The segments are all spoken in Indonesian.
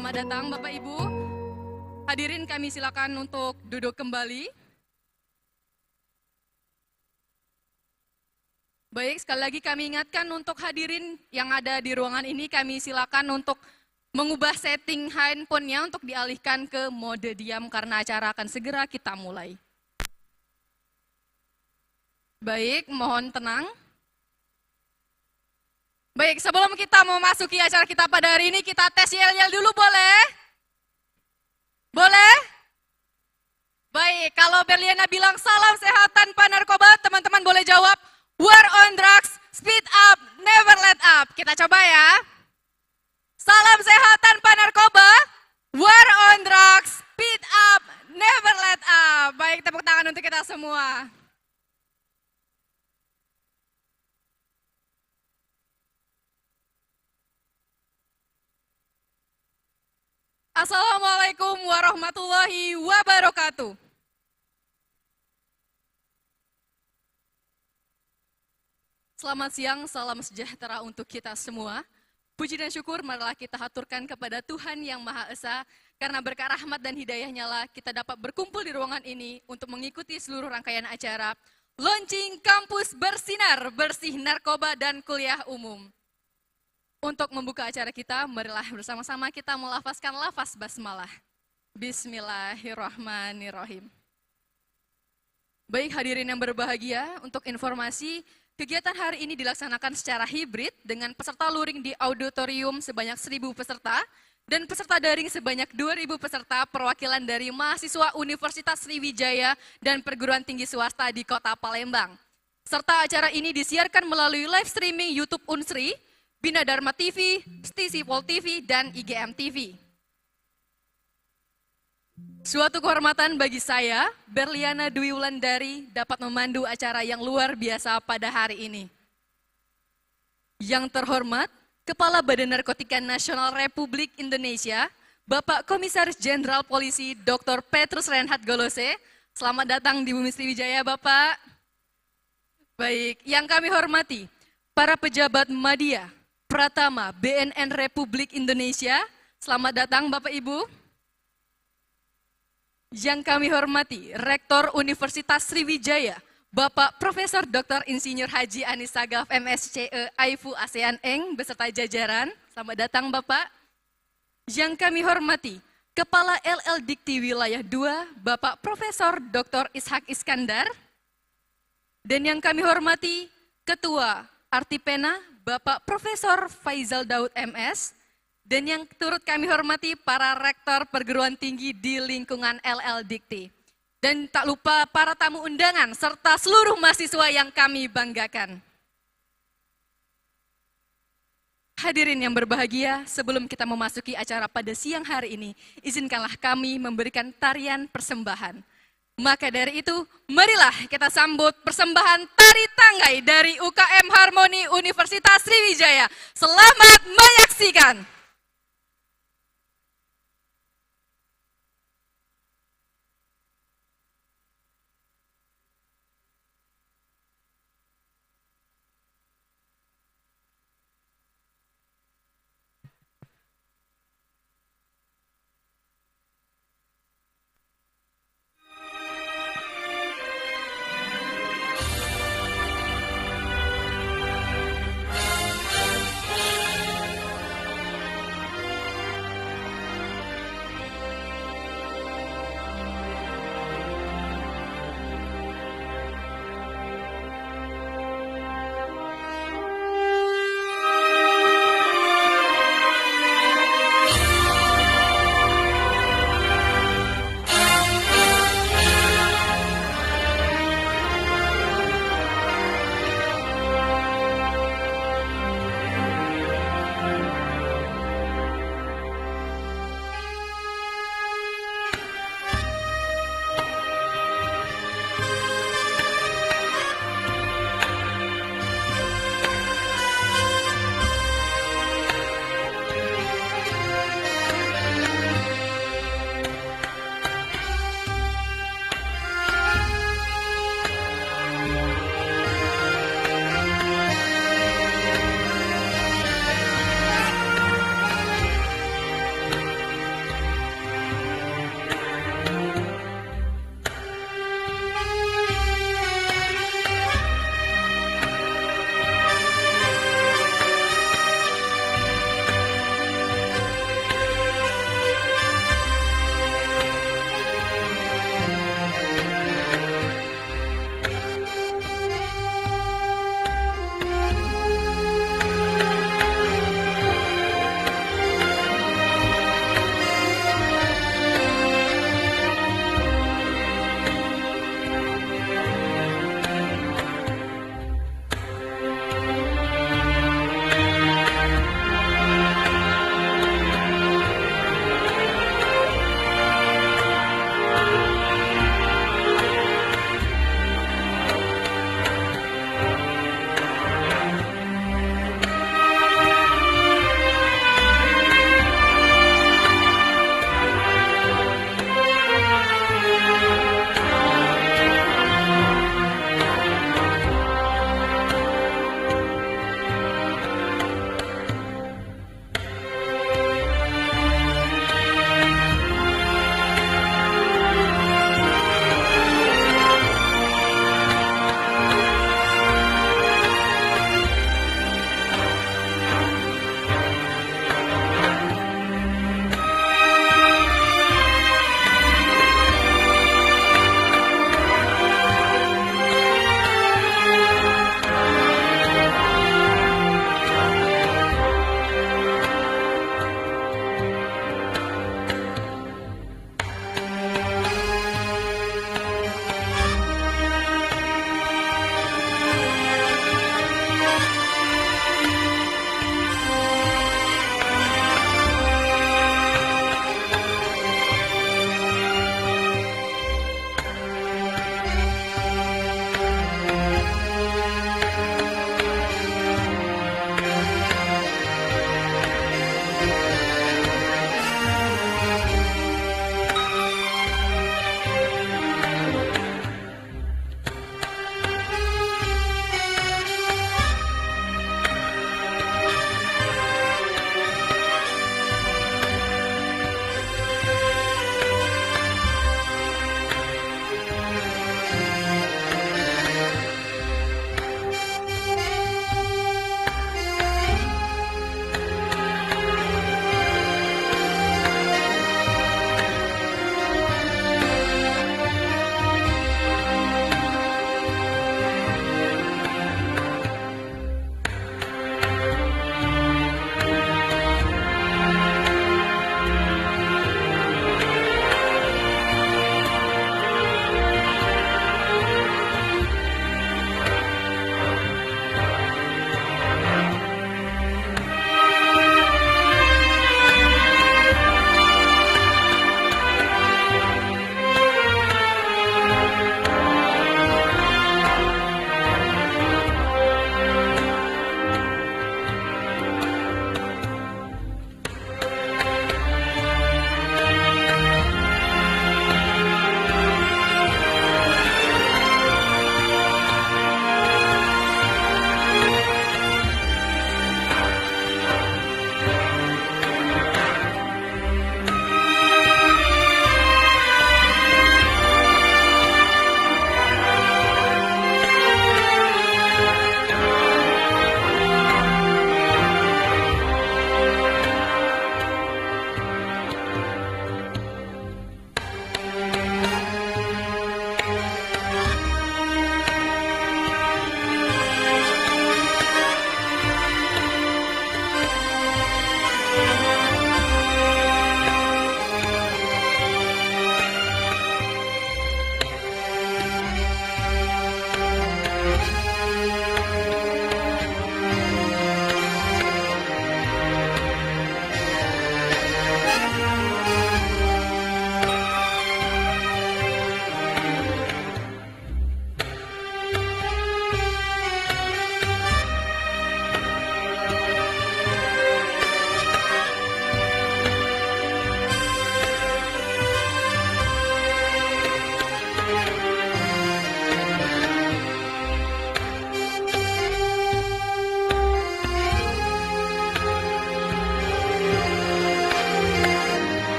Selamat datang Bapak Ibu. Hadirin kami silakan untuk duduk kembali. Baik, sekali lagi kami ingatkan untuk hadirin yang ada di ruangan ini, kami silakan untuk mengubah setting handphonenya untuk dialihkan ke mode diam karena acara akan segera kita mulai. Baik, mohon tenang. Baik, sebelum kita memasuki acara kita pada hari ini, kita tes yel-yel dulu boleh? Boleh? Baik, kalau Berliana bilang salam sehat tanpa narkoba, teman-teman boleh jawab, war on drugs, speed up, never let up. Kita coba ya. Salam sehat tanpa narkoba, war on drugs, speed up, never let up. Baik, tepuk tangan untuk kita semua. Assalamualaikum warahmatullahi wabarakatuh. Selamat siang, salam sejahtera untuk kita semua. Puji dan syukur marilah kita haturkan kepada Tuhan Yang Maha Esa, karena berkat rahmat dan hidayahnya lah kita dapat berkumpul di ruangan ini untuk mengikuti seluruh rangkaian acara Launching Kampus Bersinar, Bersih Narkoba dan Kuliah Umum. Untuk membuka acara kita, marilah bersama-sama kita melafazkan lafaz basmalah. Bismillahirrahmanirrahim. Baik hadirin yang berbahagia, untuk informasi, kegiatan hari ini dilaksanakan secara hibrid dengan peserta luring di auditorium sebanyak 1.000 peserta dan peserta daring sebanyak 2.000 peserta perwakilan dari mahasiswa Universitas Sriwijaya dan perguruan tinggi swasta di Kota Palembang. Serta acara ini disiarkan melalui live streaming YouTube Unsri, Bina Dharma TV, Stisipol TV, dan IGM TV. Suatu kehormatan bagi saya, Berliana Dwi Wulandari, dapat memandu acara yang luar biasa pada hari ini. Yang terhormat, Kepala Badan Narkotika Nasional Republik Indonesia, Bapak Komisaris Jenderal Polisi Dr. Petrus Reinhard Golose. Selamat datang di Bumi Sriwijaya, Bapak. Baik, yang kami hormati, para pejabat Madya, Pratama, BNN Republik Indonesia, selamat datang Bapak Ibu. Yang kami hormati, Rektor Universitas Sriwijaya, Bapak Profesor Dr. Insinyur Haji Anis Sagaf MSCE AIFU ASEAN Eng, beserta jajaran, selamat datang Bapak. Yang kami hormati, Kepala LL Dikti Wilayah 2, Bapak Profesor Dr. Ishak Iskandar. Dan yang kami hormati, Ketua Artipena, Bapak Profesor Faizal Daud MS, dan yang turut kami hormati para rektor perguruan tinggi di lingkungan LL Dikti. Dan tak lupa para tamu undangan serta seluruh mahasiswa yang kami banggakan. Hadirin yang berbahagia, sebelum kita memasuki acara pada siang hari ini, izinkanlah kami memberikan tarian persembahan. Maka dari itu, marilah kita sambut persembahan tari tanggai dari UKM Harmoni Universitas Sriwijaya. Selamat menyaksikan.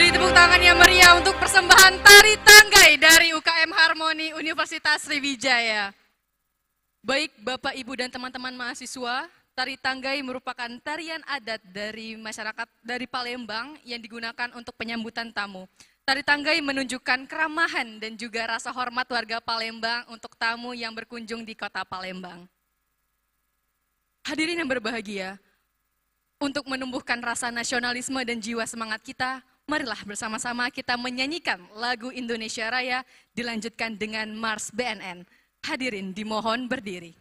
Beri tepuk tangan yang meriah untuk persembahan tari tanggai dari UKM Harmoni Universitas Sriwijaya. Baik Bapak, Ibu, dan teman-teman mahasiswa, tari tanggai merupakan tarian adat dari masyarakat dari Palembang yang digunakan untuk penyambutan tamu. Tari tanggai menunjukkan keramahan dan juga rasa hormat warga Palembang untuk tamu yang berkunjung di kota Palembang. Hadirin yang berbahagia, untuk menumbuhkan rasa nasionalisme dan jiwa semangat kita, marilah bersama-sama kita menyanyikan lagu Indonesia Raya dilanjutkan dengan Mars BNN. Hadirin dimohon berdiri.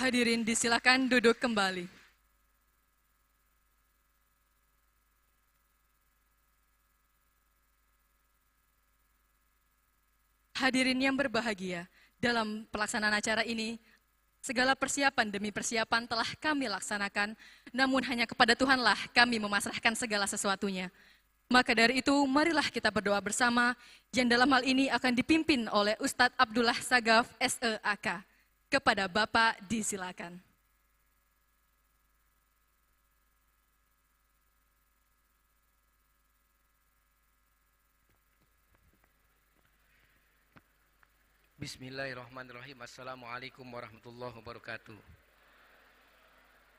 Hadirin disilakan duduk kembali. Hadirin yang berbahagia, dalam pelaksanaan acara ini, segala persiapan demi persiapan telah kami laksanakan, namun hanya kepada Tuhanlah kami memasrahkan segala sesuatunya. Maka dari itu, marilah kita berdoa bersama, yang dalam hal ini akan dipimpin oleh Ustadz Abdullah Sagaf, SEAK. Kepada Bapak disilakan. Bismillahirrahmanirrahim. Assalamualaikum warahmatullahi wabarakatuh.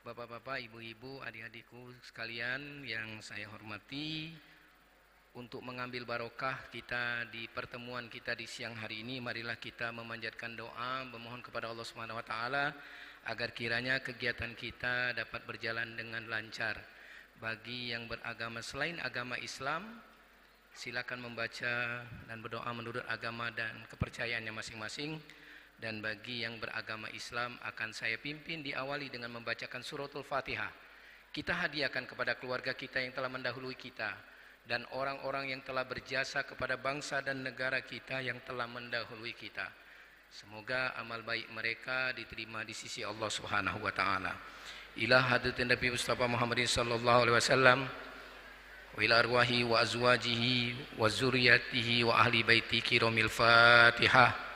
Bapak-bapak, ibu-ibu, adik-adikku sekalian yang saya hormati, untuk mengambil barokah kita di pertemuan kita di siang hari ini, marilah kita memanjatkan doa, memohon kepada Allah Subhanahu wa taala agar kiranya kegiatan kita dapat berjalan dengan lancar. Bagi yang beragama selain agama Islam, silakan membaca dan berdoa menurut agama dan kepercayaannya masing-masing. Dan bagi yang beragama Islam akan saya pimpin diawali dengan membacakan suratul Fatihah. Kita hadiahkan kepada keluarga kita yang telah mendahului kita dan orang-orang yang telah berjasa kepada bangsa dan negara kita yang telah mendahului kita. Semoga amal baik mereka diterima di sisi Allah Subhanahu wa taala. Ila hadratin Nabi Mustafa Muhammadin sallallahu alaihi wasallam wa ila arwahi wa azwajihi wa zurriyatihi wa ahli baiti kiramil Fatihah.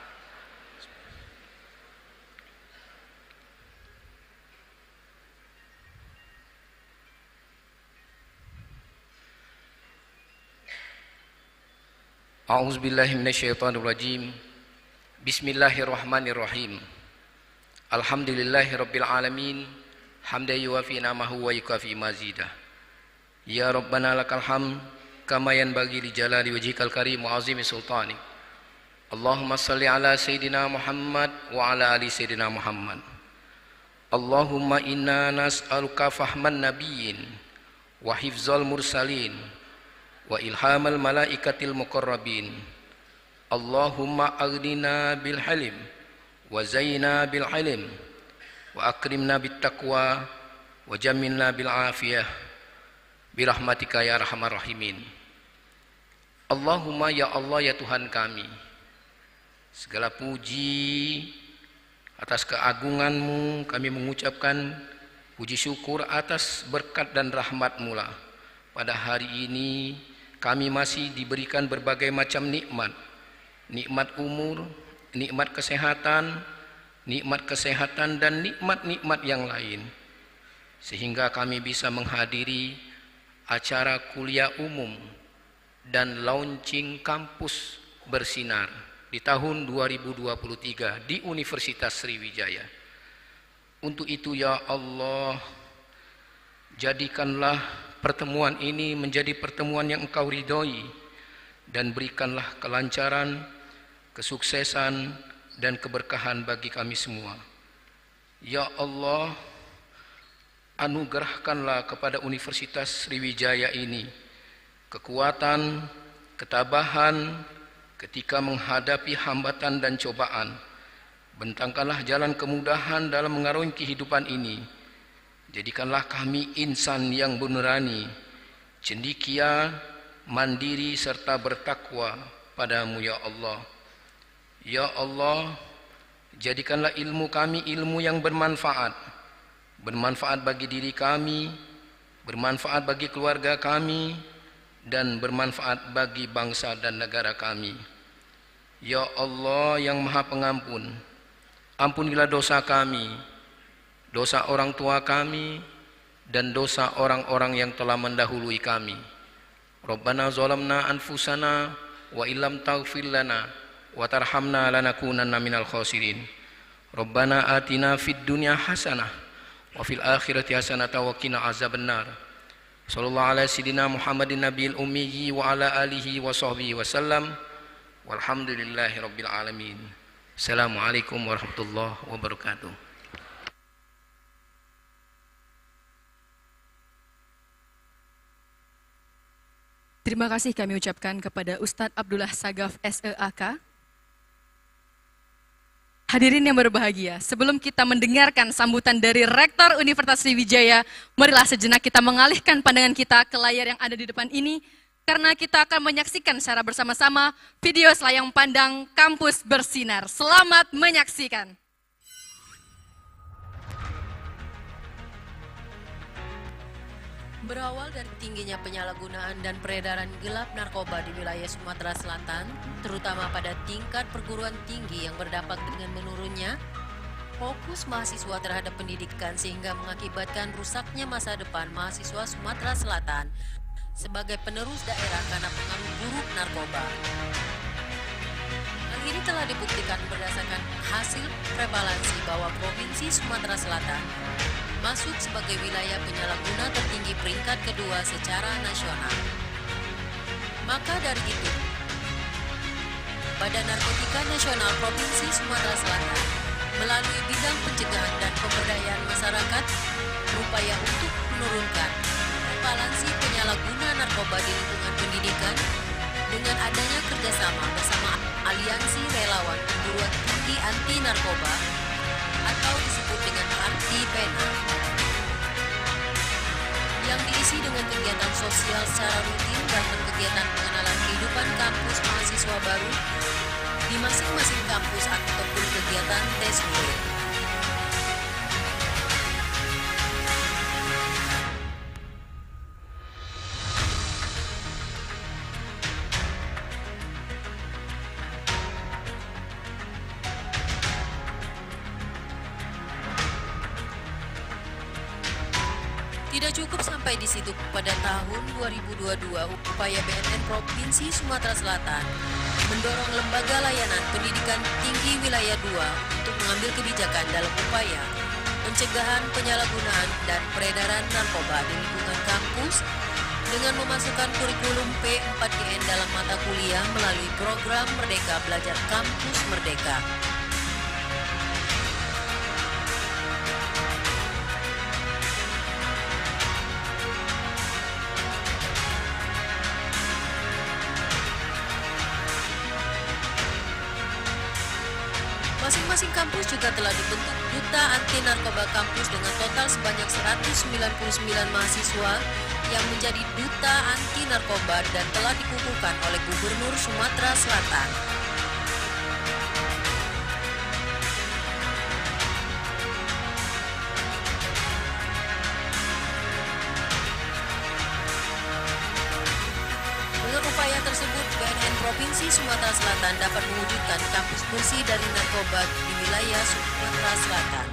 A'udzu billahi minasyaitonir rajim. Bismillahirrahmanirrahim. Alhamdulillahirabbil alamin. Hamdan yuwafi ni'amahu wa yukafi mazidah. Ya Rabbana lakal hamd kama yanbaghi li jalali wajhikal karim wa azimi sultanik. Allahumma shalli ala sayidina Muhammad wa ala ali sayidina Muhammad. Allahumma inna nas'aluka fahman nabiyyin wa hifzal mursalin wa ilhamal malaikatil muqarrabin. Allahumma aghnina bil halim wa zayyina bil halim wa akrimna bit taqwa wa jammilna bil afiyah bi rahmatika ya arhamar rahimin. Allahumma ya Allah ya Tuhan kami, segala puji atas keagungan-Mu kami mengucapkan puji syukur atas berkat dan rahmat-Mu lah. Pada hari ini kami masih diberikan berbagai macam nikmat. Nikmat umur, nikmat kesehatan dan nikmat-nikmat yang lain. Sehingga kami bisa menghadiri acara kuliah umum dan launching kampus bersinar di tahun 2023 di Universitas Sriwijaya. Untuk itu ya Allah, jadikanlah pertemuan ini menjadi pertemuan yang Engkau ridhoi dan berikanlah kelancaran, kesuksesan dan keberkahan bagi kami semua. Ya Allah, anugerahkanlah kepada Universitas Sriwijaya ini kekuatan, ketabahan ketika menghadapi hambatan dan cobaan. Bentangkanlah jalan kemudahan dalam mengarungi kehidupan ini. Jadikanlah kami insan yang berani, cendekia, mandiri serta bertakwa padamu ya Allah. Ya Allah, jadikanlah ilmu kami ilmu yang bermanfaat. Bermanfaat bagi diri kami, bermanfaat bagi keluarga kami, dan bermanfaat bagi bangsa dan negara kami. Ya Allah yang Maha Pengampun, ampunilah dosa kami, dosa orang tua kami, dan dosa orang-orang yang telah mendahului kami. Rabbana zalamna anfusana wa illam taghfir lana wa tarhamna lanakunanna minal khasirin. Rabbana atina fid dunya hasanah wa fil akhirati hasanah wa qina azabannar. Sallallahu ala sayyidina Muhammadin nabiyil ummi wa ala alihi wa sahbihi wasallam. Walhamdulillahi rabbil alamin. Assalamualaikum warahmatullahi wabarakatuh. Terima kasih kami ucapkan kepada Ustadz Abdullah Sagaf SEAK. Hadirin yang berbahagia, sebelum kita mendengarkan sambutan dari Rektor Universitas Sriwijaya, marilah sejenak kita mengalihkan pandangan kita ke layar yang ada di depan ini, karena kita akan menyaksikan secara bersama-sama video selayang pandang Kampus Bersinar. Selamat menyaksikan. Berawal dari tingginya penyalahgunaan dan peredaran gelap narkoba di wilayah Sumatera Selatan, terutama pada tingkat perguruan tinggi yang berdampak dengan menurunnya fokus mahasiswa terhadap pendidikan sehingga mengakibatkan rusaknya masa depan mahasiswa Sumatera Selatan sebagai penerus daerah karena pengaruh buruk narkoba. Hal ini telah dibuktikan berdasarkan hasil prevalensi bahwa Provinsi Sumatera Selatan masuk sebagai wilayah penyalahguna tertinggi peringkat kedua secara nasional. Maka dari itu, Badan Narkotika Nasional Provinsi Sumatera Selatan melalui bidang pencegahan dan pemberdayaan masyarakat berupaya untuk menurunkan prevalensi penyalahgunaan narkoba di lingkungan pendidikan dengan adanya kerjasama bersama Aliansi Relawan Perguruan Tinggi Anti Narkoba atau disebut dengan Anti Pena, yang diisi dengan kegiatan sosial secara rutin dan kegiatan pengenalan kehidupan kampus mahasiswa baru di masing-masing kampus ataupun kegiatan tes murid. Tidak cukup sampai di situ, pada tahun 2022 upaya BNN Provinsi Sumatera Selatan mendorong Lembaga Layanan Pendidikan Tinggi Wilayah 2 untuk mengambil kebijakan dalam upaya pencegahan penyalahgunaan dan peredaran narkoba di lingkungan kampus dengan memasukkan kurikulum P4GN dalam mata kuliah melalui program Merdeka Belajar Kampus Merdeka. Masing-masing kampus juga telah dibentuk Duta Anti Narkoba Kampus dengan total sebanyak 199 mahasiswa yang menjadi Duta Anti Narkoba dan telah dikukuhkan oleh Gubernur Sumatera Selatan. Dengan upaya tersebut, BNN Provinsi Sumatera Selatan dapat mewujudkan kampus bersih dari narkoba di wilayah Sumatera Selatan.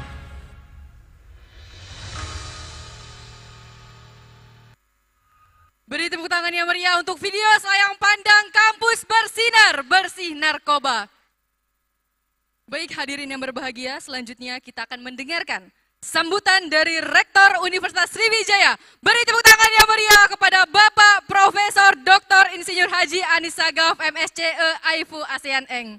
Beri tepuk tangan yang meriah untuk video Sayang Pandang Kampus Bersinar, Bersih Narkoba. Baik hadirin yang berbahagia, selanjutnya kita akan mendengarkan sambutan dari Rektor Universitas Sriwijaya. Beri tepuk tangan yang meriah kepada Bapak Profesor Dr. Insinyur Haji Anisagaf MSCE AIFU ASEAN Eng.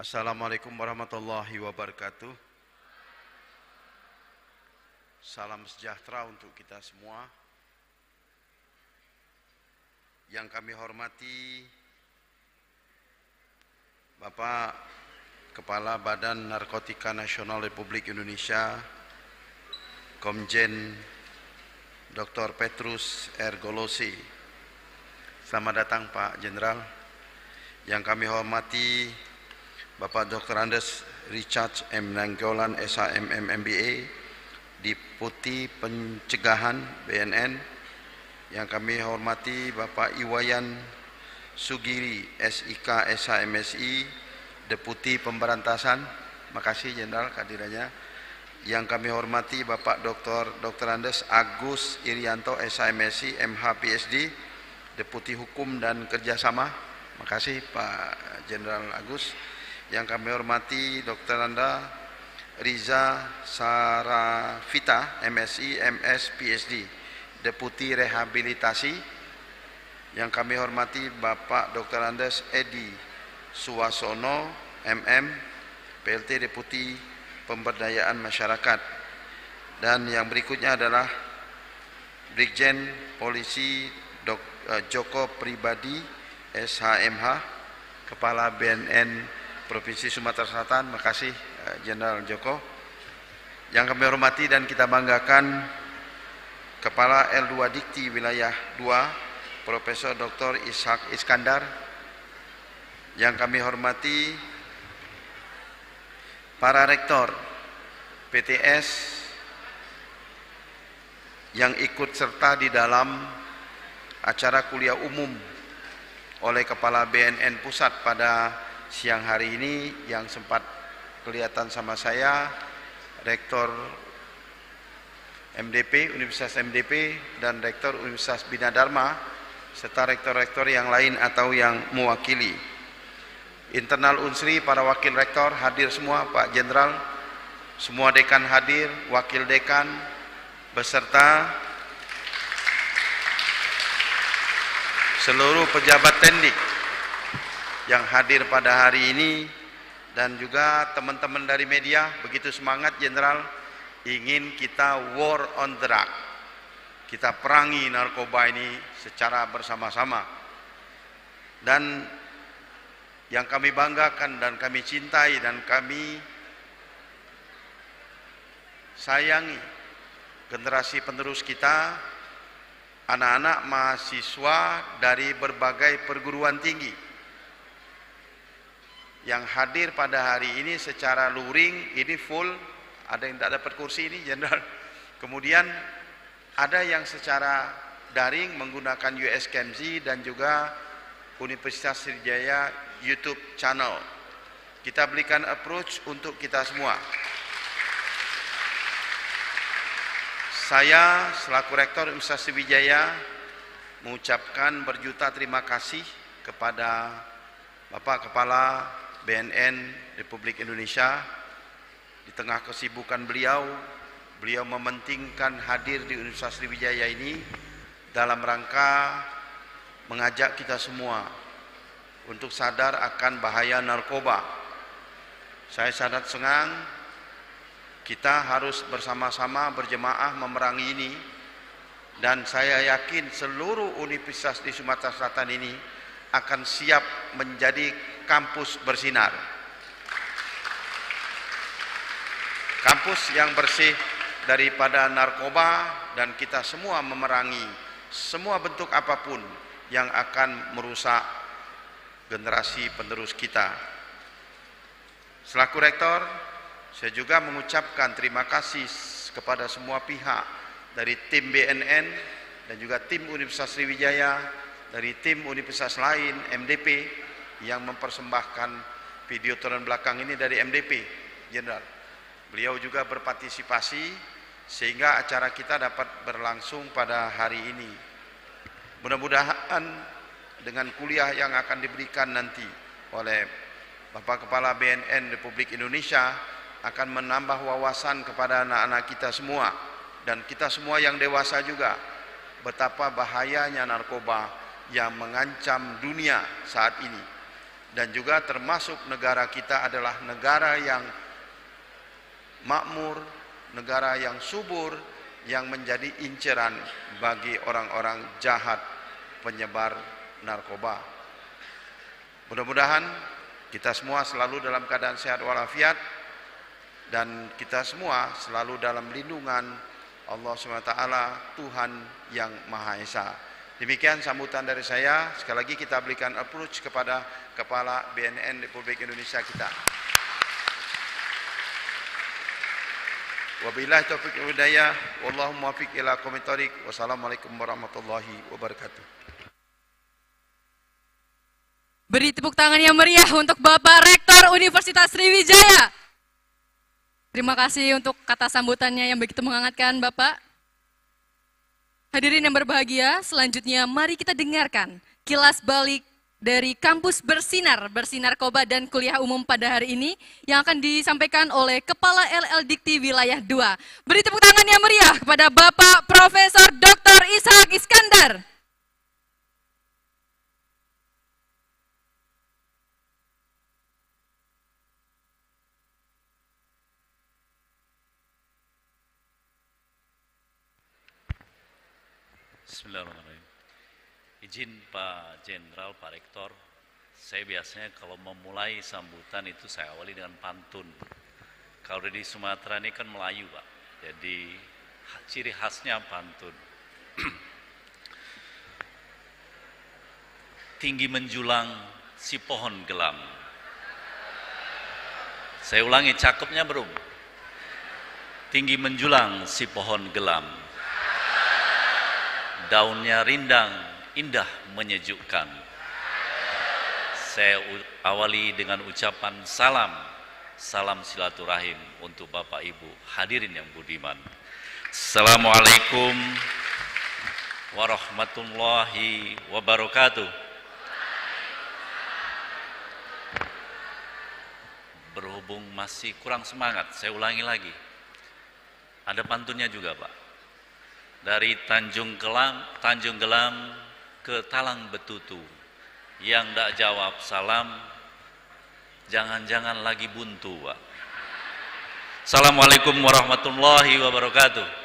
Assalamualaikum warahmatullahi wabarakatuh. Salam sejahtera untuk kita semua. Yang kami hormati Bapak Kepala Badan Narkotika Nasional Republik Indonesia, Komjen Dr. Petrus R. Golosi. Selamat datang Pak Jenderal. Yang kami hormati Bapak Dr. Andes Richard M. Nanggolan SHMM MBA, Deputi Pencegahan BNN. Yang kami hormati Bapak Iwayan Sugiri SIK SHMSI, Deputi Pemberantasan. Makasih Jenderal kehadirannya. Yang kami hormati Bapak Dr. Andes Agus Irianto SHMSI MH PSD, Deputi Hukum dan Kerjasama. Makasih Pak Jenderal Agus. Yang kami hormati Dr. Anda Riza Sarafita MSI MS PSD, Deputi Rehabilitasi. Yang kami hormati Bapak Dr. Andes Edi Suwasono MM PLT Deputi Pemberdayaan Masyarakat. Dan yang berikutnya adalah Brigjen Polisi Joko Pribadi SHMH, Kepala BNN Provinsi Sumatera Selatan. Makasih Jenderal Joko. Yang kami hormati dan kita banggakan Kepala L2 Dikti Wilayah 2 Profesor Dr. Ishak Iskandar. Yang kami hormati para rektor PTS yang ikut serta di dalam acara kuliah umum oleh Kepala BNN Pusat pada siang hari ini, yang sempat kelihatan sama saya, Rektor MDP, Universitas MDP, dan Rektor Universitas Bina Dharma, serta rektor-rektor yang lain atau yang mewakili. Internal Unsri, para wakil rektor hadir semua, Pak Jenderal, semua dekan hadir, wakil dekan, beserta seluruh pejabat teknik yang hadir pada hari ini, dan juga teman-teman dari media. Begitu semangat Jenderal, ingin kita war on drug, kita perangi narkoba ini secara bersama-sama. Dan yang kami banggakan dan kami cintai dan kami sayangi, generasi penerus kita, anak-anak mahasiswa dari berbagai perguruan tinggi yang hadir pada hari ini secara luring, ini full, ada yang tidak dapat kursi ini Jenderal. Kemudian ada yang secara daring menggunakan USKMZ dan juga Universitas Sriwijaya YouTube channel. Kita berikan approach untuk kita semua. Saya selaku Rektor Universitas Sriwijaya mengucapkan berjuta terima kasih kepada Bapak Kepala BNN Republik Indonesia. Di tengah kesibukan beliau mementingkan hadir di Universitas Sriwijaya ini dalam rangka mengajak kita semua untuk sadar akan bahaya narkoba. Saya sangat senang kita harus bersama-sama berjemaah memerangi ini, dan saya yakin seluruh universitas di Sumatera Selatan ini akan siap menjadi kampus bersinar. Kampus yang bersih daripada narkoba, dan kita semua memerangi semua bentuk apapun yang akan merusak generasi penerus kita. Selaku rektor, saya juga mengucapkan terima kasih kepada semua pihak dari tim BNN dan juga tim Universitas Sriwijaya, dari tim universitas lain, MDP, yang mempersembahkan video turun belakang ini dari MDP, Jenderal. Beliau juga berpartisipasi sehingga acara kita dapat berlangsung pada hari ini. Mudah-mudahan dengan kuliah yang akan diberikan nanti oleh Bapak Kepala BNN Republik Indonesia akan menambah wawasan kepada anak-anak kita semua dan kita semua yang dewasa juga, betapa bahayanya narkoba yang mengancam dunia saat ini. Dan juga termasuk negara kita adalah negara yang makmur, negara yang subur, yang menjadi inceran bagi orang-orang jahat penyebar narkoba. Mudah-mudahan kita semua selalu dalam keadaan sehat walafiat, dan kita semua selalu dalam lindungan Allah SWT, Tuhan yang Maha Esa. Demikian sambutan dari saya. Sekali lagi kita berikan approach kepada Kepala BNN Republik Indonesia kita. Wabillahi taufiq wal hidayah, wallahu muwaffiq ila aqwamit thoriq. Wassalamualaikum warahmatullahi wabarakatuh. Beri tepuk tangan yang meriah untuk Bapak Rektor Universitas Sriwijaya. Terima kasih untuk kata sambutannya yang begitu menghangatkan, Bapak. Hadirin yang berbahagia, selanjutnya mari kita dengarkan kilas balik dari Kampus Bersinar, Bersinarkoba dan Kuliah Umum pada hari ini yang akan disampaikan oleh Kepala LL Dikti Wilayah 2. Beri tepuk tangan yang meriah kepada Bapak Profesor Dr. Ishak Iskandar. Bismillahirrahmanirrahim. Izin Pak Jenderal, Pak Rektor, saya biasanya kalau memulai sambutan itu saya awali dengan pantun. Kalau di Sumatera ini kan Melayu, Pak, jadi ciri khasnya pantun. Tinggi menjulang si pohon gelam. Saya ulangi, cakepnya belum? Tinggi menjulang si pohon gelam, daunnya rindang, indah menyejukkan. Saya awali dengan ucapan salam silaturahim untuk Bapak Ibu hadirin yang budiman. Assalamualaikum warahmatullahi wabarakatuh. Berhubung masih kurang semangat, saya ulangi lagi. Ada pantunnya juga, Pak. Dari Tanjung Gelam ke Talang Betutu. Yang tidak jawab salam, jangan-jangan lagi buntu, Pak. Assalamualaikum warahmatullahi wabarakatuh.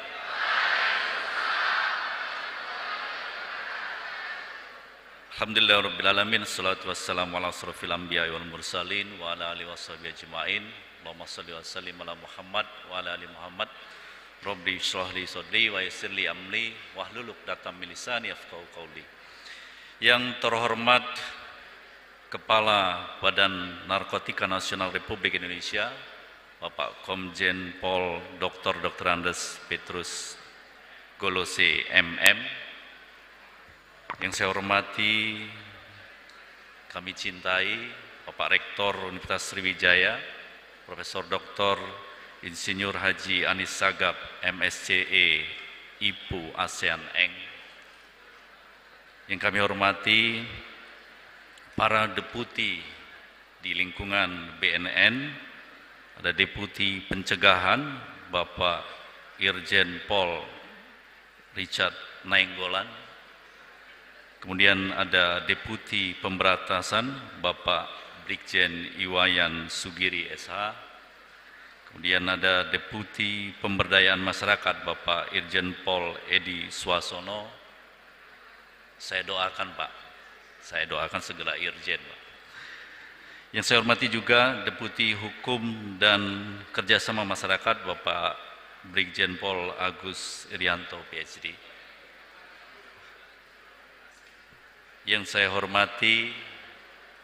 Alhamdulillahirrabbilalamin. Assalatu wassalamu ala asrafil anbiya wal mursalin wa ala alihi washabihi ajma'in. Allahumma salli wa sallim ala Muhammad wa ala ali Muhammad. Rabbi shrah li sadri wa yassir li amri wahlul 'uqdatam min lisani yafqahu qawli. Yang terhormat Kepala Badan Narkotika Nasional Republik Indonesia, Bapak Komjen Pol Dr. Andes Petrus Golose MM. Yang saya hormati, kami cintai Bapak Rektor Universitas Sriwijaya, Profesor Dr. Insinyur Haji Anisagaf MSCE IPU ASEAN Eng. Yang kami hormati para deputi di lingkungan BNN, ada Deputi Pencegahan Bapak Irjen Pol Richard Nainggolan. Kemudian ada Deputi Pemberantasan Bapak Brigjen Iwayan Sugiri SH. Kemudian ada Deputi Pemberdayaan Masyarakat Bapak Irjen Pol Edi Swasono. Saya doakan, Pak. Saya doakan segera Irjen, Pak. Yang saya hormati juga Deputi Hukum dan Kerjasama Masyarakat Bapak Brigjen Pol Agus Irianto PhD. Yang saya hormati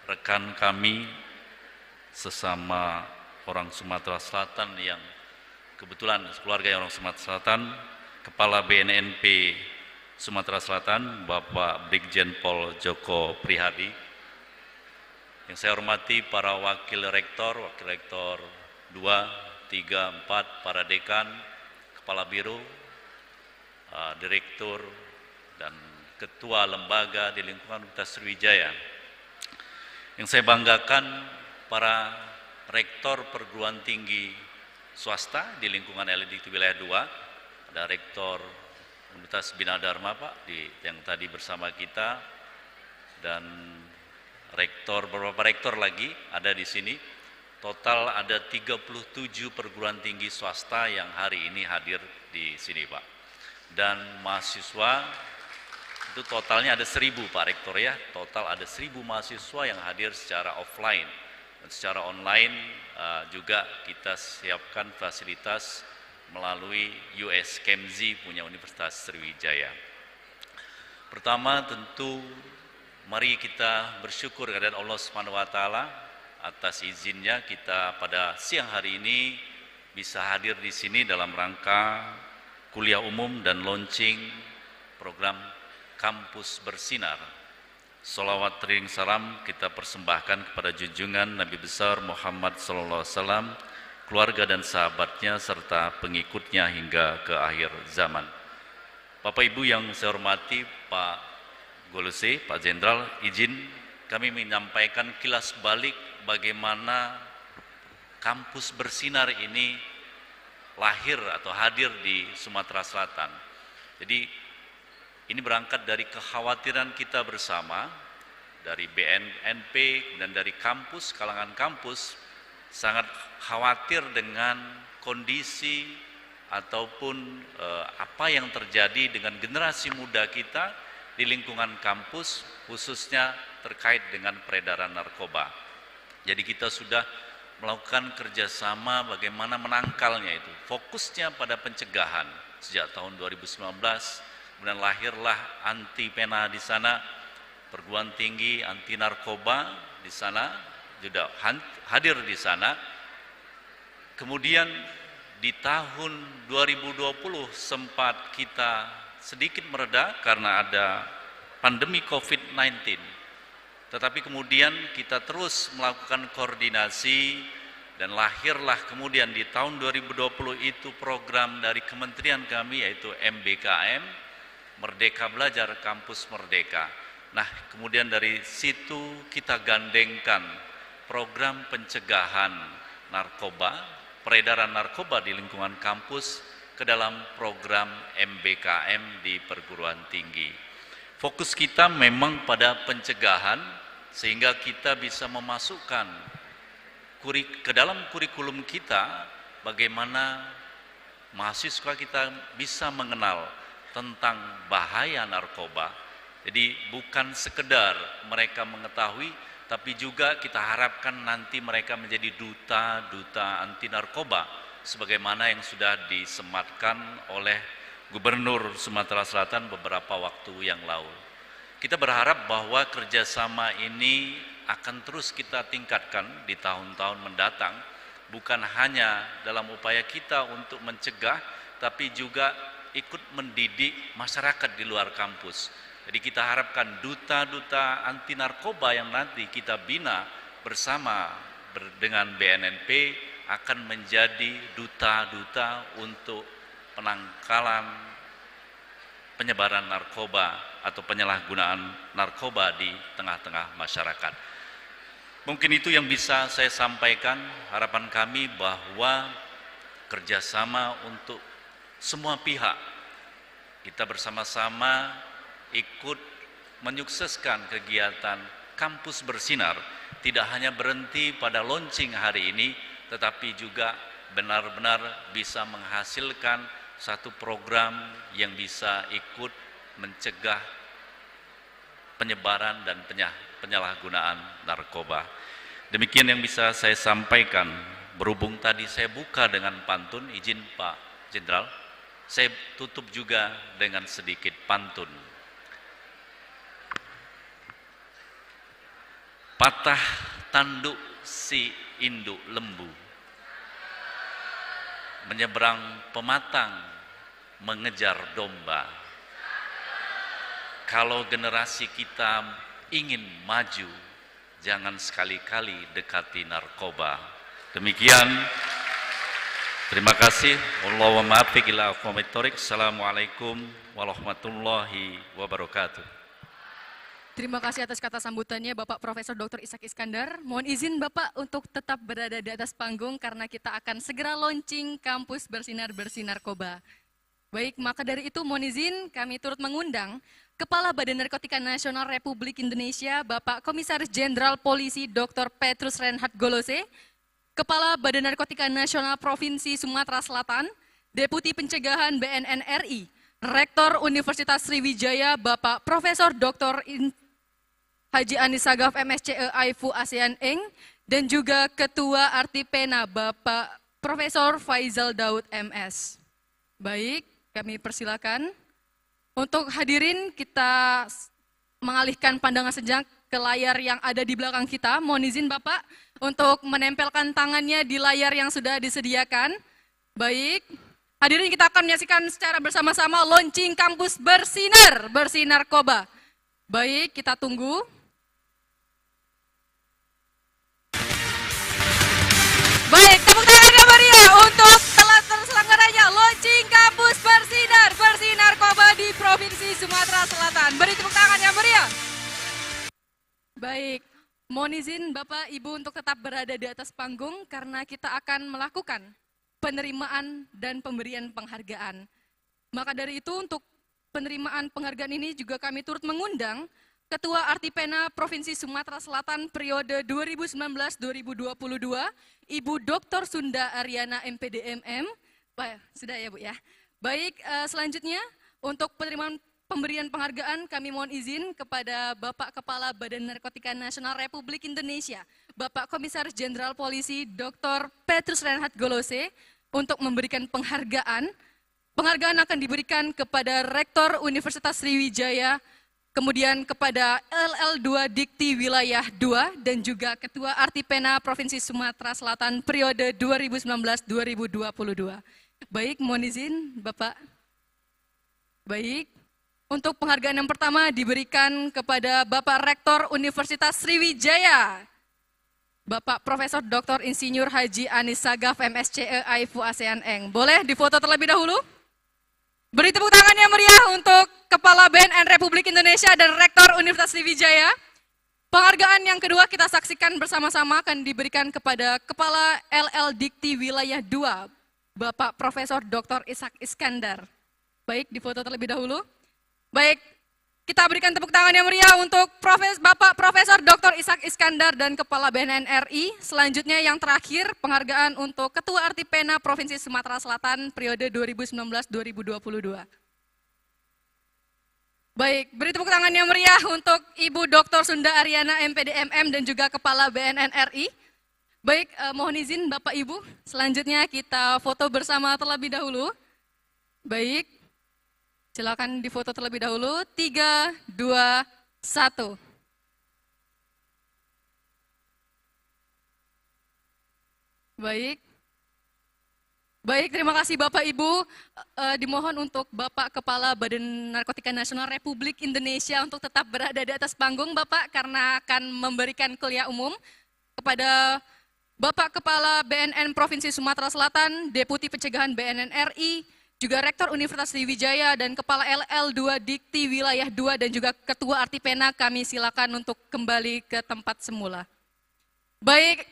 rekan kami sesama orang Sumatera Selatan yang kebetulan keluarga yang orang Sumatera Selatan, Kepala BNNP Sumatera Selatan Bapak Brigjen Pol Joko Prihadi. Yang saya hormati para wakil rektor 2, 3, 4, para dekan, kepala biro, direktur, dan ketua lembaga di lingkungan Universitas Sriwijaya. Yang saya banggakan para rektor perguruan tinggi swasta di lingkungan LIDIK Wilayah 2, ada rektor Universitas Bina Dharma, Pak, yang tadi bersama kita, dan beberapa rektor lagi ada di sini. Total ada 37 perguruan tinggi swasta yang hari ini hadir di sini, Pak. Dan mahasiswa itu totalnya ada 1000, Pak Rektor, ya. Total ada 1000 mahasiswa yang hadir secara offline. Dan secara online juga kita siapkan fasilitas melalui US Kemzi punya Universitas Sriwijaya. Pertama tentu mari kita bersyukur kepada Allah Subhanahu wa taala atas izinnya kita pada siang hari ini bisa hadir di sini dalam rangka kuliah umum dan launching program Kampus Bersinar. Sholawat ring salam kita persembahkan kepada junjungan Nabi besar Muhammad SAW, keluarga dan sahabatnya serta pengikutnya hingga ke akhir zaman. Bapak Ibu yang saya hormati, Pak Golose, Pak Jenderal, izin kami menyampaikan kilas balik bagaimana Kampus Bersinar ini lahir atau hadir di Sumatera Selatan. Jadi ini berangkat dari kekhawatiran kita bersama, dari BNNP dan dari kampus, kalangan kampus, sangat khawatir dengan kondisi ataupun apa yang terjadi dengan generasi muda kita di lingkungan kampus, khususnya terkait dengan peredaran narkoba. Jadi kita sudah melakukan kerjasama bagaimana menangkalnya itu. Fokusnya pada pencegahan sejak tahun 2019. Kemudian lahirlah anti pena di sana, perguruan tinggi anti narkoba di sana juga hadir di sana. Kemudian di tahun 2020 sempat kita sedikit mereda karena ada pandemi COVID-19. Tetapi kemudian kita terus melakukan koordinasi Dan lahirlah kemudian di tahun 2020 itu program dari kementerian kami yaitu MBKM, Merdeka Belajar Kampus Merdeka. Nah, kemudian dari situ kita gandengkan program pencegahan narkoba, peredaran narkoba di lingkungan kampus ke dalam program MBKM di perguruan tinggi. Fokus kita memang pada pencegahan sehingga kita bisa memasukkan ke dalam kurikulum kita bagaimana mahasiswa kita bisa mengenal tentang bahaya narkoba. Jadi bukan sekedar mereka mengetahui, tapi juga kita harapkan nanti mereka menjadi duta-duta anti narkoba sebagaimana yang sudah disematkan oleh Gubernur Sumatera Selatan beberapa waktu yang lalu. Kita berharap bahwa kerjasama ini akan terus kita tingkatkan di tahun-tahun mendatang, bukan hanya dalam upaya kita untuk mencegah, tapi juga ikut mendidik masyarakat di luar kampus. Jadi kita harapkan duta-duta anti narkoba yang nanti kita bina bersama dengan BNNP akan menjadi duta-duta untuk penangkalan penyebaran narkoba atau penyalahgunaan narkoba di tengah-tengah masyarakat. Mungkin itu yang bisa saya sampaikan, harapan kami bahwa kerjasama untuk semua pihak, kita bersama-sama ikut menyukseskan kegiatan Kampus Bersinar, tidak hanya berhenti pada launching hari ini, tetapi juga benar-benar bisa menghasilkan satu program yang bisa ikut mencegah penyebaran dan penyalahgunaan narkoba. Demikian yang bisa saya sampaikan. Berhubung tadi saya buka dengan pantun, izin Pak Jenderal, saya tutup juga dengan sedikit pantun. Patah tanduk si induk lembu, menyeberang pematang mengejar domba. Kalau generasi kita ingin maju, jangan sekali-kali dekati narkoba. Demikian, terima kasih. Allahumma a'fiq ila aqwamit thoriq. Assalamualaikum warahmatullahi wabarakatuh. Terima kasih atas kata sambutannya Bapak Profesor Dr. Ishak Iskandar. Mohon izin Bapak untuk tetap berada di atas panggung karena kita akan segera launching Kampus Bersinar Bersih Narkoba. Baik, maka dari itu mohon izin kami turut mengundang Kepala Badan Narkotika Nasional Republik Indonesia Bapak Komisaris Jenderal Polisi Dr. Petrus Reinhard Golose, Kepala Badan Narkotika Nasional Provinsi Sumatera Selatan, Deputi Pencegahan BNN RI, Rektor Universitas Sriwijaya Bapak Profesor Dr. Haji Anisagaf MSCE AIFU ASEAN Eng, dan juga Ketua Artipena Bapak Profesor Faizal Daud MS. Baik, kami persilakan. Untuk hadirin kita mengalihkan pandangan sejenak ke layar yang ada di belakang kita. Mohon izin Bapak untuk menempelkan tangannya di layar yang sudah disediakan. Baik, hadirin kita akan menyaksikan secara bersama-sama launching Kampus Bersinar Bersih Narkoba. Baik, kita tunggu. Baik, tepuk tangan yang meriah untuk telah terselenggaranya launching Kampus Bersinar Bersih Narkoba di Provinsi Sumatera Selatan. Beri tepuk tangan yang meriah. Baik, mohon izin Bapak Ibu untuk tetap berada di atas panggung karena kita akan melakukan penerimaan dan pemberian penghargaan. Maka dari itu untuk penerimaan penghargaan ini juga kami turut mengundang Ketua Artipena Provinsi Sumatera Selatan periode 2019-2022, Ibu Dr. Sunda Ariana MPDMM. Sudah ya Bu ya. Baik, selanjutnya untuk penerimaan pemberian penghargaan kami mohon izin kepada Bapak Kepala Badan Narkotika Nasional Republik Indonesia, Bapak Komisaris Jenderal Polisi Dr. Petrus Reinhard Golose untuk memberikan penghargaan. Penghargaan akan diberikan kepada Rektor Universitas Sriwijaya, kemudian kepada LL2 Dikti Wilayah 2 dan juga Ketua Artipena Provinsi Sumatera Selatan periode 2019-2022. Baik, mohon izin Bapak. Baik, untuk penghargaan yang pertama diberikan kepada Bapak Rektor Universitas Sriwijaya. Bapak Profesor Dr. Insinyur Haji Anis Sagaf, MSCE, AIFU ASEAN Eng. Boleh difoto terlebih dahulu? Beri tepuk tangan yang meriah untuk Kepala BNN Republik Indonesia dan Rektor Universitas Sriwijaya. Penghargaan yang kedua kita saksikan bersama-sama akan diberikan kepada Kepala LL Dikti Wilayah 2, Bapak Profesor Dr. Ishak Iskandar. Baik, difoto terlebih dahulu. Baik, kita berikan tepuk tangan yang meriah untuk Bapak Profesor Dr. Ishak Iskandar dan Kepala BNN RI. Selanjutnya yang terakhir, penghargaan untuk Ketua Artipena Provinsi Sumatera Selatan periode 2019-2022. Baik, beri tepuk tangan yang meriah untuk Ibu Dr. Sunda Ariana MPDMM dan juga Kepala BNN RI. Baik, mohon izin Bapak Ibu, selanjutnya kita foto bersama terlebih dahulu. Baik, silakan difoto terlebih dahulu. 3, 2, 1. Baik. Baik, terima kasih Bapak Ibu. Dimohon untuk Bapak Kepala Badan Narkotika Nasional Republik Indonesia untuk tetap berada di atas panggung Bapak, karena akan memberikan kuliah umum kepada Bapak Kepala BNN Provinsi Sumatera Selatan, Deputi Pencegahan BNN RI, juga Rektor Universitas Sriwijaya dan Kepala LL2 Dikti Wilayah 2 dan juga Ketua Artipena. Kami silakan untuk kembali ke tempat semula. Baik,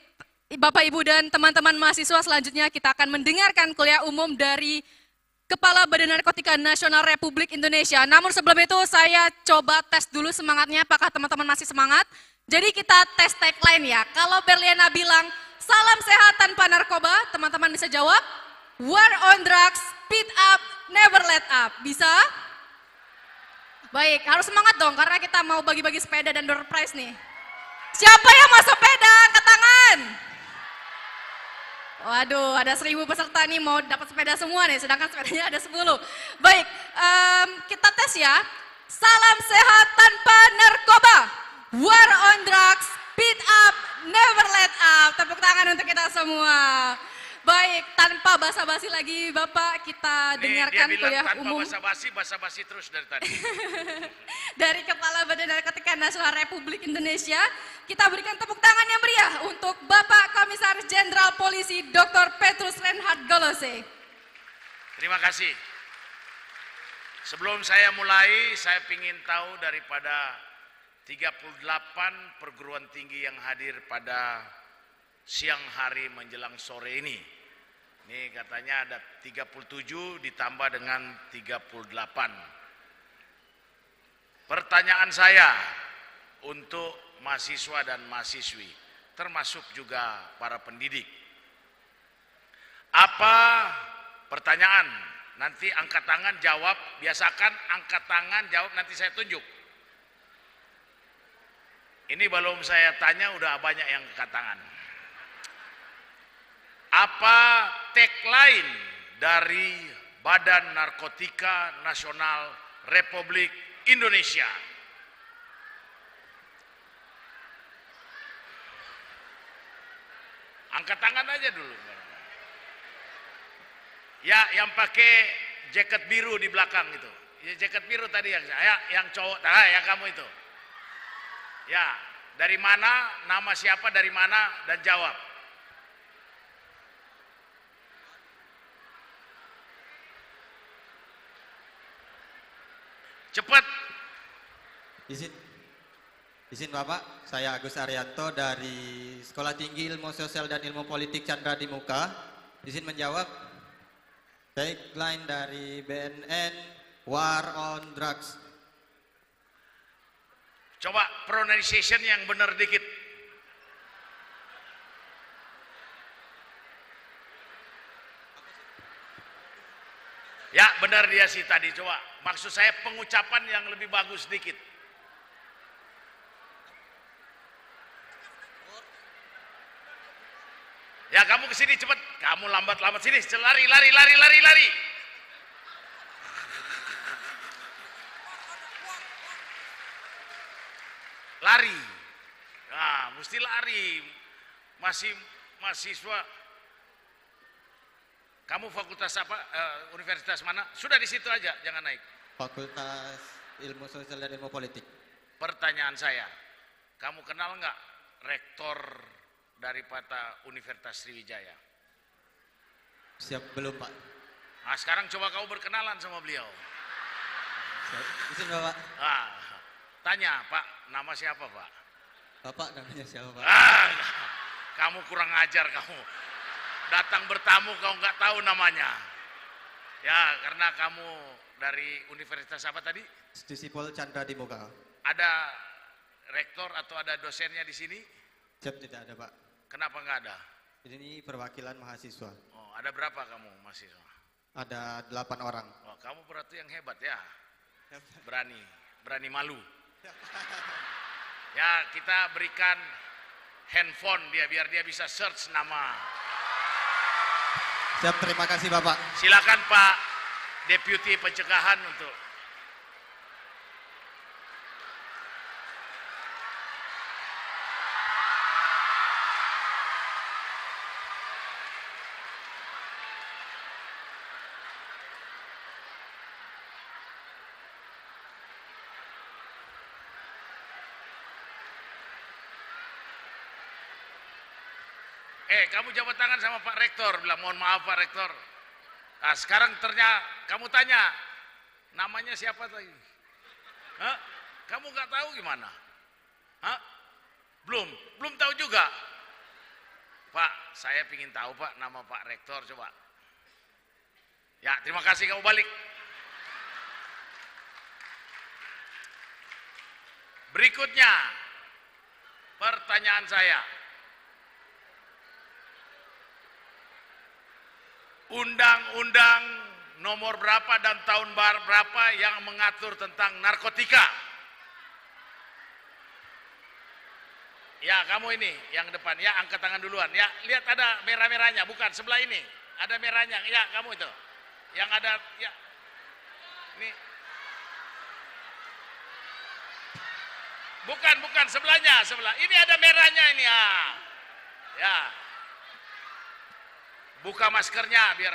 Bapak Ibu dan teman-teman mahasiswa, selanjutnya kita akan mendengarkan kuliah umum dari Kepala Badan Narkotika Nasional Republik Indonesia. Namun sebelum itu saya coba tes dulu semangatnya, apakah teman-teman masih semangat? Jadi kita tes tagline ya. Kalau Berliana bilang salam sehat tanpa narkoba, teman-teman bisa jawab war on drugs, speed up, never let up. Bisa? Baik, harus semangat dong karena kita mau bagi-bagi sepeda dan door prize nih. Siapa yang mau sepeda? Angkat tangan. Waduh, ada 1000 peserta nih mau dapat sepeda semua nih, sedangkan sepedanya ada 10. Baik, kita tes ya. Salam sehat tanpa narkoba. War on drugs, speed up, never let up. Tepuk tangan untuk kita semua. Baik, tanpa basa-basi lagi Bapak, kita dengarkan kuliah umum. Tanpa basa-basi terus dari tadi. Dari Kepala Badan Narkotika Nasional Republik Indonesia, kita berikan tepuk tangan yang meriah untuk Bapak Komisaris Jenderal Polisi Dr. Petrus Reinhard Golose. Terima kasih. Sebelum saya mulai, saya ingin tahu daripada 38 perguruan tinggi yang hadir pada siang hari menjelang sore ini. Ini katanya ada 37 ditambah dengan 38. Pertanyaan saya untuk mahasiswa dan mahasiswi, termasuk juga para pendidik. Apa pertanyaan? Nanti angkat tangan jawab, biasakan angkat tangan jawab, nanti saya tunjuk. Ini belum saya tanya udah banyak yang angkat tangan. Apa tagline dari Badan Narkotika Nasional Republik Indonesia? Angkat tangan aja dulu. Ya, yang pakai jaket biru di belakang itu. Ya, jaket biru tadi yang cowok, ya kamu itu. Ya, dari mana, nama siapa, dari mana, dan jawab. Cepat. Izin Bapak, saya Agus Arianto dari Sekolah Tinggi Ilmu Sosial dan Ilmu Politik Chandra di Muka. Izin menjawab tagline dari BNN, War on Drugs. Coba pronunciation yang benar dikit. Ya benar dia sih tadi, coba. Maksud saya pengucapan yang lebih bagus dikit. Ya kamu kesini cepat, kamu lambat sini, lari. Lari, nah mesti lari, masih mahasiswa. Kamu fakultas apa? Universitas mana? Sudah di situ aja, jangan naik. Fakultas Ilmu Sosial dan Ilmu Politik. Pertanyaan saya, kamu kenal nggak Rektor daripada Universitas Sriwijaya? Siap belum Pak? Nah, sekarang coba kau berkenalan sama beliau. Siap. Izin Bapak. Ah, tanya, Pak, nama siapa, Pak? Bapak namanya siapa Pak? Ah, kamu kurang ajar kamu. Datang bertamu kau nggak tahu namanya. Ya, karena kamu dari universitas apa tadi? Stisipol Chandra di Muka. Ada rektor atau ada dosennya di sini? Siap tidak ada Pak. Kenapa nggak ada? Ini perwakilan mahasiswa. Oh, ada berapa kamu mahasiswa? Ada 8 orang. Oh, kamu berarti yang hebat ya. Berani malu. Ya, kita berikan handphone dia biar dia bisa search nama. Siap, terima kasih Bapak. Silakan Pak Deputi Pencegahan untuk. Kamu jabat tangan sama Pak Rektor, bilang mohon maaf Pak Rektor. Nah, sekarang ternyata kamu tanya, namanya siapa tadi? Hah? Kamu nggak tahu gimana? Hah? Belum tahu juga. Pak, saya ingin tahu Pak nama Pak Rektor coba. Ya, terima kasih kamu balik. Berikutnya, pertanyaan saya. Undang-undang nomor berapa dan tahun berapa yang mengatur tentang narkotika? Ya, kamu ini yang depan. Ya, angkat tangan duluan. Ya, lihat ada merah-merahnya. Bukan, sebelah ini. Ada merahnya. Ya, kamu itu. Yang ada, ya. Ini. Bukan, sebelahnya. Sebelah. Ini ada merahnya ini. Ya. Ya. Buka maskernya biar.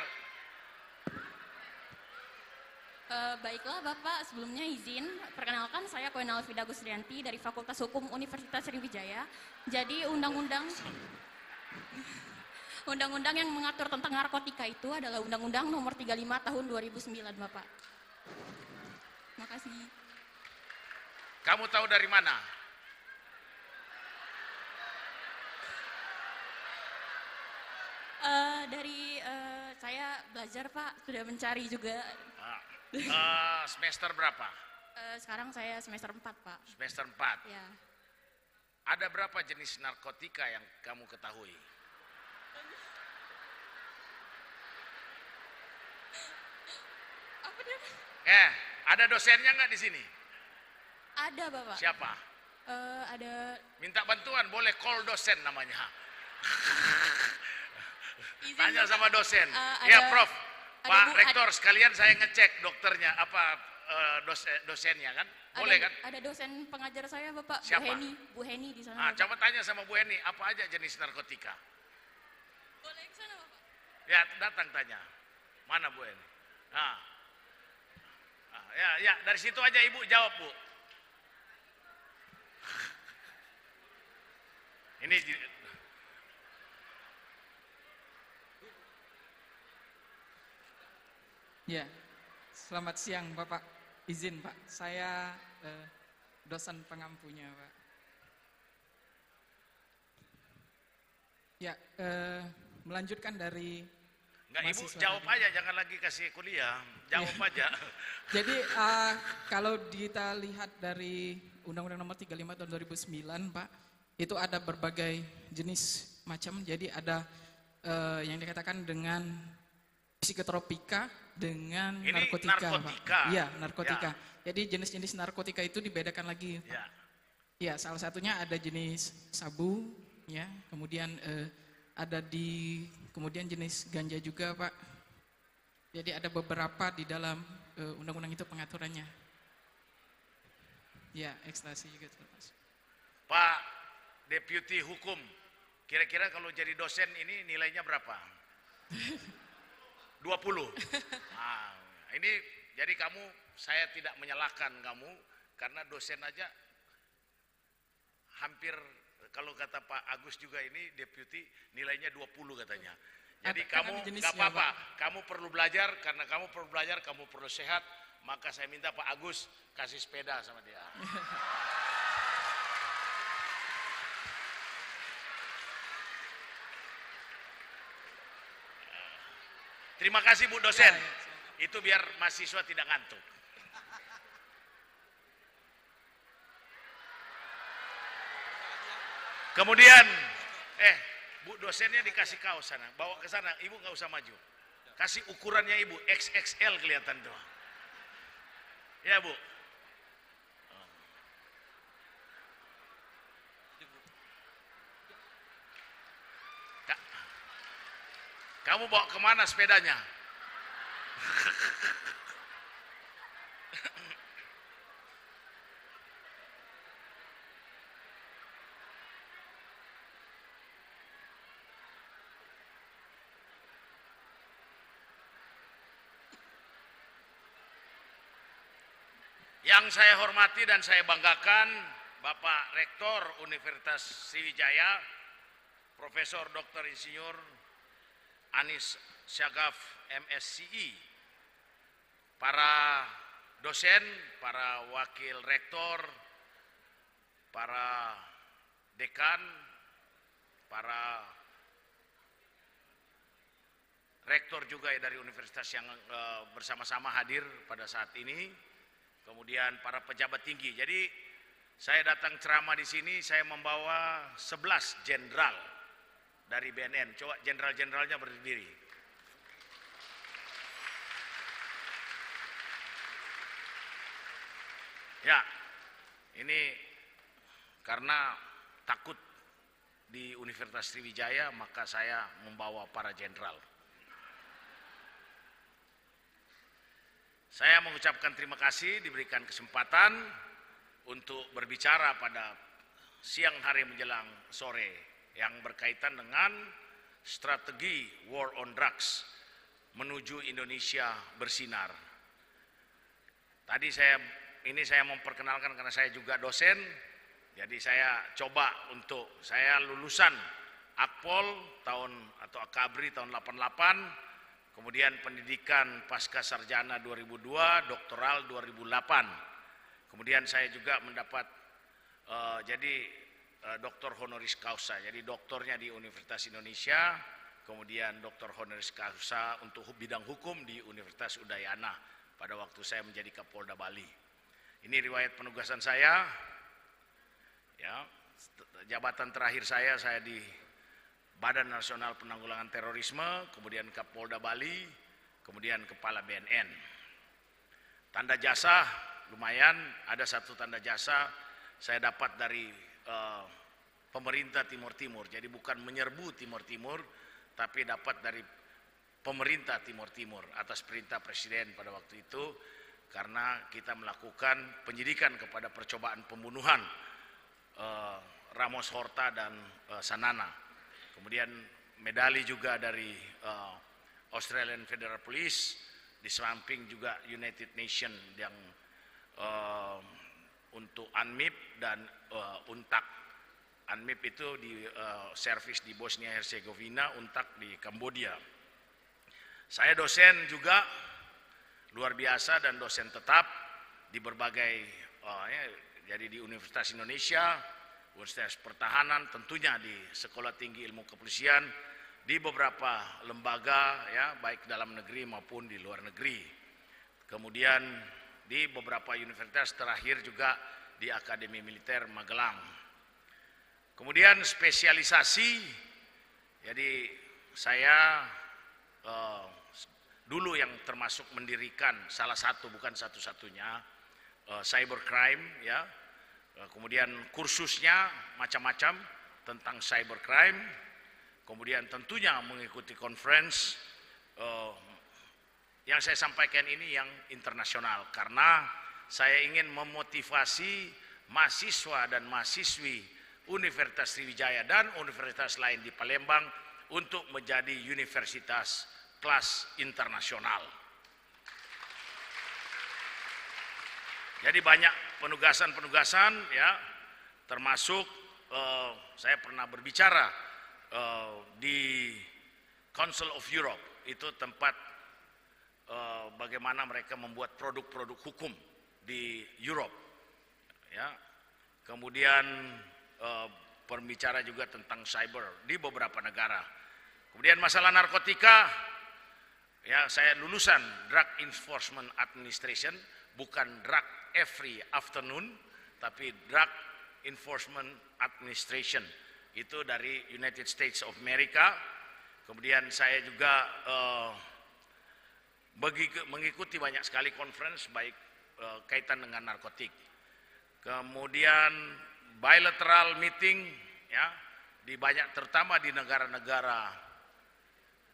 Baiklah Bapak, sebelumnya izin, perkenalkan saya Koen Alvida Gusrianti dari Fakultas Hukum Universitas Sriwijaya. Jadi undang-undang yang mengatur tentang narkotika itu adalah Undang-Undang Nomor 35 Tahun 2009, Bapak. Makasih. Kamu tahu dari mana? Saya belajar Pak, sudah mencari juga. Semester berapa? Sekarang saya semester 4 Pak. Semester 4? Ya. Ada berapa jenis narkotika yang kamu ketahui? Apa dia? Ada dosennya nggak di sini? Ada Bapak. Siapa? Ada. Minta bantuan, boleh call dosen namanya. Izin, Tanya Bapak. sama dosen. Ada, Ya Prof, Pak Bu, Rektor sekalian saya ngecek dokternya, dosennya kan? Boleh kan? Ada dosen pengajar saya Bapak, Siapa? Bu Heni di sana. Nah, Bapak. coba tanya sama Bu Heni, apa aja jenis narkotika? Boleh ke sana Bapak? Ya, datang tanya. Mana Bu Heni? Ya, dari situ aja Ibu jawab, Bu. Ini Ya, selamat siang Bapak. Izin Pak, saya dosen pengampunya Pak. Ya, melanjutkan dari Enggak, Ibu mahasiswa jawab tadi. aja, jangan lagi kasih kuliah. Jawab aja. Jadi kalau kita lihat dari Undang-Undang Nomor 35 tahun 2009 Pak, itu ada berbagai jenis macam. Jadi ada yang dikatakan dengan psikotropika dengan Ini narkotika, narkotika. Pak. Iya, narkotika. Ya. Jadi jenis-jenis narkotika itu dibedakan lagi, Pak. Ya. Ya, salah satunya ada jenis sabu, ya. Kemudian kemudian jenis ganja juga, Pak. Jadi ada beberapa di dalam undang-undang itu pengaturannya. Ya, ekstasi juga termasuk. Pak Deputi Hukum, kira-kira kalau jadi dosen ini nilainya berapa? 20. Nah, ini jadi saya tidak menyalahkan kamu karena dosen aja hampir kalau kata Pak Agus juga ini deputi nilainya 20 katanya. Jadi Kan kamu ada jenisnya, nggak apa-apa, kamu perlu belajar, karena kamu perlu belajar, kamu perlu sehat, maka saya minta Pak Agus kasih sepeda sama dia. Terima kasih Bu dosen, itu biar mahasiswa tidak ngantuk. Kemudian, Bu dosennya dikasih kaos sana, bawa ke sana, Ibu nggak usah maju. Kasih ukurannya Ibu, XXL kelihatan tuh. Ya Bu. Kamu bawa kemana sepedanya? Yang saya hormati dan saya banggakan, Bapak Rektor Universitas Sriwijaya, Profesor Dr. Insinyur Anis Sagaf MSCI, para dosen, para wakil rektor, para dekan, para rektor juga dari universitas yang bersama-sama hadir pada saat ini, kemudian para pejabat tinggi. Jadi saya datang ceramah di sini, saya membawa 11 jenderal dari BNN. Coba jenderal-jenderalnya berdiri. Ya, ini karena takut di Universitas Sriwijaya, maka saya membawa para jenderal. Saya mengucapkan terima kasih diberikan kesempatan untuk berbicara pada siang hari menjelang sore yang berkaitan dengan strategi War on Drugs menuju Indonesia bersinar. Tadi saya memperkenalkan karena saya juga dosen, jadi saya coba saya lulusan Akpol tahun atau Akabri tahun 88, kemudian pendidikan pasca sarjana 2002, doktoral 2008. Kemudian saya juga mendapat doktor honoris causa, jadi doktornya di Universitas Indonesia, kemudian doktor honoris causa untuk bidang hukum di Universitas Udayana pada waktu saya menjadi Kapolda Bali. Ini riwayat penugasan saya, ya, jabatan terakhir saya di Badan Nasional Penanggulangan Terorisme, kemudian Kapolda Bali, kemudian Kepala BNN. Tanda jasa, lumayan, ada satu tanda jasa saya dapat dari pemerintah Timur Timur. Jadi bukan menyerbu Timur Timur, tapi dapat dari pemerintah Timur Timur atas perintah Presiden pada waktu itu, karena kita melakukan penyidikan kepada percobaan pembunuhan Ramos Horta dan Sanana. Kemudian medali juga dari Australian Federal Police, di samping juga United Nations yang untuk UNMIP dan UNTAC. UNMIP itu di servis di Bosnia Herzegovina, UNTAC di Kambodia. Saya dosen juga luar biasa dan dosen tetap di berbagai jadi di Universitas Indonesia, Universitas Pertahanan, tentunya di Sekolah Tinggi Ilmu Kepolisian, di beberapa lembaga ya, baik dalam negeri maupun di luar negeri. Kemudian di beberapa universitas, terakhir juga di Akademi Militer Magelang. Kemudian spesialisasi, jadi saya dulu yang termasuk mendirikan salah satu, bukan satu-satunya, cybercrime ya. Kemudian kursusnya macam-macam tentang cybercrime. Kemudian tentunya mengikuti conference yang saya sampaikan ini yang internasional, karena saya ingin memotivasi mahasiswa dan mahasiswi Universitas Sriwijaya dan universitas lain di Palembang untuk menjadi universitas kelas internasional. Jadi banyak penugasan-penugasan ya, termasuk saya pernah berbicara di Council of Europe, itu tempat bagaimana mereka membuat produk-produk hukum di Europe, ya. Kemudian berbicara juga tentang cyber di beberapa negara. Kemudian masalah narkotika, ya, saya lulusan Drug Enforcement Administration, bukan drug every afternoon, tapi Drug Enforcement Administration, itu dari United States of America. Kemudian saya juga mengikuti banyak sekali conference, baik kaitan dengan narkotik. Kemudian bilateral meeting, ya, di banyak, terutama di negara-negara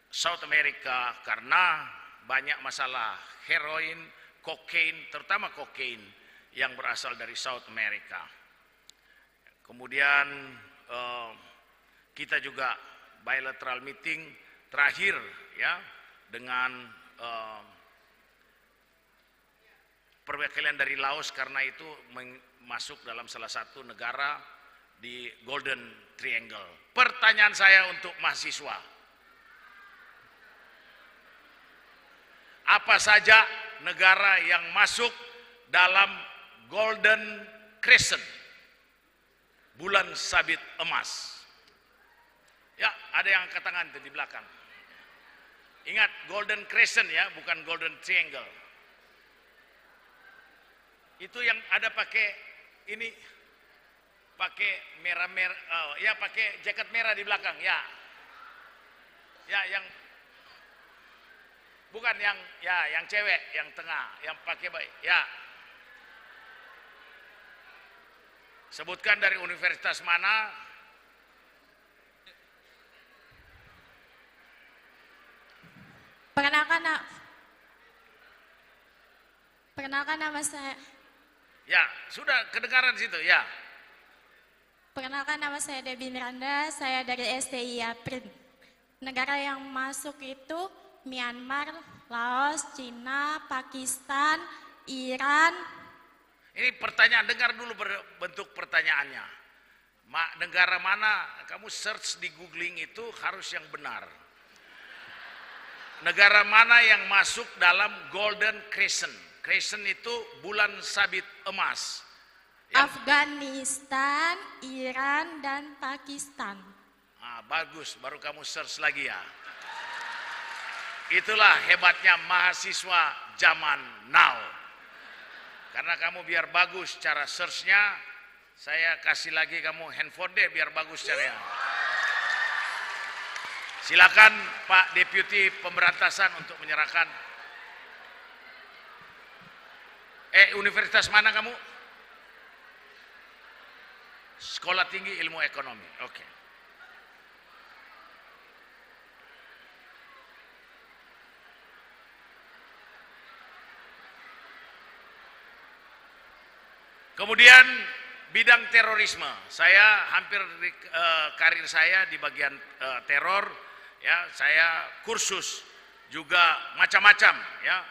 South America, karena banyak masalah heroin, kokain, terutama kokain yang berasal dari South America. Kemudian kita juga bilateral meeting terakhir, ya, dengan perwakilan dari Laos, karena itu masuk dalam salah satu negara di Golden Triangle. Pertanyaan saya untuk mahasiswa, apa saja negara yang masuk dalam Golden Crescent, bulan sabit emas? Ya, ada yang angkat tangan di belakang. Ingat, Golden Crescent, ya, bukan Golden Triangle. Itu yang ada pakai ini, pakai merah-merah, ya, pakai jaket merah di belakang, ya. Ya, yang bukan yang, ya, yang cewek, yang tengah, yang pakai baik, ya. Sebutkan dari universitas mana? Perkenalkan nama saya. Ya, sudah kedengaran di situ, ya. Perkenalkan nama saya Debbie Miranda, saya dari STI Aprin. Negara yang masuk itu Myanmar, Laos, Cina, Pakistan, Iran. Ini pertanyaan, dengar dulu bentuk pertanyaannya. Negara mana? Kamu search di googling itu harus yang benar. Negara mana yang masuk dalam Golden Crescent? Crescent itu bulan sabit emas. Afghanistan, Iran, dan Pakistan. Bagus, baru kamu search lagi, ya. Itulah hebatnya mahasiswa zaman now. Karena kamu biar bagus cara searchnya, saya kasih lagi kamu handphone deh biar bagus caranya. Silakan Pak Deputi Pemberantasan untuk menyerahkan. Universitas mana kamu? Sekolah Tinggi Ilmu Ekonomi. Oke. Kemudian bidang terorisme. Saya hampir karir saya di bagian teror, ya. Saya kursus juga macam-macam, ya.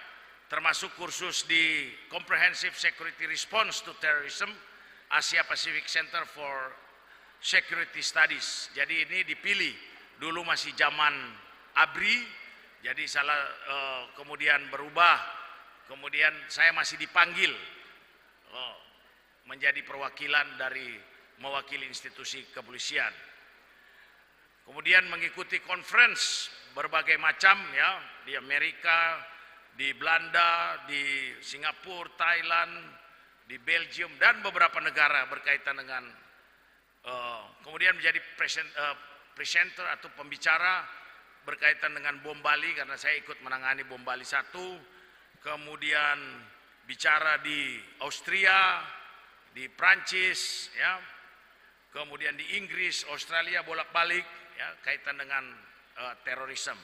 Termasuk kursus di Comprehensive Security Response to Terrorism, Asia Pacific Center for Security Studies. Jadi ini dipilih, dulu masih zaman ABRI, jadi kemudian berubah, kemudian saya masih dipanggil menjadi perwakilan dari mewakili institusi kepolisian. Kemudian mengikuti conference berbagai macam, ya, di Amerika, di Belanda, di Singapura, Thailand, di Belgium, dan beberapa negara berkaitan dengan kemudian menjadi presenter atau pembicara berkaitan dengan bom Bali, karena saya ikut menangani bom Bali 1, kemudian bicara di Austria, di Prancis, ya, kemudian di Inggris, Australia, bolak-balik, ya, kaitan dengan terorisme.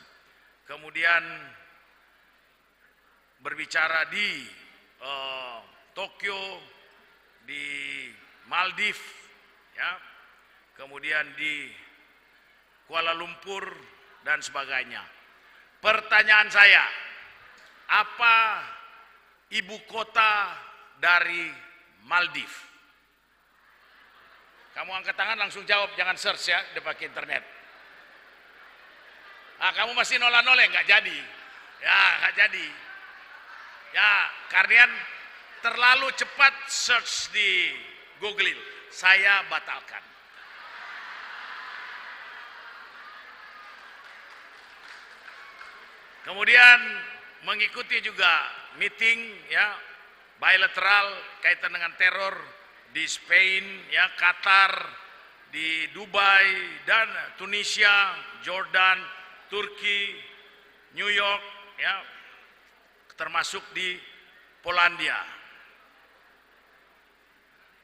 Kemudian berbicara di Tokyo, di Maldives, ya, kemudian di Kuala Lumpur dan sebagainya. Pertanyaan saya, apa ibu kota dari Maldives? kamu angkat tangan langsung jawab, jangan search ya, dia pakai internet. Kamu masih nolak-nolak, nggak jadi. Ya, nggak jadi. Ya, kalian terlalu cepat search di Google. Saya batalkan. Kemudian mengikuti juga meeting ya bilateral kaitan dengan teror di Spain, ya Qatar, di Dubai dan Tunisia, Jordan, Turki, New York, ya termasuk di Polandia.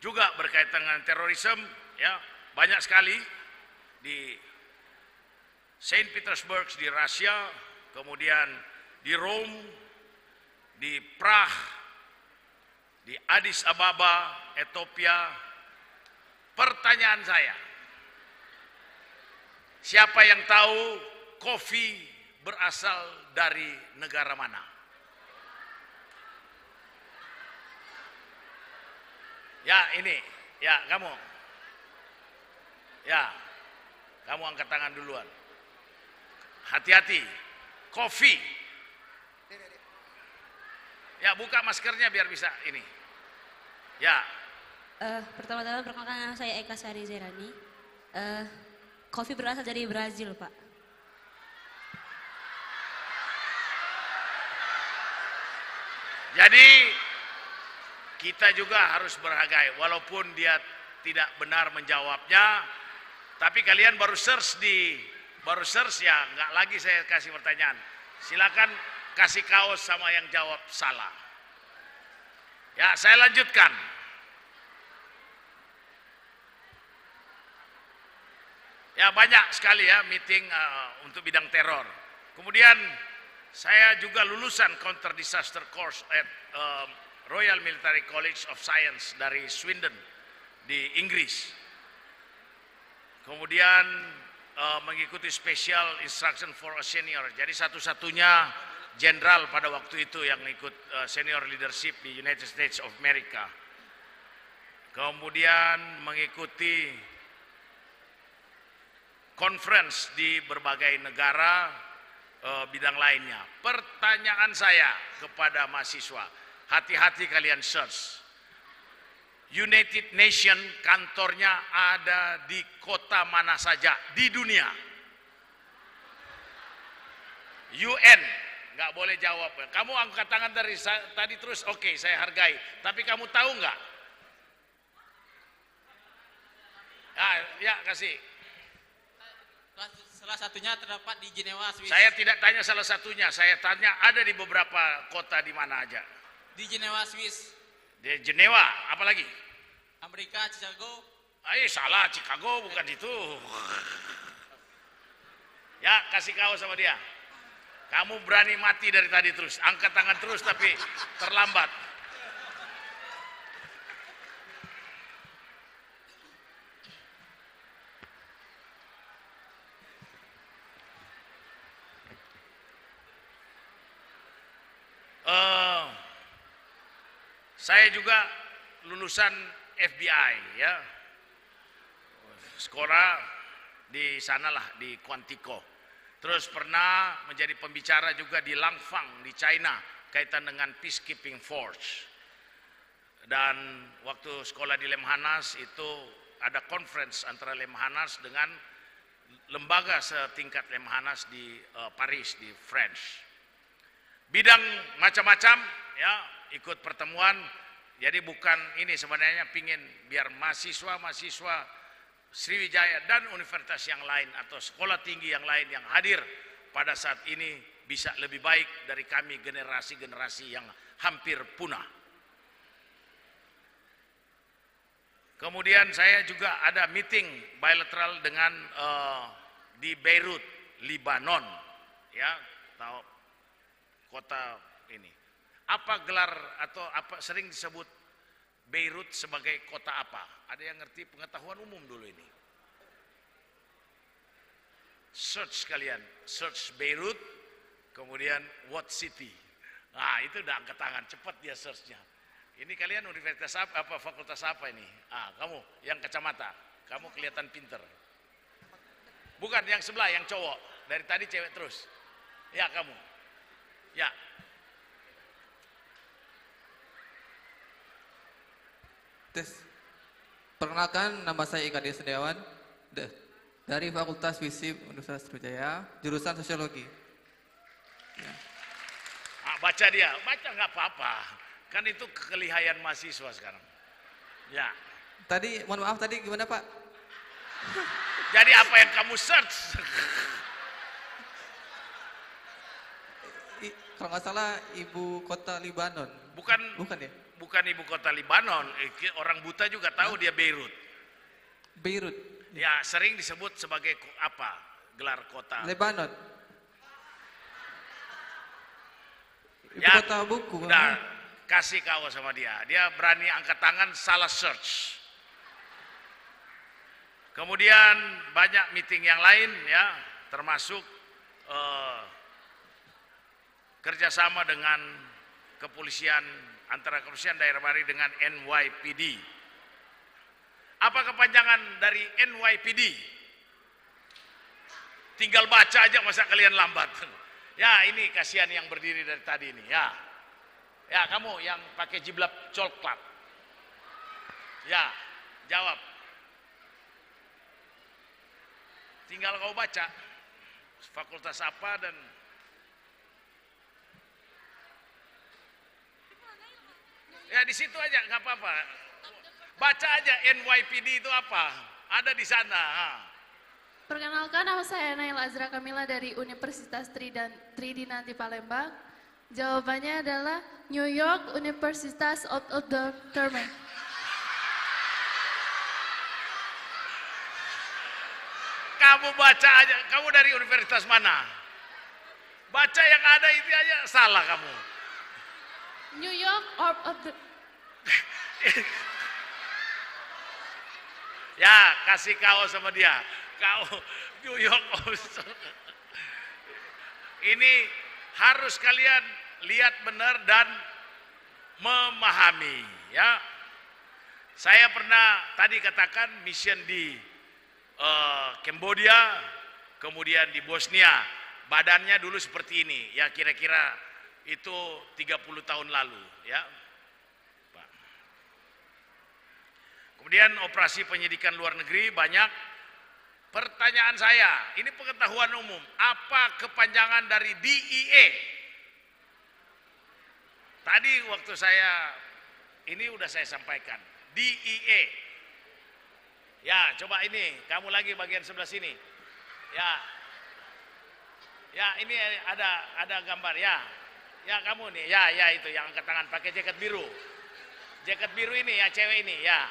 Juga berkaitan dengan terorisme, ya banyak sekali di Saint Petersburg di Rusia, kemudian di Rome, di Prague, di Addis Ababa, Ethiopia. Pertanyaan saya, siapa yang tahu kopi berasal dari negara mana? Ya ini, ya kamu. Ya, kamu angkat tangan duluan. Hati-hati, kopi. Ya buka maskernya biar bisa ini. Ya. Pertama-tama perkenalkan nama saya Eka Sari Zerani. Kopi berasal dari Brazil, Pak. Jadi kita juga harus berhargai, walaupun dia tidak benar menjawabnya, tapi kalian baru search ya, nggak lagi saya kasih pertanyaan. Silakan kasih kaos sama yang jawab salah. Ya, saya lanjutkan. Ya banyak sekali ya meeting untuk bidang teror. Kemudian saya juga lulusan Counter Disaster Course at Royal Military College of Science dari Swindon di Inggris. Kemudian mengikuti Special Instruction for a Senior. Jadi satu-satunya jenderal pada waktu itu yang ikut senior leadership di United States of America. Kemudian mengikuti conference di berbagai negara bidang lainnya. Pertanyaan saya kepada mahasiswa, hati-hati kalian search. United Nation kantornya ada di kota mana saja di dunia. UN, nggak boleh jawab. Kamu angkat tangan dari tadi terus, oke, saya hargai. Tapi kamu tahu nggak? Ya kasih. Salah satunya terdapat di Jenewa, Swiss. Saya tidak tanya salah satunya, saya tanya ada di beberapa kota di mana aja. Di Jenewa, Swiss. Di Jenewa, apa lagi? Amerika, Chicago. Salah, Chicago bukan itu. Ya, kasih kaos sama dia. Kamu berani mati dari tadi terus, angkat tangan terus tapi terlambat. Saya juga lulusan FBI ya, sekolah di sanalah di Quantico. Terus pernah menjadi pembicara juga di Langfang di China kaitan dengan peacekeeping force. Dan waktu sekolah di Lemhanas itu ada conference antara Lemhanas dengan lembaga setingkat Lemhanas di Paris di French. Bidang macam-macam ya, ikut pertemuan. Jadi bukan ini sebenarnya pingin biar mahasiswa-mahasiswa Sriwijaya dan universitas yang lain atau sekolah tinggi yang lain yang hadir pada saat ini bisa lebih baik dari kami generasi-generasi yang hampir punah. Kemudian saya juga ada meeting bilateral dengan di Beirut, Lebanon, ya, tahu kota ini. Apa gelar atau apa sering disebut Beirut sebagai kota apa? Ada yang ngerti pengetahuan umum dulu ini? Search kalian, search Beirut, kemudian what city? Nah itu udah angkat tangan, cepat dia searchnya. Ini kalian universitas apa fakultas apa ini? Kamu yang kacamata. kamu kelihatan pinter. Bukan yang sebelah, yang cowok. Dari tadi cewek terus. Ya, kamu. Ya. Tes. Perkenalkan, nama saya Ika Sendiawan dari Fakultas Fisip Universitas Sriwijaya, jurusan Sosiologi. Ya. Baca dia, baca nggak apa-apa. Kan itu kelihayan mahasiswa sekarang. Ya. Tadi, mohon maaf, tadi gimana Pak? Jadi apa yang kamu search? Kalau nggak salah ibu kota Libanon. Bukan ya? Bukan ibu kota Libanon. Orang buta juga tahu dia Beirut. Beirut. Ya, sering disebut sebagai apa? Gelar kota. Lebanon. Ibu Ya, kota buku. udah kasih kau sama dia. Dia berani angkat tangan, salah search. Kemudian banyak meeting yang lain ya, termasuk kerjasama dengan kepolisian, antara kepolisian daerah Bali dengan NYPD. Apa kepanjangan dari NYPD? Tinggal baca aja, masa kalian lambat. Ya, ini kasihan yang berdiri dari tadi ini ya. Ya, kamu yang pakai jilbab coklat. Ya, jawab. Tinggal kau baca fakultas apa dan ya di situ aja nggak apa-apa. Baca aja NYPD itu apa? Ada di sana. Perkenalkan, nama saya Nail Azra Kamila dari Universitas Tridinanti Palembang. Jawabannya adalah New York Universitas of the Termen. Kamu baca aja, kamu dari universitas mana? Baca yang ada itu aja, salah kamu. New York of the... Ya, kasih kau sama dia. Kau New York. Ini harus kalian lihat benar dan memahami ya. Saya pernah tadi katakan mission di Kambodia, kemudian di Bosnia. Badannya dulu seperti ini, ya kira-kira itu 30 tahun lalu ya. Kemudian operasi penyidikan luar negeri banyak. Pertanyaan saya, ini pengetahuan umum, apa kepanjangan dari DEA? Tadi waktu saya, ini udah saya sampaikan, DEA. Ya, coba ini, kamu lagi bagian sebelah sini. Ya, ya ini ada gambar ya. Ya kamu nih, ya itu yang angkat tangan pakai jaket biru. Jaket biru ini ya, cewek ini ya.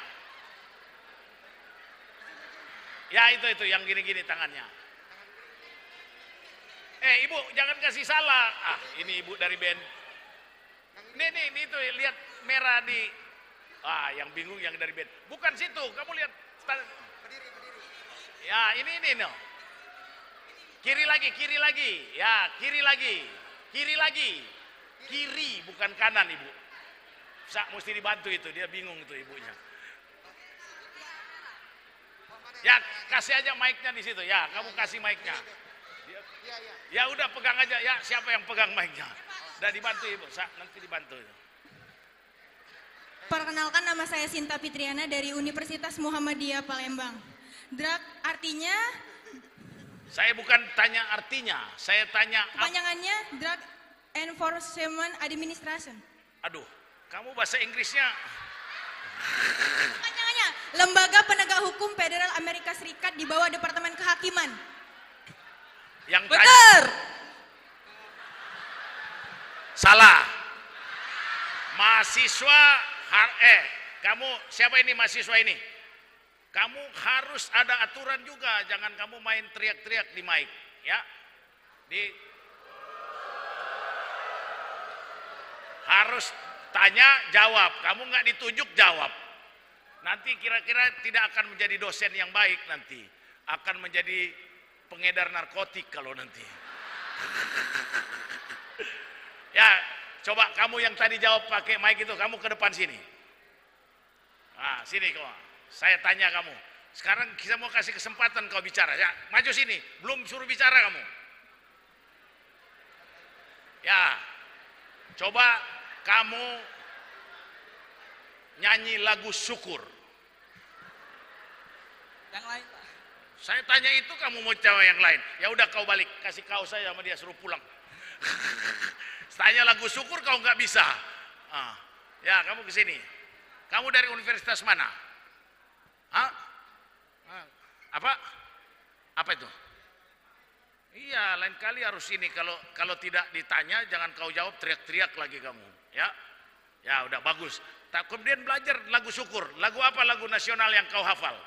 Ya itu yang gini-gini tangannya. Ibu jangan kasih salah. Ini ibu dari band. Nih itu lihat merah di. Yang bingung yang dari band. Bukan situ, kamu lihat. Berdiri. Ya ini no. Kiri lagi. Ya kiri lagi. Kiri bukan kanan ibu. Mesti dibantu itu, dia bingung itu ibunya. Ya kasih aja mic-nya di situ ya, kamu kasih mic-nya. Ya udah pegang aja ya, siapa yang pegang mic-nya? Udah dibantu ibu, nanti dibantu. Perkenalkan, nama saya Sinta Fitriana dari Universitas Muhammadiyah Palembang. Drug artinya? Saya bukan tanya artinya, saya tanya. Kepanjangannya Drug Enforcement Administration. Aduh, kamu bahasa Inggrisnya. Kepanjangannya Lembaga Penegak Hukum Federal Amerika Serikat di bawah Departemen Kehakiman. Yang benar. Salah. Mahasiswa kamu siapa ini mahasiswa ini? Kamu harus ada aturan juga, jangan kamu main teriak-teriak di mic, ya. Harus tanya, jawab. Kamu nggak ditunjuk, jawab. Nanti kira-kira tidak akan menjadi dosen yang baik nanti. Akan menjadi pengedar narkotik kalau nanti. Ya, coba kamu yang tadi jawab pakai mic itu, kamu ke depan sini. Nah, sini kau. Saya tanya kamu, Sekarang kita mau kasih kesempatan kau bicara. Ya, maju sini. Belum suruh bicara kamu. Ya, coba kamu nyanyi lagu syukur. Yang lain, Pak. Saya tanya itu kamu mau coba yang lain. Ya udah kau balik, kasih kau saya sama dia suruh pulang. Tanya lagu syukur kau nggak bisa. Ya kamu ke sini. Kamu dari universitas mana? Hah? Apa? Apa itu? Iya, lain kali harus ini. Kalau tidak ditanya, jangan kau jawab teriak-teriak lagi kamu. Ya, ya udah bagus. Kemudian belajar lagu syukur. Lagu apa? Lagu nasional yang kau hafal.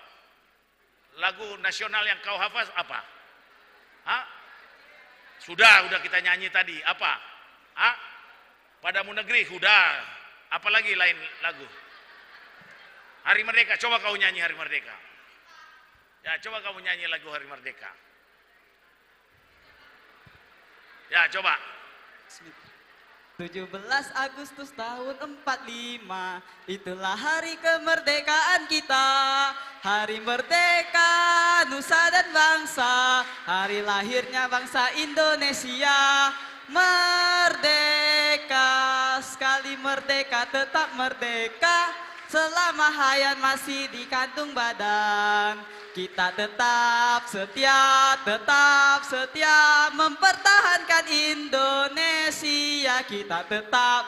Lagu nasional yang kau hafal apa? Hah? Sudah kita nyanyi tadi. Apa? Hah? Padamu negeri, sudah. Apalagi lain lagu? Hari Merdeka. Coba kau nyanyi Hari Merdeka. Ya, coba kamu nyanyi lagu Hari Merdeka. Ya, coba. 17 Agustus tahun 45, itulah hari kemerdekaan kita. Hari merdeka, nusa dan bangsa, hari lahirnya bangsa Indonesia. Merdeka, sekali merdeka tetap merdeka, selama hayat masih di kantung badan. Kita tetap setia mempertahankan Indonesia. Kita tetap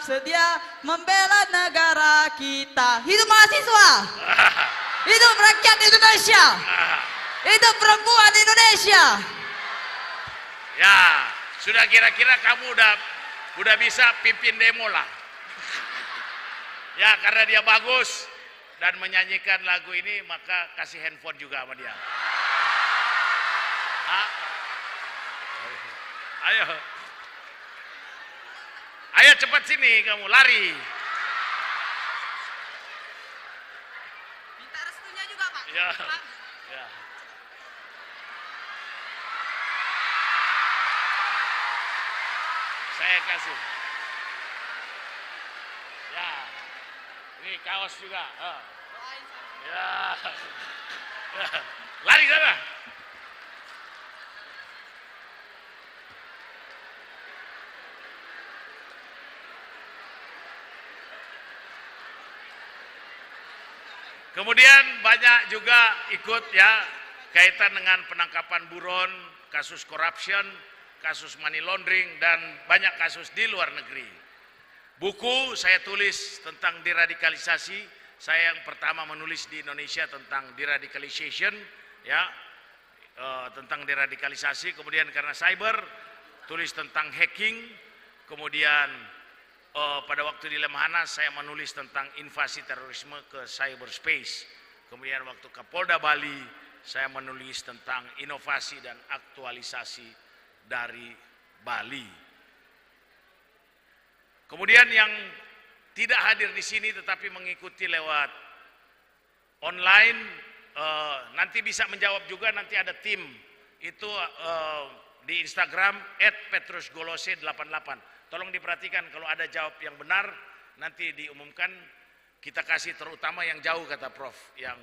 setia membela negara kita. Hidup mahasiswa, hidup rakyat Indonesia, hidup perempuan Indonesia. Ya, sudah kira-kira kamu udah bisa pimpin demo lah. Ya, karena dia bagus dan menyanyikan lagu ini, maka kasih handphone juga sama dia. Ayo cepat sini kamu, lari. Minta restunya juga, Pak. Ya. Pak. Ya. Saya kasih. Ya. Ini kaos juga. Ya. Lari sana. Kemudian banyak juga ikut ya kaitan dengan penangkapan buron, kasus corruption, kasus money laundering, dan banyak kasus di luar negeri. Buku saya tulis tentang deradikalisasi. Saya yang pertama menulis di Indonesia tentang deradicalization, ya, tentang deradikalisasi. Kemudian karena cyber, tulis tentang hacking. Kemudian pada waktu di Lemhanas saya menulis tentang invasi terorisme ke cyberspace. Kemudian waktu Kapolda Bali saya menulis tentang inovasi dan aktualisasi dari Bali. Kemudian yang tidak hadir di sini tetapi mengikuti lewat online, nanti bisa menjawab juga, nanti ada tim itu di Instagram @petrusgolose88. Tolong diperhatikan, kalau ada jawab yang benar nanti diumumkan, kita kasih terutama yang jauh kata Prof, yang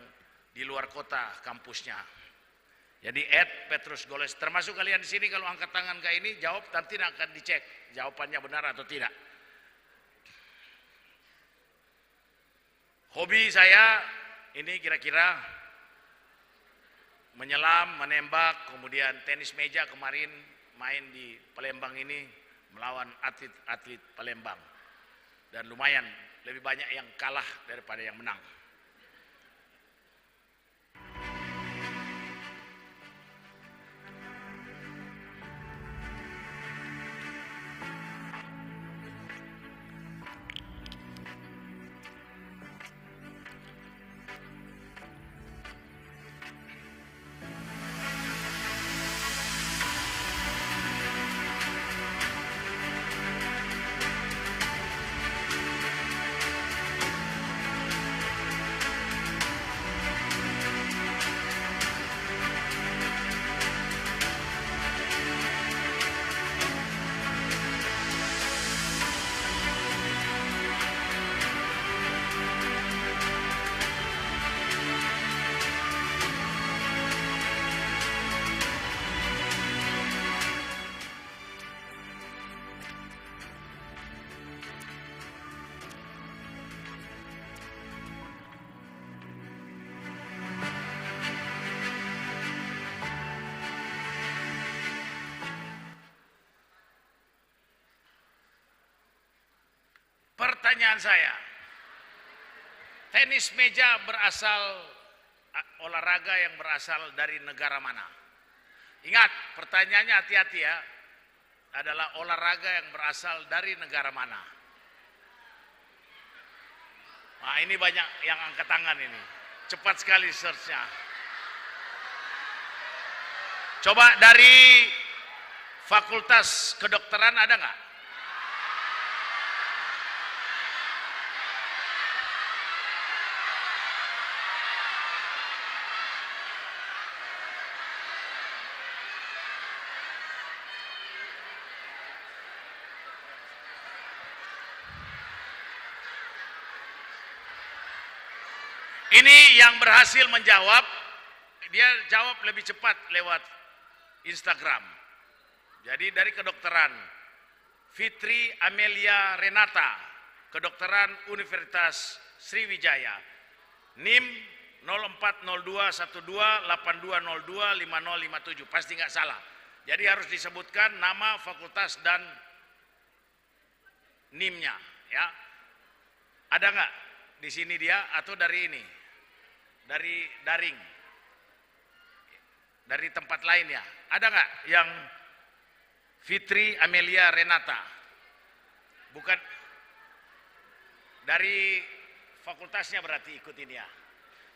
di luar kota kampusnya. Jadi @petrusgolose, termasuk kalian di sini kalau angkat tangan kayak ini jawab, nanti akan dicek jawabannya benar atau tidak. Hobi saya ini kira-kira menyelam, menembak, kemudian tenis meja, kemarin main di Palembang ini melawan atlet-atlet Palembang. Dan lumayan, lebih banyak yang kalah daripada yang menang. pertanyaan saya. Tenis meja olahraga yang berasal dari negara mana? Ingat, pertanyaannya hati-hati ya. Adalah olahraga yang berasal dari negara mana? Nah, ini banyak yang angkat tangan ini. Cepat sekali search-nya. Coba dari Fakultas Kedokteran ada nggak? Ini yang berhasil menjawab, dia jawab lebih cepat lewat Instagram. Jadi dari kedokteran, Fitri Amelia Renata, Kedokteran Universitas Sriwijaya, NIM 04021282025057, pasti nggak salah. Jadi harus disebutkan nama fakultas dan NIM-nya, ya. Ada nggak di sini dia atau dari ini? Dari daring, dari tempat lain ya. Ada nggak yang Fitri Amelia Renata? Bukan dari fakultasnya berarti ikut ini ya.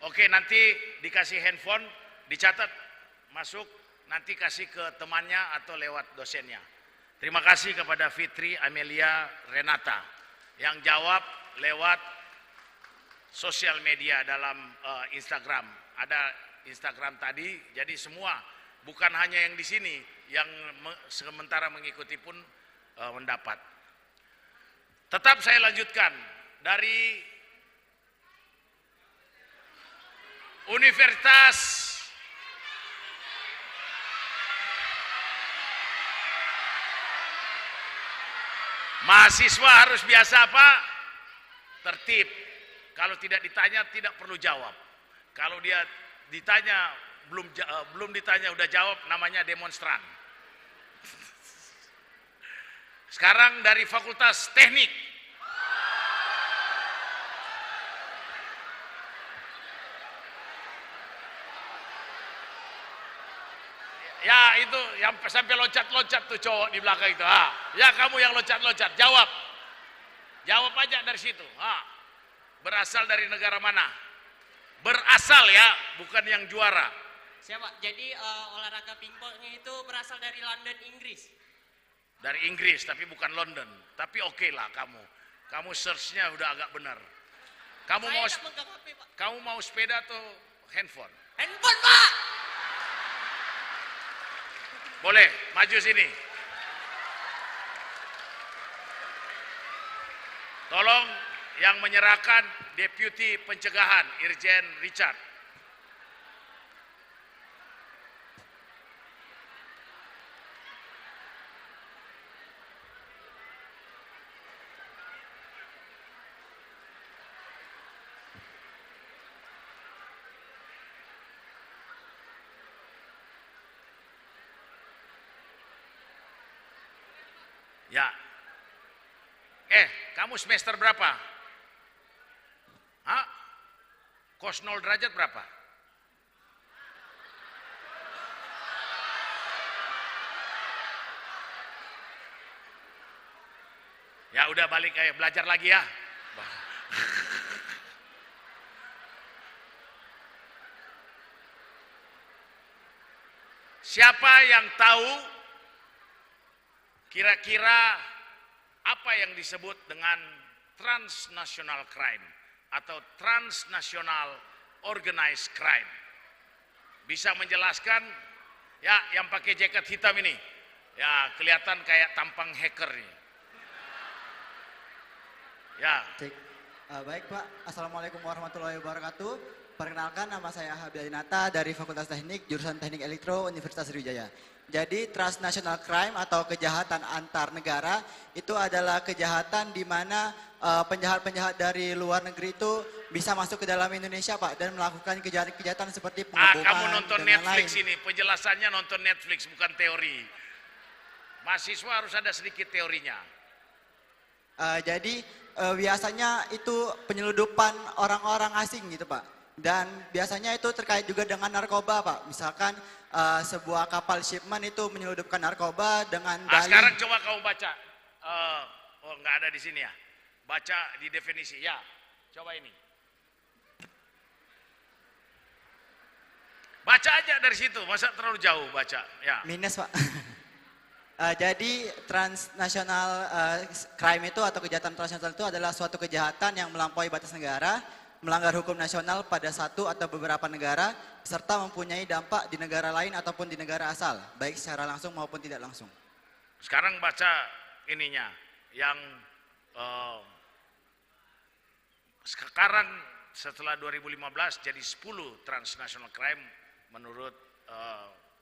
Oke, nanti dikasih handphone, dicatat, masuk, nanti kasih ke temannya atau lewat dosennya. Terima kasih kepada Fitri Amelia Renata yang jawab lewat sosial media dalam Instagram. Ada Instagram tadi, jadi semua, bukan hanya yang di sini, yang sementara mengikuti pun mendapat. Tetap saya lanjutkan dari Universitas mahasiswa harus biasa apa? Tertib. Kalau tidak ditanya tidak perlu jawab. Kalau dia ditanya belum ditanya udah jawab, namanya demonstran. Sekarang dari Fakultas Teknik. Ya itu yang sampai loncat-loncat tuh cowok di belakang itu. Ya kamu yang loncat-loncat, jawab. Jawab aja dari situ. Berasal dari negara mana? Berasal ya, bukan yang juara. Siapa? Jadi olahraga pingpong itu berasal dari London, Inggris. Dari Inggris, tapi bukan London. Tapi oke lah kamu. Kamu search-nya udah agak benar. Kamu mau sepeda atau handphone? Handphone, Pak! Boleh, maju sini. Tolong yang menyerahkan Deputi Pencegahan Irjen Richard. Ya. Kamu semester berapa? Kos 0 derajat berapa? Ya udah balik, belajar lagi ya. Siapa yang tahu kira-kira apa yang disebut dengan transnational crime atau transnational organized crime? Bisa menjelaskan? Ya, yang pakai jaket hitam ini. Ya, kelihatan kayak tampang hacker nih. Ya. Baik Pak, Assalamualaikum warahmatullahi wabarakatuh. Perkenalkan, nama saya Habib Nata dari Fakultas Teknik, jurusan Teknik Elektro, Universitas Sriwijaya. Jadi transnational crime atau kejahatan antar negara itu adalah kejahatan di mana penjahat-penjahat dari luar negeri itu bisa masuk ke dalam Indonesia Pak dan melakukan kejahatan-kejahatan seperti pengeboman. Kamu nonton dan Netflix lain. ini, penjelasannya nonton Netflix bukan teori. Mahasiswa harus ada sedikit teorinya. Jadi biasanya itu penyeludupan orang-orang asing gitu Pak. Dan biasanya itu terkait juga dengan narkoba Pak. Misalkan sebuah kapal shipment itu menyeludupkan narkoba dengan dalih. Sekarang coba kamu baca. Oh nggak ada di sini ya. Baca di definisi ya. Coba ini. Baca aja dari situ. Masa terlalu jauh baca? Ya. Minus Pak. Jadi transnational crime itu atau kejahatan transnasional itu adalah suatu kejahatan yang melampaui batas negara, melanggar hukum nasional pada satu atau beberapa negara, serta mempunyai dampak di negara lain ataupun di negara asal, baik secara langsung maupun tidak langsung. Sekarang baca ininya, yang sekarang setelah 2015 jadi 10 transnational crime menurut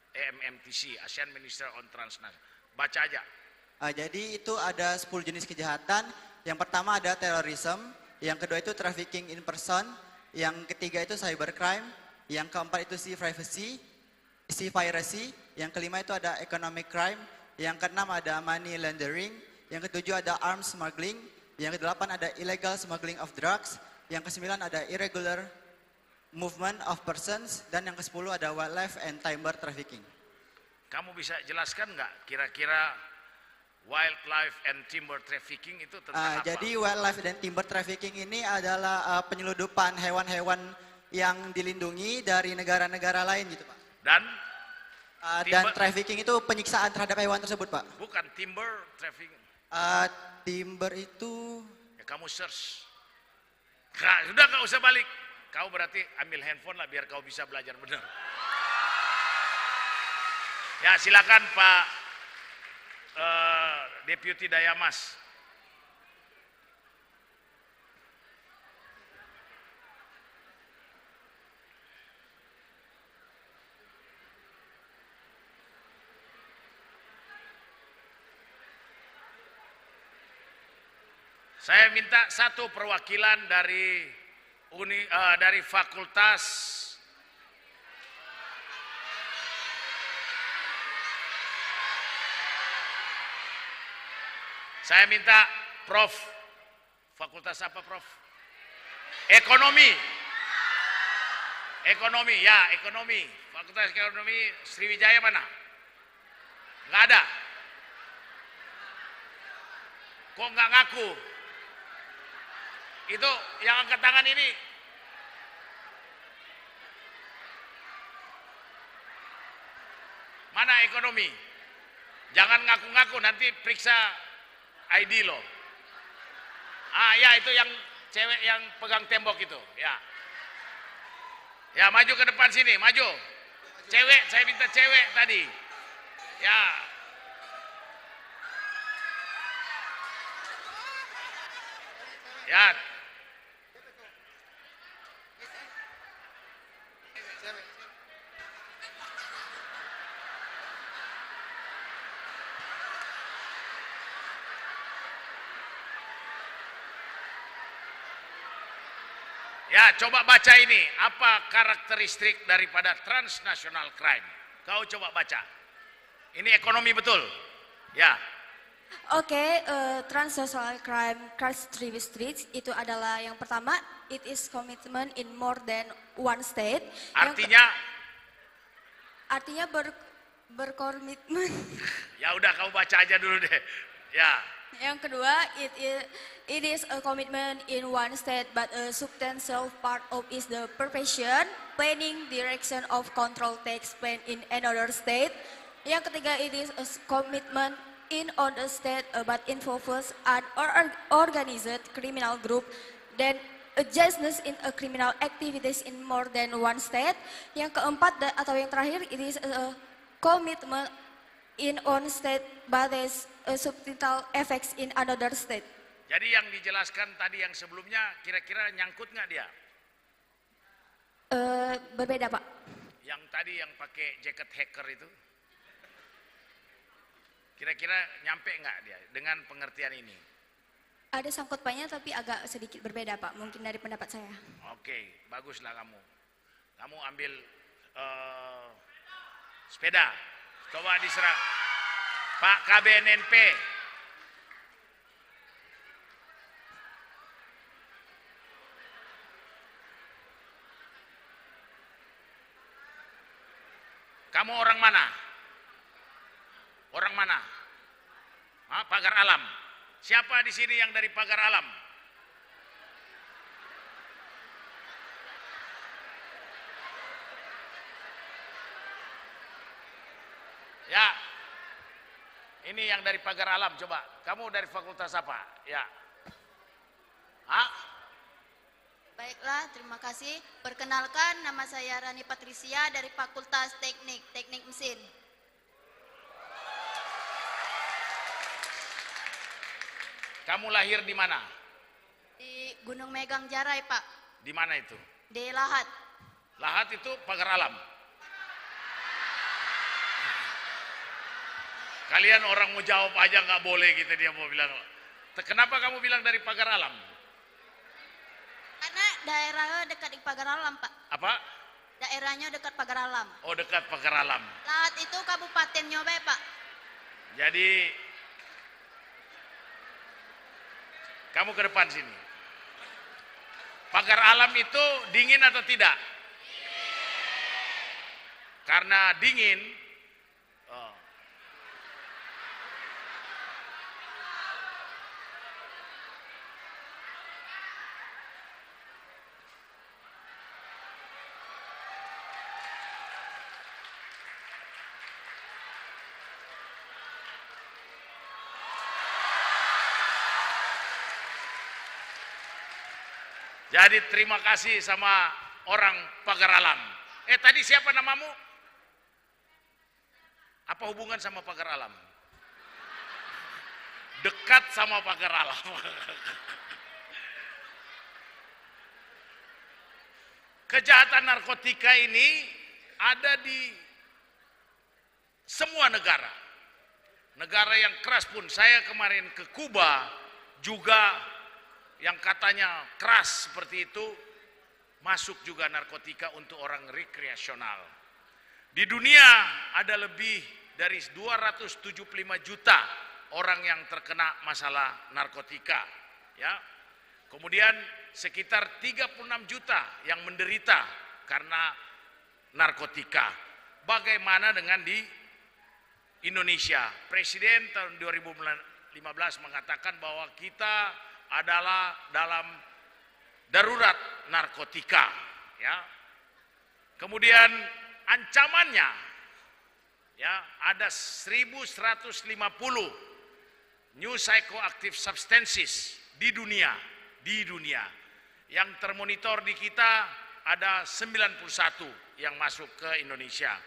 AMMTC, Asian Minister on Transnational. Baca aja. Jadi itu ada 10 jenis kejahatan. Yang pertama ada terorisme, yang kedua itu trafficking in person, yang ketiga itu cybercrime, yang keempat itu sea piracy, yang kelima itu ada economic crime, yang keenam ada money laundering, yang ketujuh ada arms smuggling, yang kedelapan ada illegal smuggling of drugs, yang kesembilan ada irregular movement of persons, dan yang ke-10 ada wildlife and timber trafficking. Kamu bisa jelaskan nggak kira-kira wildlife and timber trafficking itu tentang apa? Jadi wildlife dan timber trafficking ini adalah penyeludupan hewan-hewan yang dilindungi dari negara-negara lain gitu Pak. Dan trafficking itu penyiksaan terhadap hewan tersebut Pak. Bukan timber trafficking. Timber itu ya, kamu search. Sudah nggak usah balik. Kau berarti ambil handphone lah biar kau bisa belajar benar. Ya silakan Pak Deputi Dayamas. Saya minta satu perwakilan dari fakultas saya minta Prof. Fakultas apa Prof? Ekonomi. Ekonomi, ya ekonomi. Fakultas Ekonomi Sriwijaya mana? Nggak ada. Kok nggak ngaku? Itu yang angkat tangan ini. Mana ekonomi? Jangan ngaku-ngaku nanti periksa ID lo. Ya itu yang cewek yang pegang tembok itu, ya. Ya maju ke depan sini, maju. Cewek, saya minta cewek tadi. Ya. Ya. Ya, coba baca ini. Apa karakteristik daripada transnational crime? Kau coba baca. Ini ekonomi betul. Ya. Oke, transnational crime characteristics itu adalah yang pertama, it is commitment in more than one state. Artinya? Artinya berkomitmen. Ya udah, kau baca aja dulu deh. Ya. Yang kedua, it is a commitment in one state, but a substantial part of is the preparation, planning, direction of control takes place in another state. Yang ketiga, it is a commitment in on the state, but involves an organized criminal group, then adjustments in a criminal activities in more than one state. Yang keempat atau yang terakhir, it is a commitment in on state, but there's substantial effects in another state. Jadi yang dijelaskan tadi yang sebelumnya kira-kira nyangkut nggak dia? Berbeda Pak. Yang tadi yang pakai jaket hacker itu, kira-kira nyampe nggak dia dengan pengertian ini? Ada sangkut pautnya tapi agak sedikit berbeda Pak, mungkin dari pendapat saya. Oke, baguslah kamu. Kamu ambil sepeda, coba diserah. Pak KBNNP. Kamu orang mana? Orang mana? Hah, Pagar Alam. Siapa di sini yang dari Pagar Alam? Ya. Ini yang dari Pagar Alam, coba. Kamu dari fakultas apa? Ya. Hah? Baiklah, terima kasih. Perkenalkan, nama saya Rani Patricia dari Fakultas Teknik Mesin. Kamu lahir di mana? Di Gunung Megang Jarai, Pak. Di mana itu? Di Lahat. Lahat itu Pagar Alam. Kalian orang mau jawab aja nggak boleh gitu, dia mau bilang. Kenapa kamu bilang dari Pagar Alam? Karena daerahnya dekat di Pagar Alam, Pak. Apa? Daerahnya dekat Pagar Alam. Oh, dekat Pagar Alam. Lahat itu Kabupaten Nyobe, Pak. Jadi kamu ke depan sini. Pagar Alam itu dingin atau tidak? Karena dingin. Oh. Jadi terima kasih sama orang Pagar Alam. Tadi siapa namamu? Apa hubungan sama Pagar Alam? Dekat sama Pagar Alam. Kejahatan narkotika ini ada di semua negara. Negara yang keras pun. Saya kemarin ke Kuba juga yang katanya keras seperti itu, masuk juga narkotika untuk orang rekreasional. Di dunia ada lebih dari 275 juta orang yang terkena masalah narkotika, ya. Kemudian sekitar 36 juta yang menderita karena narkotika. Bagaimana dengan di Indonesia? Presiden tahun 2015 mengatakan bahwa kita adalah dalam darurat narkotika, ya. Kemudian ancamannya, ya, ada 1150 new psychoactive substances di dunia. Yang termonitor di kita ada 91 yang masuk ke Indonesia.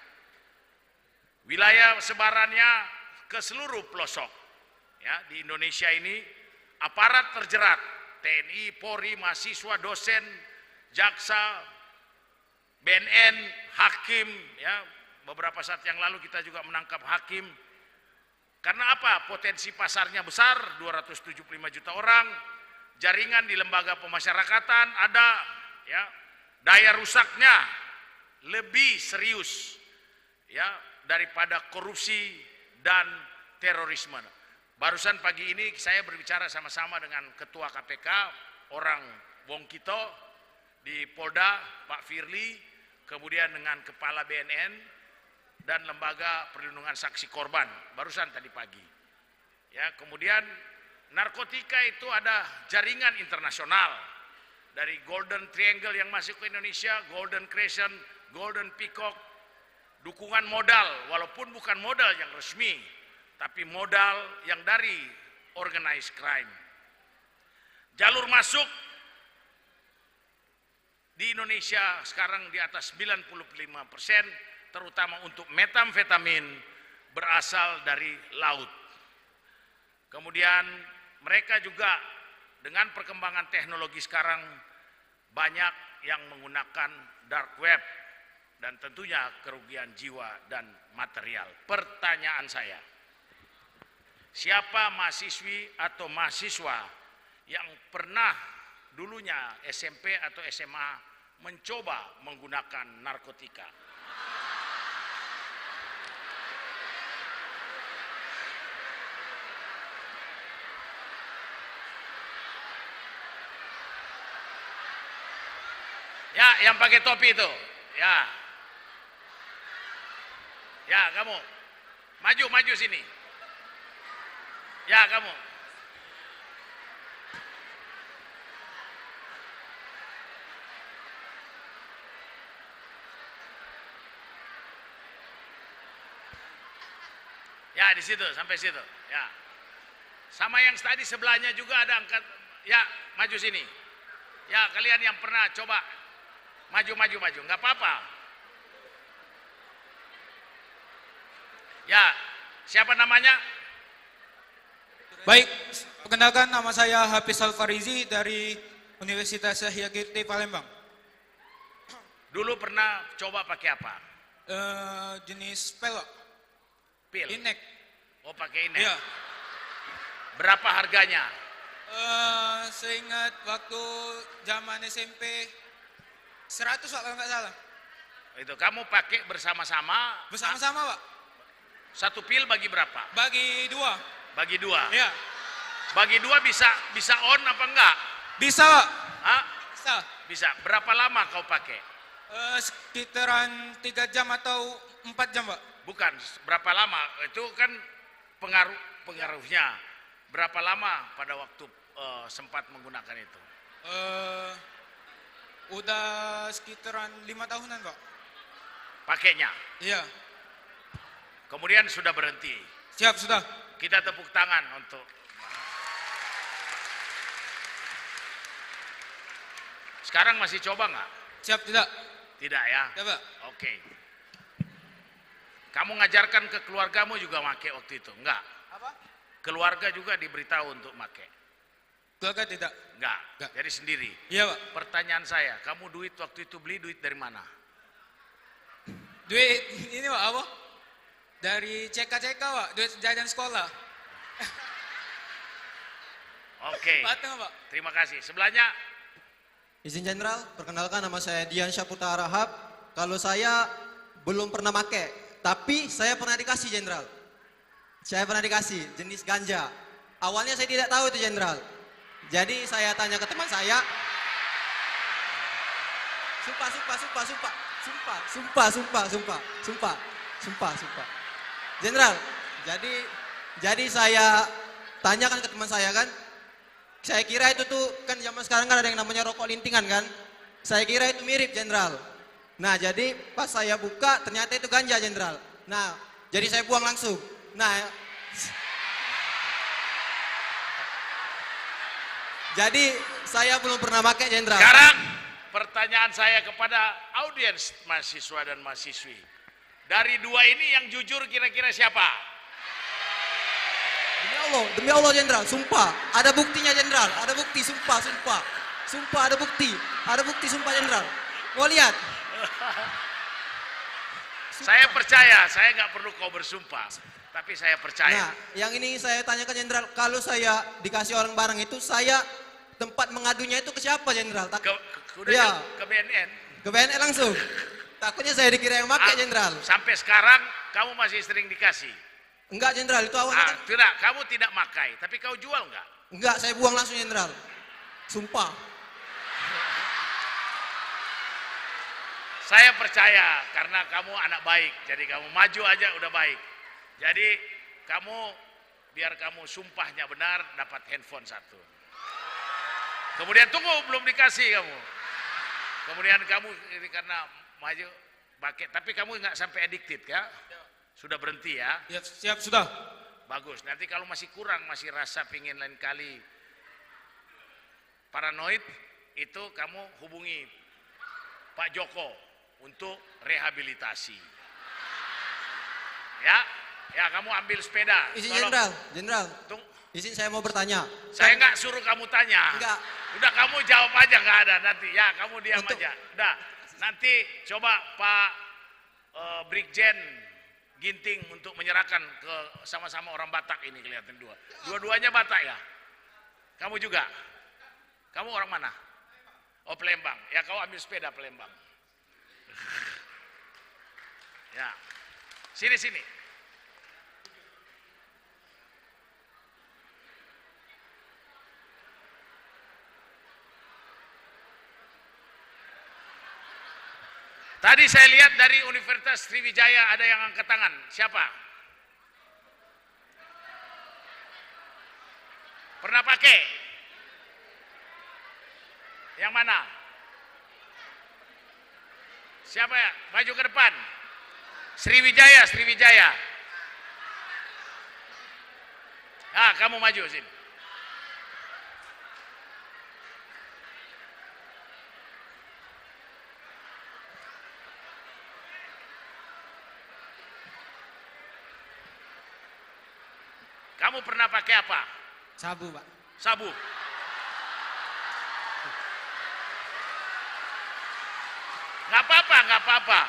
Wilayah sebarannya ke seluruh pelosok, ya, di Indonesia ini. Aparat terjerat, TNI, Polri, mahasiswa, dosen, jaksa, BNN, hakim, ya. Beberapa saat yang lalu kita juga menangkap hakim. Karena apa? Potensi pasarnya besar, 275 juta orang, jaringan di lembaga pemasyarakatan ada, ya. Daya rusaknya lebih serius, ya, daripada korupsi dan terorisme. Barusan pagi ini saya berbicara sama-sama dengan Ketua KPK, orang Bongkito di Polda, Pak Firly, kemudian dengan Kepala BNN dan Lembaga Perlindungan Saksi Korban, barusan tadi pagi. Ya, kemudian narkotika itu ada jaringan internasional dari Golden Triangle yang masuk ke Indonesia, Golden Crescent, Golden Peacock, dukungan modal, walaupun bukan modal yang resmi, tapi modal yang dari organized crime. Jalur masuk di Indonesia sekarang di atas 95%, terutama untuk metamfetamin berasal dari laut. Kemudian mereka juga dengan perkembangan teknologi sekarang banyak yang menggunakan dark web dan tentunya kerugian jiwa dan material. Pertanyaan saya, siapa mahasiswi atau mahasiswa yang pernah dulunya SMP atau SMA mencoba menggunakan narkotika? Ya, yang pakai topi itu. Ya. Ya, kamu. Maju sini. Ya, kamu. Ya, di situ, sampai situ. Ya. Sama yang tadi sebelahnya juga ada angkat. Ya, maju sini. Ya, kalian yang pernah coba maju, nggak apa-apa. Ya, siapa namanya? Baik, perkenalkan nama saya Hafiz Al-Farizi dari Universitas Yahyagirti Palembang. Dulu pernah coba pakai apa? Jenis pelok. Pil. Inek. Oh, pakai inek. Iya. Berapa harganya? Seingat waktu zaman SMP 100 Pak, kalau nggak salah. Itu kamu pakai bersama-sama? Bersama-sama Pak. Satu pil bagi berapa? Bagi 2. Bagi 2? Iya. Bagi 2 bisa on apa enggak? Bisa Pak. Hah? Bisa. Bisa. Berapa lama kau pakai? Sekitaran 3 jam atau 4 jam Pak. Bukan, berapa lama? Itu kan pengaruhnya. Berapa lama pada waktu sempat menggunakan itu? Udah sekitaran 5 tahunan Pak. Pakainya? Iya. Kemudian sudah berhenti? Siap, sudah. Kita tepuk tangan untuk... Sekarang masih coba nggak? Siap, tidak. Tidak ya? Tidak. Oke. Kamu ngajarkan ke keluargamu juga pakai waktu itu? Enggak? Apa? Keluarga juga diberitahu untuk pakai? Keluarga tidak. Enggak. Jadi sendiri? Iya Pak. Pertanyaan saya, kamu waktu itu beli duit dari mana? Duit ini Pak, apa? Dari CK Pak, duit jajan sekolah. Oke. Pak. Terima kasih. Sebelahnya. Izin Jenderal, perkenalkan nama saya Dian Syaputra Rahab. Kalau saya belum pernah pakai, tapi saya pernah dikasih Jenderal. Saya pernah dikasih jenis ganja. Awalnya saya tidak tahu itu Jenderal. Jadi saya tanya ke teman saya. Sumpah. Jenderal, jadi saya tanyakan ke teman saya kan. Saya kira itu tuh kan zaman sekarang kan ada yang namanya rokok lintingan kan. Saya kira itu mirip Jenderal. Nah jadi pas saya buka ternyata itu ganja Jenderal. Nah jadi saya buang langsung. Nah jadi saya belum pernah pakai Jenderal. Sekarang pertanyaan saya kepada audiens mahasiswa dan mahasiswi. Dari dua ini yang jujur kira-kira siapa? Demi Allah Jenderal, sumpah. Ada buktinya Jenderal, ada bukti, sumpah. Sumpah ada bukti sumpah Jenderal. Mau lihat? Saya percaya, saya nggak perlu kau bersumpah, tapi saya percaya. Nah, yang ini saya tanyakan Jenderal, kalau saya dikasih orang barang itu, saya tempat mengadunya itu ke siapa Jenderal? Ya. Ke BNN. Ke BNN langsung. Takutnya saya dikira yang pakai Jenderal. Sampai sekarang kamu masih sering dikasih? Enggak Jenderal, itu awalnya kan. Tidak, kamu tidak makai, tapi kau jual enggak? Enggak, saya buang langsung Jenderal. Sumpah. Saya percaya karena kamu anak baik, jadi kamu maju aja udah baik. Jadi kamu biar kamu sumpahnya benar dapat handphone 1. Kemudian tunggu belum dikasih kamu. Kemudian kamu ini karena maju pakai, tapi kamu nggak sampai addicted ya? Sudah berhenti ya? Siap, sudah. Bagus. Nanti kalau masih kurang, masih rasa pingin lain kali paranoid, itu kamu hubungi Pak Joko untuk rehabilitasi. Ya kamu ambil sepeda. Izin Jenderal. Izin saya mau bertanya. Saya nggak suruh kamu tanya. Enggak. Udah kamu jawab aja, nggak ada nanti. Ya kamu diam aja. Udah. Nanti coba Pak Brigjen Ginting untuk menyerahkan ke sama-sama orang Batak ini kelihatan dua-duanya Batak ya. Kamu juga. Kamu orang mana? Oh Palembang. Ya kau ambil sepeda Palembang. Ya. Sini. Tadi saya lihat dari Universitas Sriwijaya ada yang angkat tangan. Siapa? Pernah pakai? Yang mana? Siapa ya? Maju ke depan. Sriwijaya, Sriwijaya. Ah, kamu maju sini. Kamu pernah pakai apa? Sabu, Pak. Sabu. Nggak apa-apa, nggak apa-apa.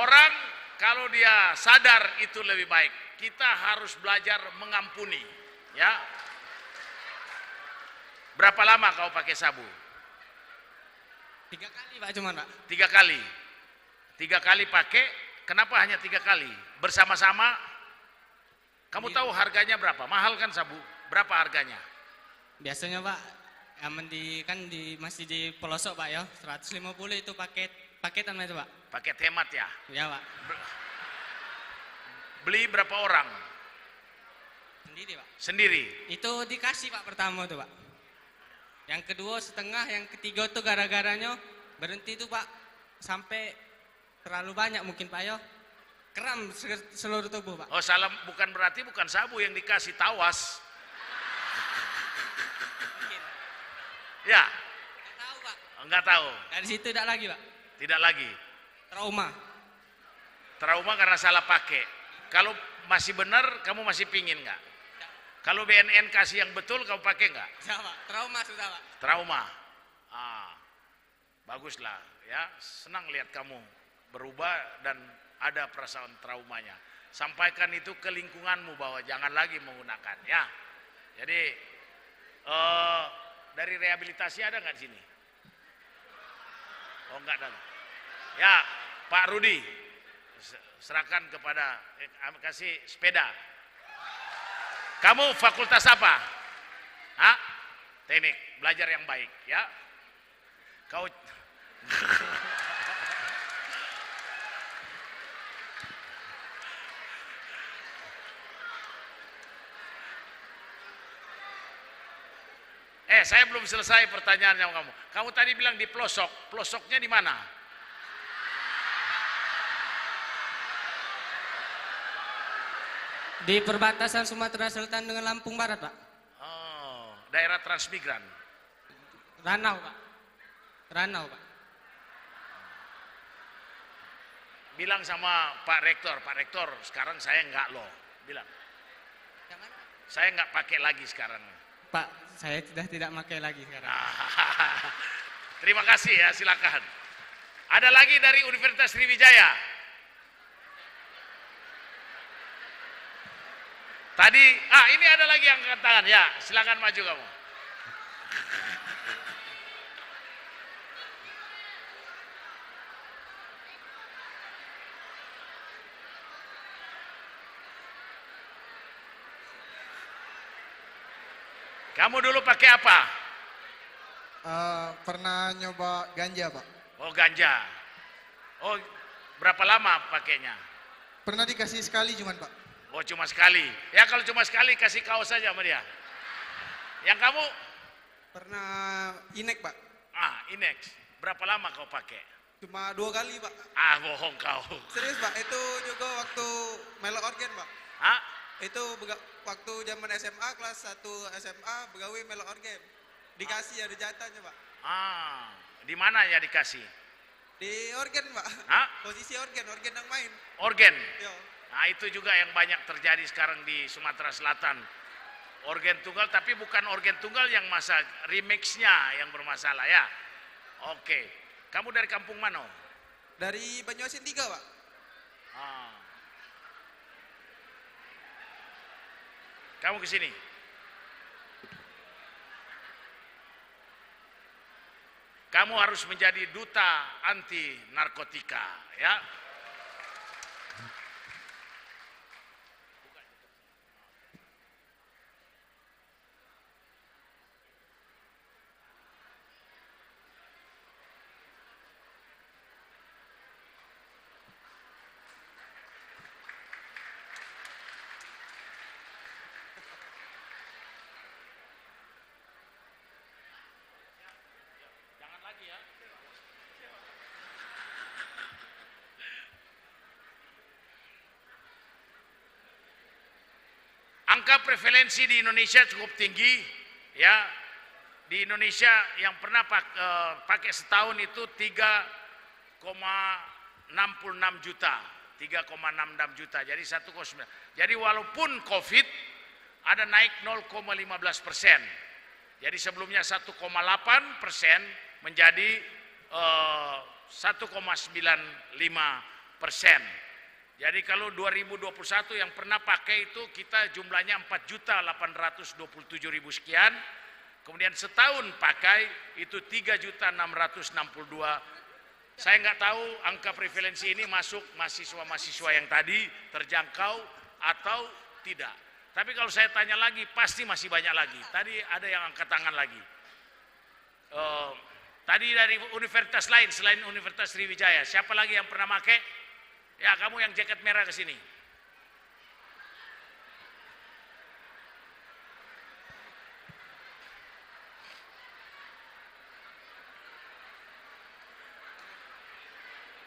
Orang kalau dia sadar itu lebih baik. Kita harus belajar mengampuni, ya. Berapa lama kau pakai sabu? 3 kali, Pak, cuman, Pak. 3 kali. 3 kali pakai. Kenapa hanya 3 kali? Bersama-sama. Kamu tahu harganya berapa? Mahal kan sabu? Berapa harganya? Biasanya, Pak, masih di pelosok, Pak, ya. 150 itu paketan itu, Pak. Paket hemat ya? Ya, Pak. Beli berapa orang? Sendiri, Pak. Sendiri? Itu dikasih, Pak, pertama tuh, Pak. Yang kedua setengah, yang ketiga tuh gara-garanya berhenti tuh, Pak. Sampai terlalu banyak mungkin, Pak, ya. Kram seluruh tubuh, Pak. Oh, salah, bukan berarti bukan sabu yang dikasih, tawas. Ya? Nggak tahu, Pak. Enggak tahu. Dari situ tidak lagi, Pak. Tidak lagi. Trauma. Trauma karena salah pakai. Kalau masih benar, kamu masih pingin nggak? Kalau BNN kasih yang betul, kamu pakai nggak? Ya, Pak. Trauma sudah, Pak. Trauma. Ah, baguslah, ya. Senang lihat kamu berubah dan ada perasaan traumanya. Sampaikan itu ke lingkunganmu bahwa jangan lagi menggunakan, ya. Jadi dari rehabilitasi ada nggak di sini? Oh, enggak ada. Ya, Pak Rudi, serahkan kepada kasih sepeda. Kamu fakultas apa? Hah? Teknik, belajar yang baik, ya. Kau saya belum selesai pertanyaannya kamu. Kamu tadi bilang di pelosok. Pelosoknya di mana? Di perbatasan Sumatera Selatan dengan Lampung Barat, Pak. Oh, daerah transmigran. Ranau, Pak. Ranau, Pak. Bilang sama Pak Rektor, sekarang saya enggak loh. Bilang. Saya enggak pakai lagi sekarang. Pak, saya sudah tidak pakai lagi sekarang. Terima kasih ya, silakan. Ada lagi dari Universitas Sriwijaya. Tadi, ini ada lagi yang angkat tangan. Ya, silakan maju kamu. Kamu dulu pakai apa? Pernah nyoba ganja, Pak. Oh, ganja. Oh, berapa lama pakainya? Pernah dikasih sekali cuman, Pak. Oh, cuma sekali. Ya, kalau cuma sekali kasih kaos saja sama dia. Yang kamu? Pernah inek, Pak. Inek. Berapa lama kau pakai? Cuma 2 kali, Pak. Bohong kau. Serius, Pak. Itu juga waktu melok organ, Pak. Itu waktu zaman SMA, kelas 1 SMA, begawi melok organ. Dikasih ada jatahnya, Pak. Di mana ya dikasih? Di organ, Pak. Posisi organ yang main. Organ? Yo. Nah, itu juga yang banyak terjadi sekarang di Sumatera Selatan. Organ tunggal, tapi bukan organ tunggal yang remixnya yang bermasalah, ya. Oke. Kamu dari kampung mana? Dari Banyuasin 3, Pak. Kamu ke sini. Kamu harus menjadi duta anti narkotika, ya. Angka prevalensi di Indonesia cukup tinggi, ya. Di Indonesia yang pernah pakai setahun itu 3,66 juta, 3,66 juta. Jadi 1,9. Jadi walaupun COVID ada naik 0,15%. Jadi sebelumnya 1,8% menjadi 1,95%. Jadi kalau 2021 yang pernah pakai itu kita jumlahnya 4.827.000 sekian. Kemudian setahun pakai itu 3.662. Saya nggak tahu angka prevalensi ini masuk mahasiswa-mahasiswa yang tadi terjangkau atau tidak. Tapi kalau saya tanya lagi pasti masih banyak lagi. Tadi ada yang angkat tangan lagi. Tadi dari universitas lain selain Universitas Sriwijaya. Siapa lagi yang pernah pakai? Ya, kamu yang jaket merah ke sini.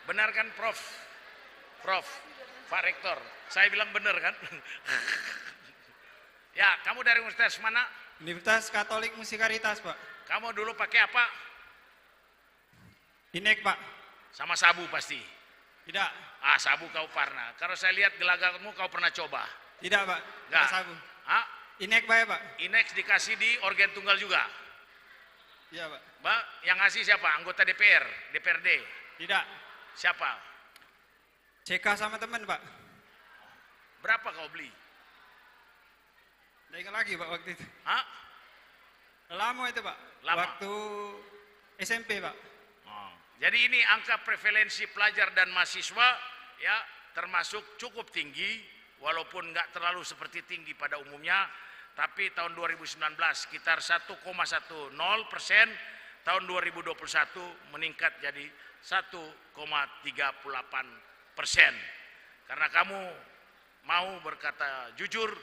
Benar kan, Prof? Prof, Pak Rektor. Saya bilang benar kan? Ya, kamu dari universitas mana? Universitas Katolik Musikaritas, Pak. Kamu dulu pakai apa? Inek, Pak. Sama sabu pasti? Tidak. Ah, sabu kau pernah. Kalau saya lihat gelagatmu kau pernah coba? Tidak, Pak. Enggak. Sabu. Hah? Inek, Pak, ya, Pak? Inek dikasih di organ tunggal juga? Iya, Pak. Mbak, yang ngasih siapa? Anggota DPR? DPRD? Tidak. Siapa? CK sama teman, Pak. Berapa kau beli? Tidak ingat lagi, Pak, waktu itu. Hah? Lama itu, Pak. Lama? Waktu SMP, Pak. Oh. Jadi ini angka prevalensi pelajar dan mahasiswa ya termasuk cukup tinggi, walaupun nggak terlalu seperti tinggi pada umumnya, tapi tahun 2019 sekitar 1,10%, tahun 2021 meningkat jadi 1,38%. Karena kamu mau berkata jujur,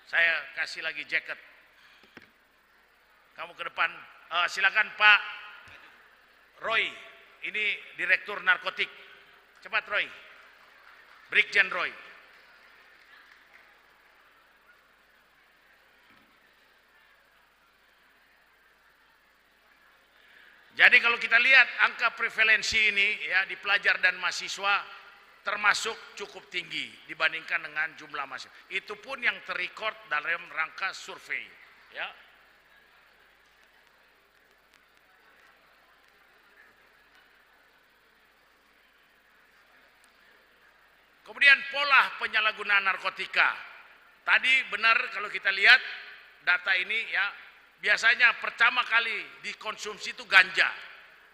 saya kasih lagi jaket. Kamu ke depan, silakan Pak Roy, ini Direktur Narkotik. Cepat Roy, Brigjen Roy. Jadi kalau kita lihat angka prevalensi ini ya di pelajar dan mahasiswa termasuk cukup tinggi dibandingkan dengan jumlah mahasiswa. Itu pun yang terrecord dalam rangka survei. Ya. Kemudian pola penyalahgunaan narkotika. Tadi benar kalau kita lihat data ini ya, biasanya pertama kali dikonsumsi itu ganja.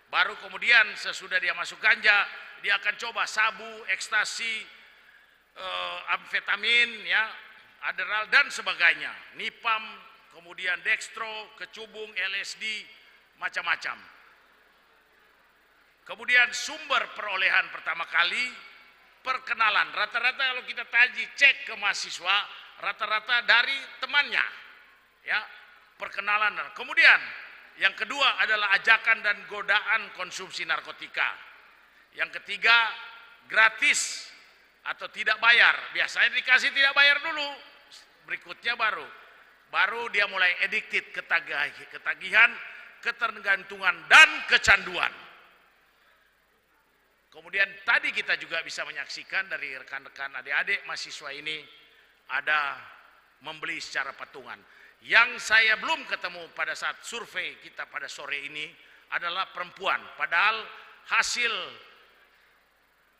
Baru kemudian sesudah dia masuk ganja, dia akan coba sabu, ekstasi, amfetamin, ya, Adderall dan sebagainya. Nipam, kemudian dextro, kecubung, LSD, macam-macam. Kemudian sumber perolehan pertama kali perkenalan, rata-rata kalau kita taji cek ke mahasiswa, rata-rata dari temannya, ya, perkenalan. Kemudian yang kedua adalah ajakan dan godaan konsumsi narkotika. Yang ketiga gratis atau tidak bayar. Biasanya dikasih tidak bayar dulu, berikutnya baru dia mulai addicted, ketagihan, ketergantungan dan kecanduan. Kemudian tadi kita juga bisa menyaksikan dari rekan-rekan adik-adik mahasiswa ini ada membeli secara patungan. Yang saya belum ketemu pada saat survei kita pada sore ini adalah perempuan. Padahal hasil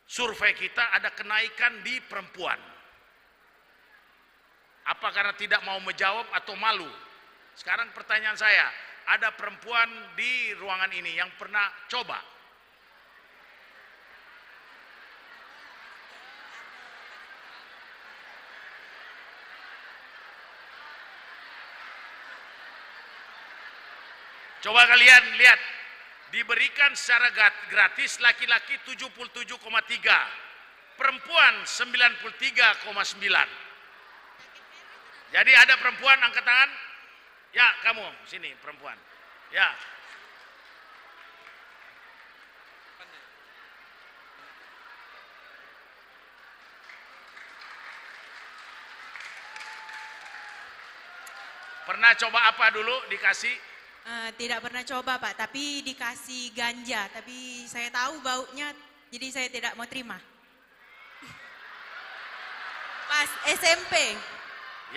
survei kita ada kenaikan di perempuan. Apa karena tidak mau menjawab atau malu? Sekarang pertanyaan saya, ada perempuan di ruangan ini yang pernah coba? Coba kalian lihat, diberikan secara gratis laki-laki 77,3, perempuan 93,9. Jadi ada perempuan angkat tangan? Ya, kamu sini perempuan. Ya. Pernah coba apa dulu dikasih? Tidak pernah coba Pak, tapi dikasih ganja, tapi saya tahu baunya, jadi saya tidak mau terima. Pas SMP.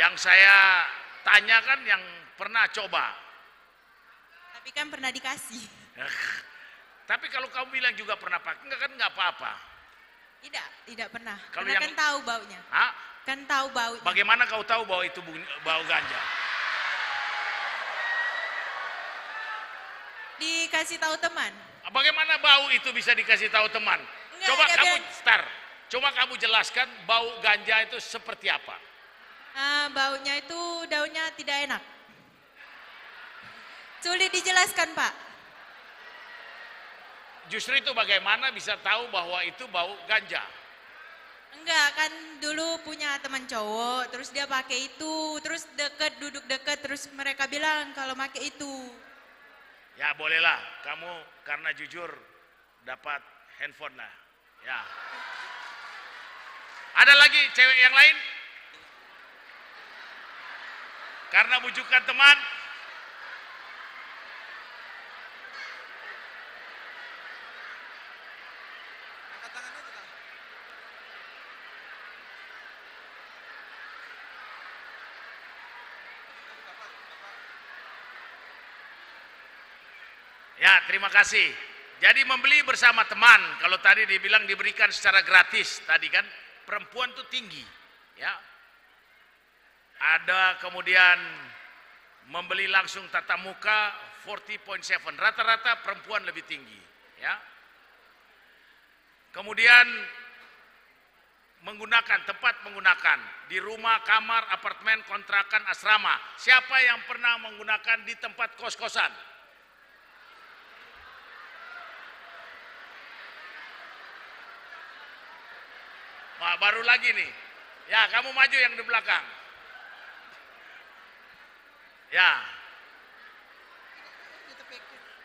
Yang saya tanyakan yang pernah coba. Tapi kan pernah dikasih. Tapi kalau kamu bilang juga pernah pakai, enggak kan enggak apa-apa. Tidak pernah. Kalau Karena yang- kan tahu baunya. Hah? Kan tahu baunya. Bagaimana kau tahu bahwa itu bau ganja? Dikasih tahu teman. Bagaimana bau itu bisa dikasih tahu teman? Enggak, Coba dia kamu bilang- coba kamu jelaskan bau ganja itu seperti apa? Baunya itu daunnya tidak enak. Sulit dijelaskan Pak. Justru itu bagaimana bisa tahu bahwa itu bau ganja? Enggak, kan dulu punya teman cowok, terus dia pakai itu, terus duduk deket, terus mereka bilang kalau pakai itu. Ya bolehlah, kamu karena jujur dapat handphone lah. Ya. Ada lagi cewek yang lain? Karena bujukan teman. Ya, terima kasih. Jadi membeli bersama teman, kalau tadi dibilang diberikan secara gratis, tadi kan perempuan tuh tinggi, ya. Ada kemudian membeli langsung tatap muka 40.7, rata-rata perempuan lebih tinggi, ya. Kemudian tempat menggunakan di rumah, kamar, apartemen, kontrakan, asrama. Siapa yang pernah menggunakan di tempat kos-kosan? Wah, baru lagi nih. Ya, kamu maju yang di belakang. Ya.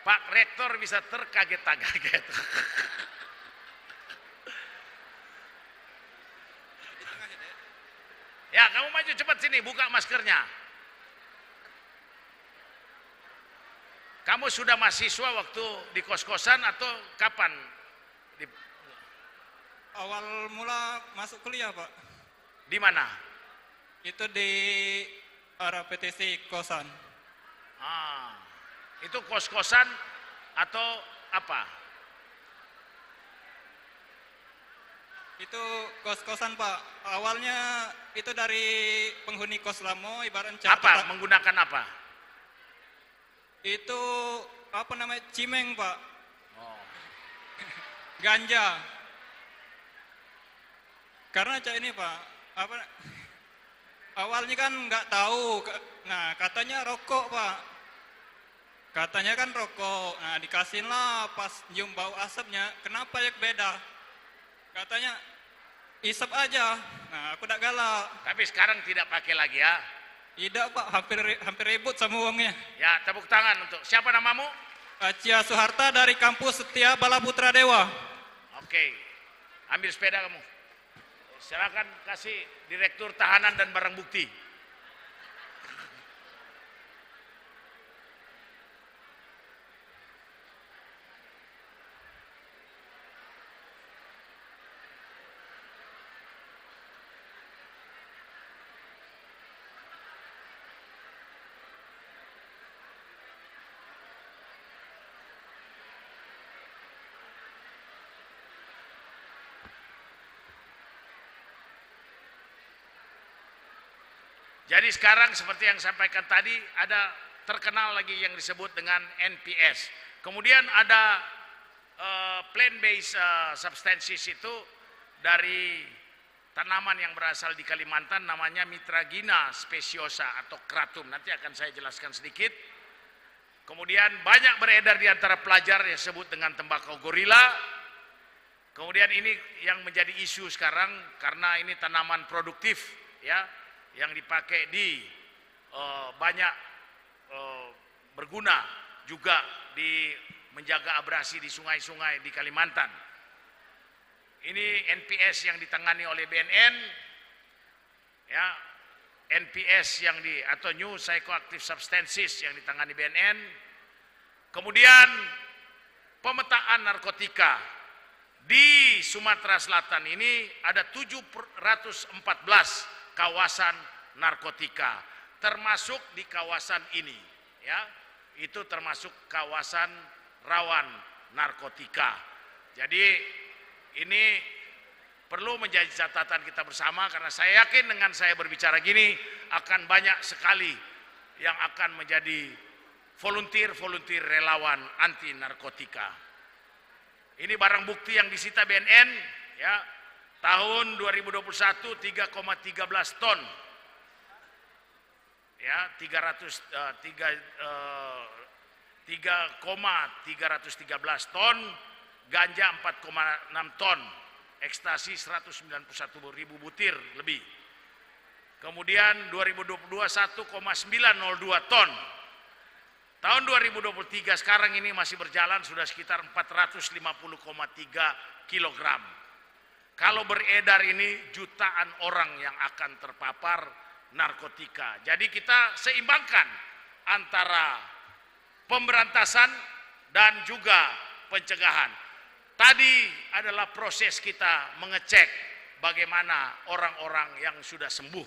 Pak Rektor bisa terkaget-kaget. Ya, kamu maju cepat sini, buka maskernya. Kamu sudah mahasiswa waktu di kos-kosan atau kapan? Awal mula masuk kuliah, Pak. Di mana? Itu di RPTC kosan. Itu kos-kosan atau apa? Itu kos-kosan, Pak. Awalnya itu dari penghuni kos lama, ibarat Apa? Menggunakan apa? Itu apa namanya? Cimeng, Pak. Ganja. Karena ini Pak, awalnya kan nggak tahu, nah katanya rokok Pak, katanya kan rokok, nah dikasihin lah pas nyium bau asapnya, kenapa ya beda? Katanya isep aja, nah aku udah galak. Tapi sekarang tidak pakai lagi ya? Tidak Pak, hampir ribut sama uangnya. Ya, tepuk tangan untuk siapa namamu? Acia Suharta dari kampus Setia Bala Putra Dewa. Oke, ambil sepeda kamu. Silakan kasih Direktur Tahanan dan Barang Bukti. Jadi sekarang seperti yang sampaikan tadi, ada terkenal lagi yang disebut dengan NPS. Kemudian ada plant-based substances itu dari tanaman yang berasal di Kalimantan, namanya Mitragina speciosa atau kratum. Nanti akan saya jelaskan sedikit. Kemudian banyak beredar di antara pelajar yang disebut dengan tembakau gorila. Kemudian ini yang menjadi isu sekarang karena ini tanaman produktif, ya, yang dipakai di banyak berguna juga di menjaga abrasi di sungai-sungai di Kalimantan. Ini NPS yang ditangani oleh BNN, ya. NPS atau New Psychoactive Substances yang ditangani BNN. Kemudian pemetaan narkotika di Sumatera Selatan ini ada 714 kawasan narkotika, termasuk di kawasan ini, ya, itu termasuk kawasan rawan narkotika. Jadi ini perlu menjadi catatan kita bersama, karena saya yakin dengan saya berbicara gini akan banyak sekali yang akan menjadi volunteer relawan anti narkotika. Ini barang bukti yang disita BNN, ya, tahun 2021 3,13 ton, ya, 3,313 ton, ganja 4,6 ton, ekstasi 191.000 butir lebih. Kemudian 2022 1,902 ton. Tahun 2023 sekarang ini masih berjalan sudah sekitar 450,3 kilogram. Kalau beredar ini jutaan orang yang akan terpapar narkotika. Jadi kita seimbangkan antara pemberantasan dan juga pencegahan. Tadi adalah proses kita mengecek bagaimana orang-orang yang sudah sembuh,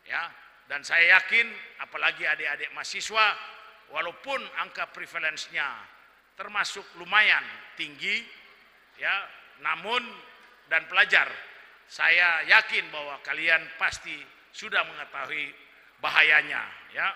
ya. Dan saya yakin apalagi adik-adik mahasiswa, walaupun angka prevalence-nya termasuk lumayan tinggi, ya, namun dan pelajar, saya yakin bahwa kalian pasti sudah mengetahui bahayanya, ya.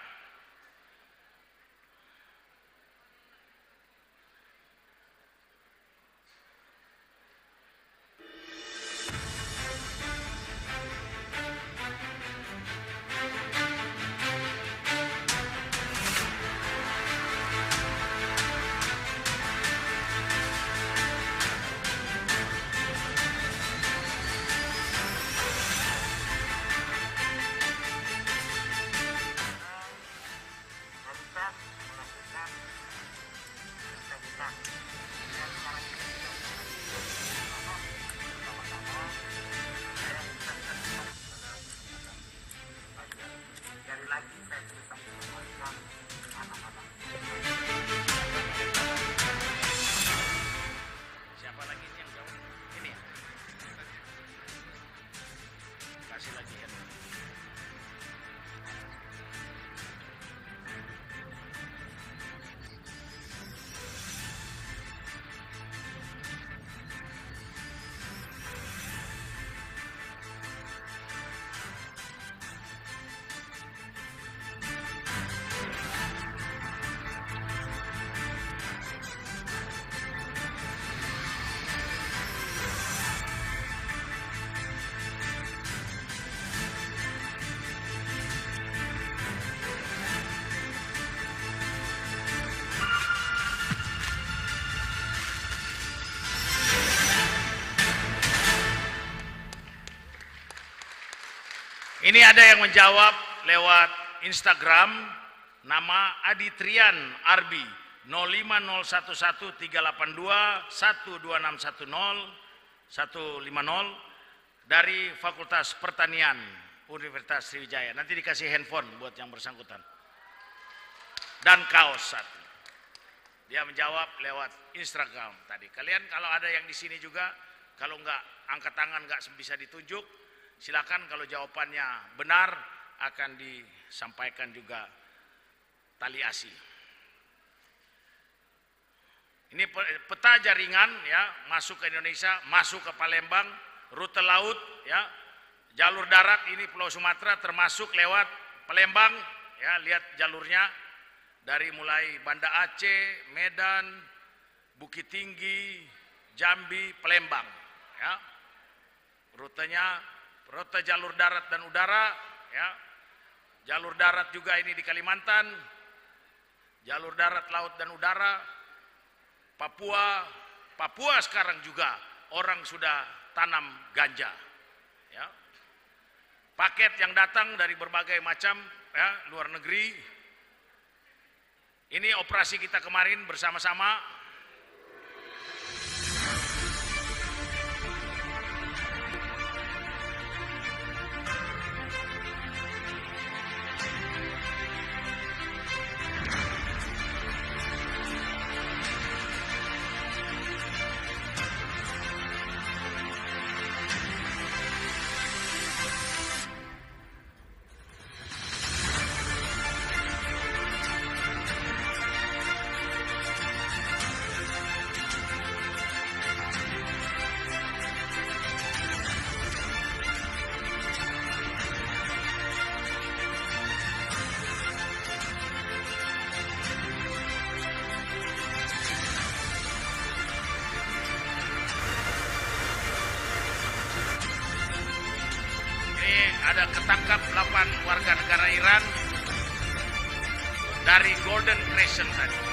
Ini ada yang menjawab lewat Instagram, nama Adi Trian Arbi 05011838210 dari Fakultas Pertanian Universitas Sriwijaya. Nanti dikasih handphone buat yang bersangkutan dan kaos satu. Dia menjawab lewat Instagram tadi. Kalian kalau ada yang di sini juga, kalau nggak angkat tangan nggak bisa ditunjuk, silakan. Kalau jawabannya benar akan disampaikan juga tali asi. Ini peta jaringan, ya, masuk ke Indonesia, masuk ke Palembang, rute laut, ya, jalur darat ini Pulau Sumatera termasuk lewat Palembang, ya, lihat jalurnya dari mulai Banda Aceh, Medan, Bukit Tinggi, Jambi, Palembang, ya. Rutenya, rute jalur darat dan udara, ya. Jalur darat juga ini di Kalimantan, jalur darat, laut dan udara, Papua sekarang juga orang sudah tanam ganja, ya. Paket yang datang dari berbagai macam, ya, luar negeri. Ini operasi kita kemarin bersama-sama. ada ketangkap 8 warga negara Iran dari Golden Crescent tadi.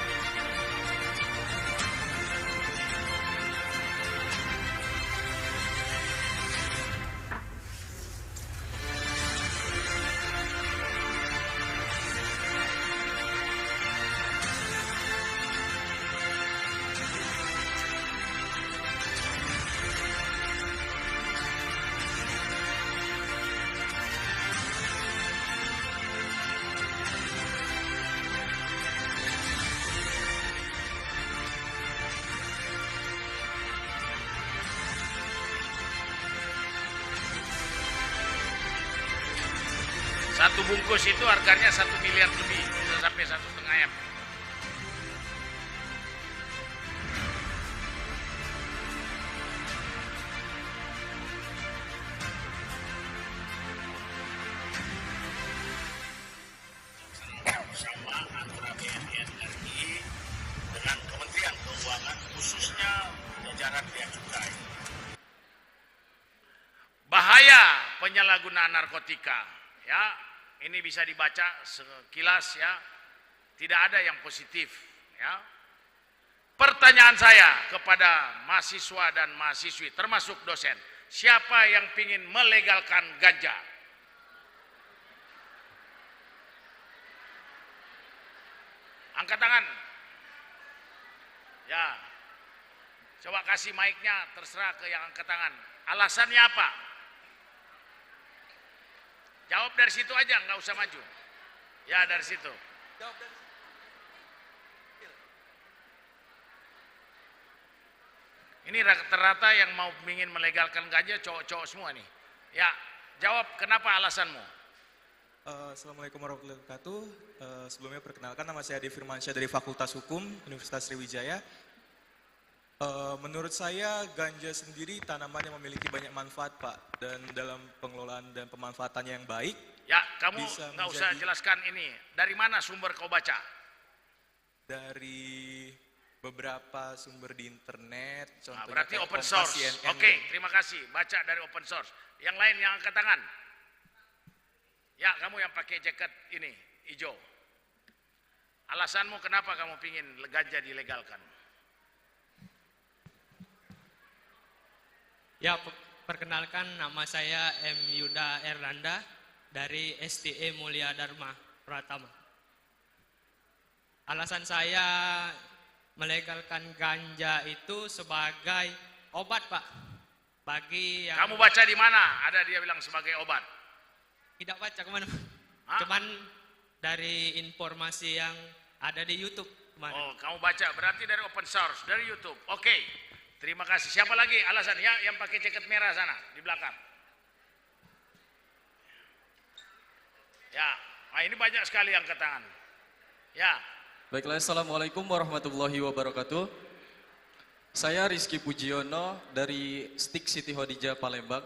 Satu bungkus itu harganya 1 miliar lebih, bisa sampai 1,5 M. Bersama antara BNN RI dengan Kementerian Keuangan, khususnya jajaran bea cukai. Bahaya penyalahgunaan narkotika, ya. Ini bisa dibaca sekilas, ya, tidak ada yang positif, ya. Pertanyaan saya kepada mahasiswa dan mahasiswi termasuk dosen, siapa yang ingin melegalkan ganja? Angkat tangan. Ya, coba kasih mic-nya, terserah ke yang angkat tangan. Alasannya apa? Jawab dari situ aja, nggak usah maju. Ya, dari situ. Jawab dari situ. Ini rata-rata yang mau ingin melegalkan ganja cowok-cowok semua nih. Ya, jawab kenapa alasanmu? Assalamualaikum warahmatullahi wabarakatuh. Sebelumnya perkenalkan, nama saya Adi Firmansyah dari Fakultas Hukum Universitas Sriwijaya. Menurut saya ganja sendiri tanaman yang memiliki banyak manfaat, Pak, dan dalam pengelolaan dan pemanfaatannya yang baik. Ya, kamu nggak usah jelaskan ini. Dari mana sumber kau baca? Dari beberapa sumber di internet. Nah, berarti open source. Oke, terima kasih. Baca dari open source. Yang lain yang angkat tangan. Ya, kamu yang pakai jaket ini hijau. Alasanmu kenapa kamu pingin ganja dilegalkan? Ya, perkenalkan nama saya M. Yuda Erlanda dari STE Mulia Dharma Pratama. Alasan saya melegalkan ganja itu sebagai obat, Pak. Bagi yang... Kamu baca di mana? Ada dia bilang sebagai obat. Tidak baca kemana. Cuman dari informasi yang ada di YouTube kemarin. Oh, kamu baca berarti dari open source, dari YouTube. Oke. Terima kasih. Siapa lagi alasan ya yang pakai jaket merah sana di belakang? Ya, nah ini banyak sekali yang angkat tangan. Ya. Baiklah, Assalamualaikum warahmatullahi wabarakatuh. Saya Rizky Pujiono dari Stick Siti Khadijah Palembang.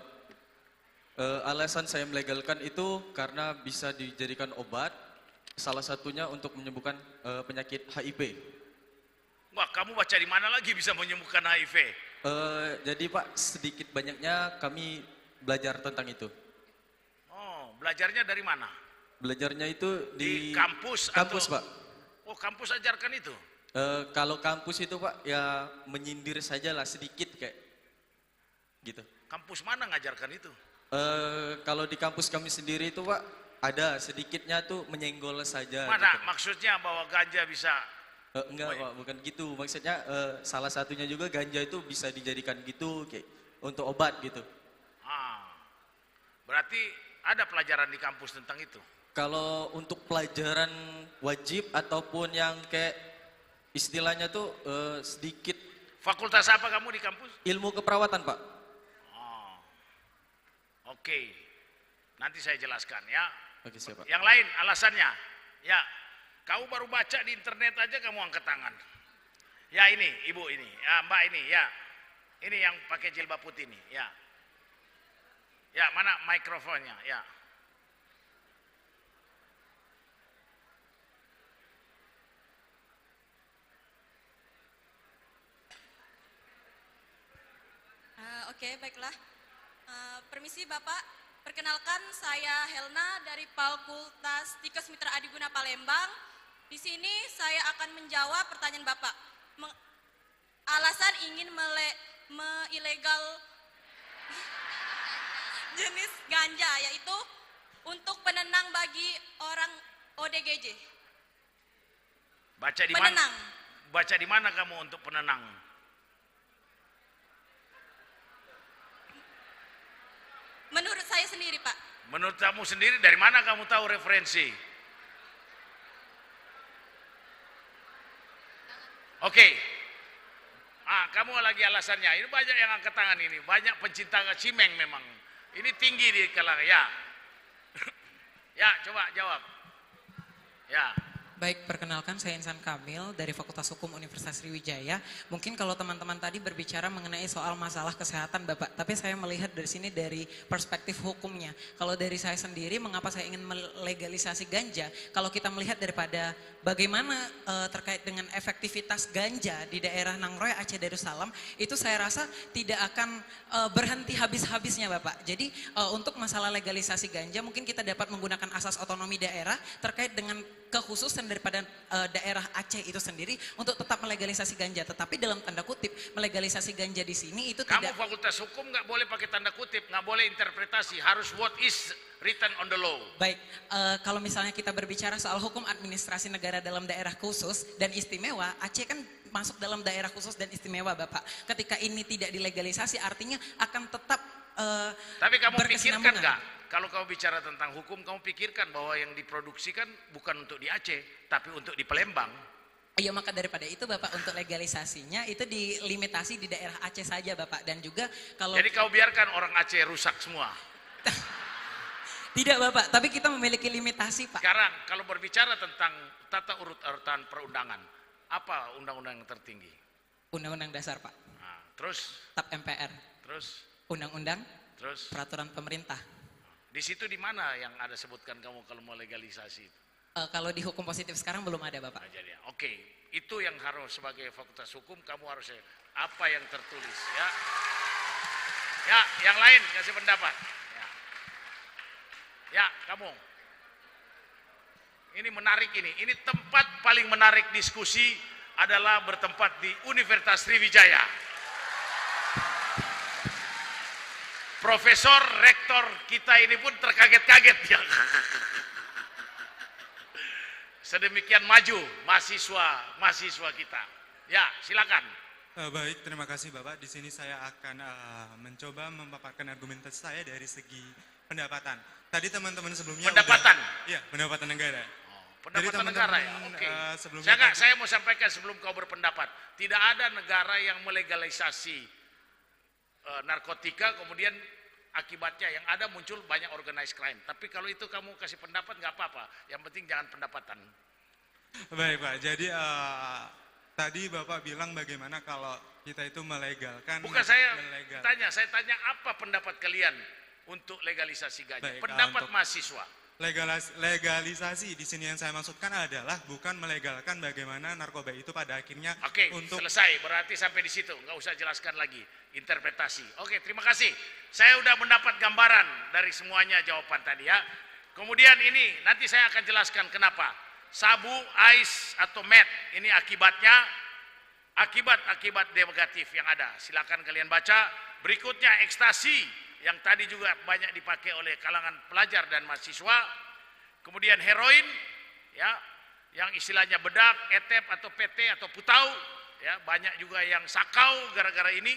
Alasan saya melegalkan itu karena bisa dijadikan obat. Salah satunya untuk menyembuhkan penyakit HIV. Wah, kamu baca di mana lagi bisa menyembuhkan HIV? Jadi Pak, sedikit banyaknya kami belajar tentang itu. Oh, belajarnya dari mana? Belajarnya itu di kampus? Kampus, atau... Pak. Oh, kampus ajarkan itu? Kalau kampus itu Pak, ya menyindir saja lah sedikit kayak gitu. Kampus mana ngajarkan itu? Kalau di kampus kami sendiri itu Pak, ada sedikitnya tuh menyenggol saja. Mana gitu. maksudnya bahwa ganja bisa... Enggak Pak, bukan gitu. Maksudnya salah satunya juga ganja itu bisa dijadikan gitu kayak untuk obat gitu. Berarti ada pelajaran di kampus tentang itu? Kalau untuk pelajaran wajib ataupun yang kayak istilahnya tuh sedikit. Fakultas apa kamu di kampus? Ilmu keperawatan, Pak. Oke. Nanti saya jelaskan ya. Oke, siap, Pak. Yang lain alasannya? Ya. Kamu baru baca di internet aja kamu angkat tangan. Ya ini, ibu ini, ya mbak ini, ya. Ini yang pakai jilbab putih ini, ya. Ya, mana mikrofonnya, ya. Oke, baiklah. Permisi Bapak, Perkenalkan, saya Helna dari Fakultas Tikes Mitra Adiguna Palembang. Di sini saya akan menjawab pertanyaan Bapak. Alasan ingin ilegal jenis ganja, yaitu untuk penenang bagi orang ODGJ. Baca di mana? Penenang. Baca di mana kamu untuk penenang? Menurut saya sendiri, Pak. Menurut kamu sendiri, dari mana kamu tahu referensi? Oke. Kamu lagi alasannya. Ini banyak yang angkat tangan ini. Banyak pencinta cimeng memang. Ini tinggi di kalangan. Ya. Ya, coba jawab. Ya. Baik, perkenalkan saya Insan Kamil dari Fakultas Hukum Universitas Sriwijaya. Mungkin kalau teman-teman tadi berbicara mengenai soal masalah kesehatan Bapak, tapi saya melihat dari sini dari perspektif hukumnya. Kalau dari saya sendiri, mengapa saya ingin melegalisasi ganja? Kalau kita melihat daripada bagaimana terkait dengan efektivitas ganja di daerah Nangroe, Aceh Darussalam, itu saya rasa tidak akan berhenti habis-habisnya Bapak. Jadi untuk masalah legalisasi ganja, mungkin kita dapat menggunakan asas otonomi daerah terkait dengan kekhususan daripada daerah Aceh itu sendiri untuk tetap melegalisasi ganja. Tetapi dalam tanda kutip melegalisasi ganja di sini itu Kamu fakultas hukum nggak boleh pakai tanda kutip, nggak boleh interpretasi, harus what is written on the law. Baik, kalau misalnya kita berbicara soal hukum administrasi negara dalam daerah khusus dan istimewa, Aceh kan masuk dalam daerah khusus dan istimewa Bapak. Ketika ini tidak dilegalisasi artinya akan tetap Tapi kamu pikirkan nggak? Kalau kamu bicara tentang hukum, kamu pikirkan bahwa yang diproduksikan bukan untuk di Aceh, tapi untuk di Palembang. Iya, maka daripada itu Bapak untuk legalisasinya itu dilimitasi di daerah Aceh saja Bapak. Dan juga kalau Jadi kau biarkan orang Aceh rusak semua. Tidak Bapak, tapi kita memiliki limitasi Pak. Sekarang kalau berbicara tentang tata urutan perundangan, apa undang-undang yang tertinggi? Undang-undang dasar Pak. Nah, terus? TAP MPR. Terus? Undang-undang. Terus? Peraturan pemerintah. Di situ di mana yang ada sebutkan kamu kalau mau legalisasi itu? Kalau di hukum positif sekarang belum ada Bapak. Oke, itu yang harus sebagai fakultas hukum kamu harus apa yang tertulis ya. Ya, yang lain kasih pendapat. Ya, kamu. Ini menarik ini. Ini tempat paling menarik diskusi adalah bertempat di Universitas Sriwijaya. Profesor, rektor kita ini pun terkaget-kaget ya. Sedemikian maju mahasiswa kita. Ya, silakan. Baik, terima kasih Bapak. Di sini saya akan mencoba memaparkan argumentasi saya dari segi pendapatan. Tadi teman-teman sebelumnya pendapatan. Iya, pendapatan negara. Pendapatan negara ya. Oke. Sebelumnya saya mau sampaikan sebelum kau berpendapat. Tidak ada negara yang melegalisasi narkotika kemudian akibatnya yang ada muncul banyak organized crime. Tapi kalau itu kamu kasih pendapat nggak apa-apa. Yang penting jangan pendapatan. Baik Pak. Jadi tadi Bapak bilang bagaimana kalau kita itu melegalkan. Bukan saya tanya, saya tanya apa pendapat kalian untuk legalisasi ganja? Baik, pendapat mahasiswa. Legalisasi di sini yang saya maksudkan adalah bukan melegalkan bagaimana narkoba itu pada akhirnya untuk selesai, berarti sampai di situ, nggak usah jelaskan lagi interpretasi. Oke, terima kasih. Saya udah mendapat gambaran dari semuanya jawaban tadi ya. Kemudian ini nanti saya akan jelaskan kenapa sabu, ais atau meth ini akibatnya akibat negatif yang ada. Silakan kalian baca. Berikutnya ekstasi yang tadi juga banyak dipakai oleh kalangan pelajar dan mahasiswa. Kemudian heroin, ya, yang istilahnya bedak, etep atau PT atau putau, ya, banyak juga yang sakau gara-gara ini.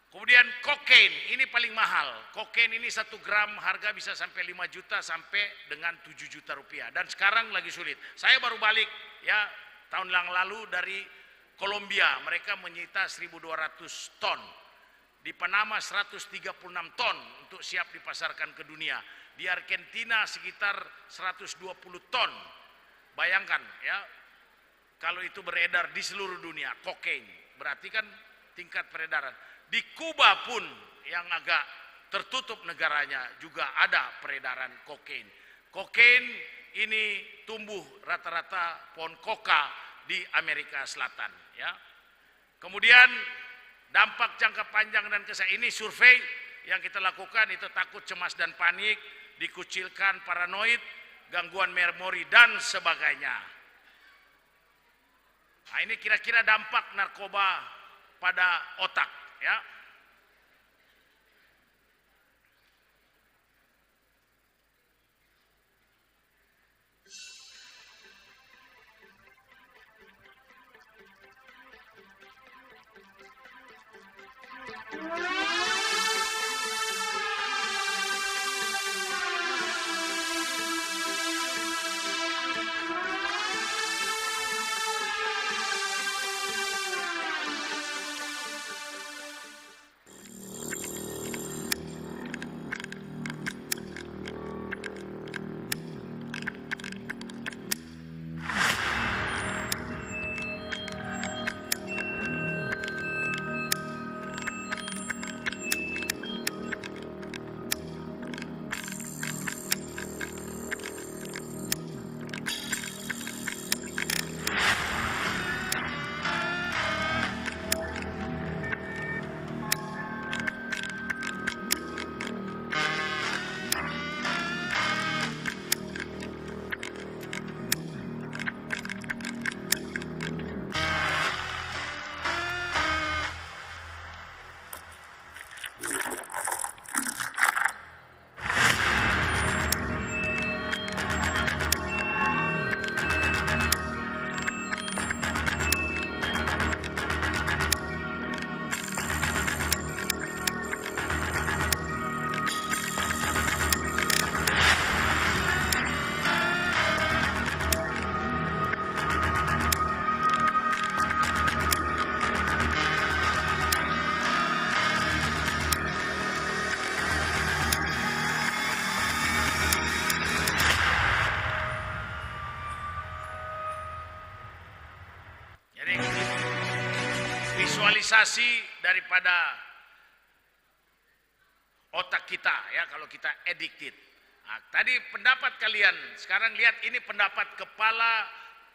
Kemudian kokain, ini paling mahal. Kokain ini 1 gram harga bisa sampai 5 juta sampai dengan 7 juta rupiah. Dan sekarang lagi sulit. Saya baru balik, ya, tahun yang lalu dari Kolombia, mereka menyita 1.200 ton. Di Panama 136 ton untuk siap dipasarkan ke dunia. Di Argentina sekitar 120 ton. Bayangkan ya, kalau itu beredar di seluruh dunia, kokain. Berarti kan tingkat peredaran. Di Kuba pun yang agak tertutup negaranya juga ada peredaran kokain. Kokain ini tumbuh rata-rata pohon koka di Amerika Selatan. Ya. Kemudian dampak jangka panjang dan kesehatan ini survei yang kita lakukan itu takut, cemas dan panik, dikucilkan, paranoid, gangguan memori dan sebagainya. Nah, ini kira-kira dampak narkoba pada otak, ya. Visualisasi daripada otak kita ya kalau kita addicted. Nah, tadi pendapat kalian, sekarang lihat ini pendapat Kepala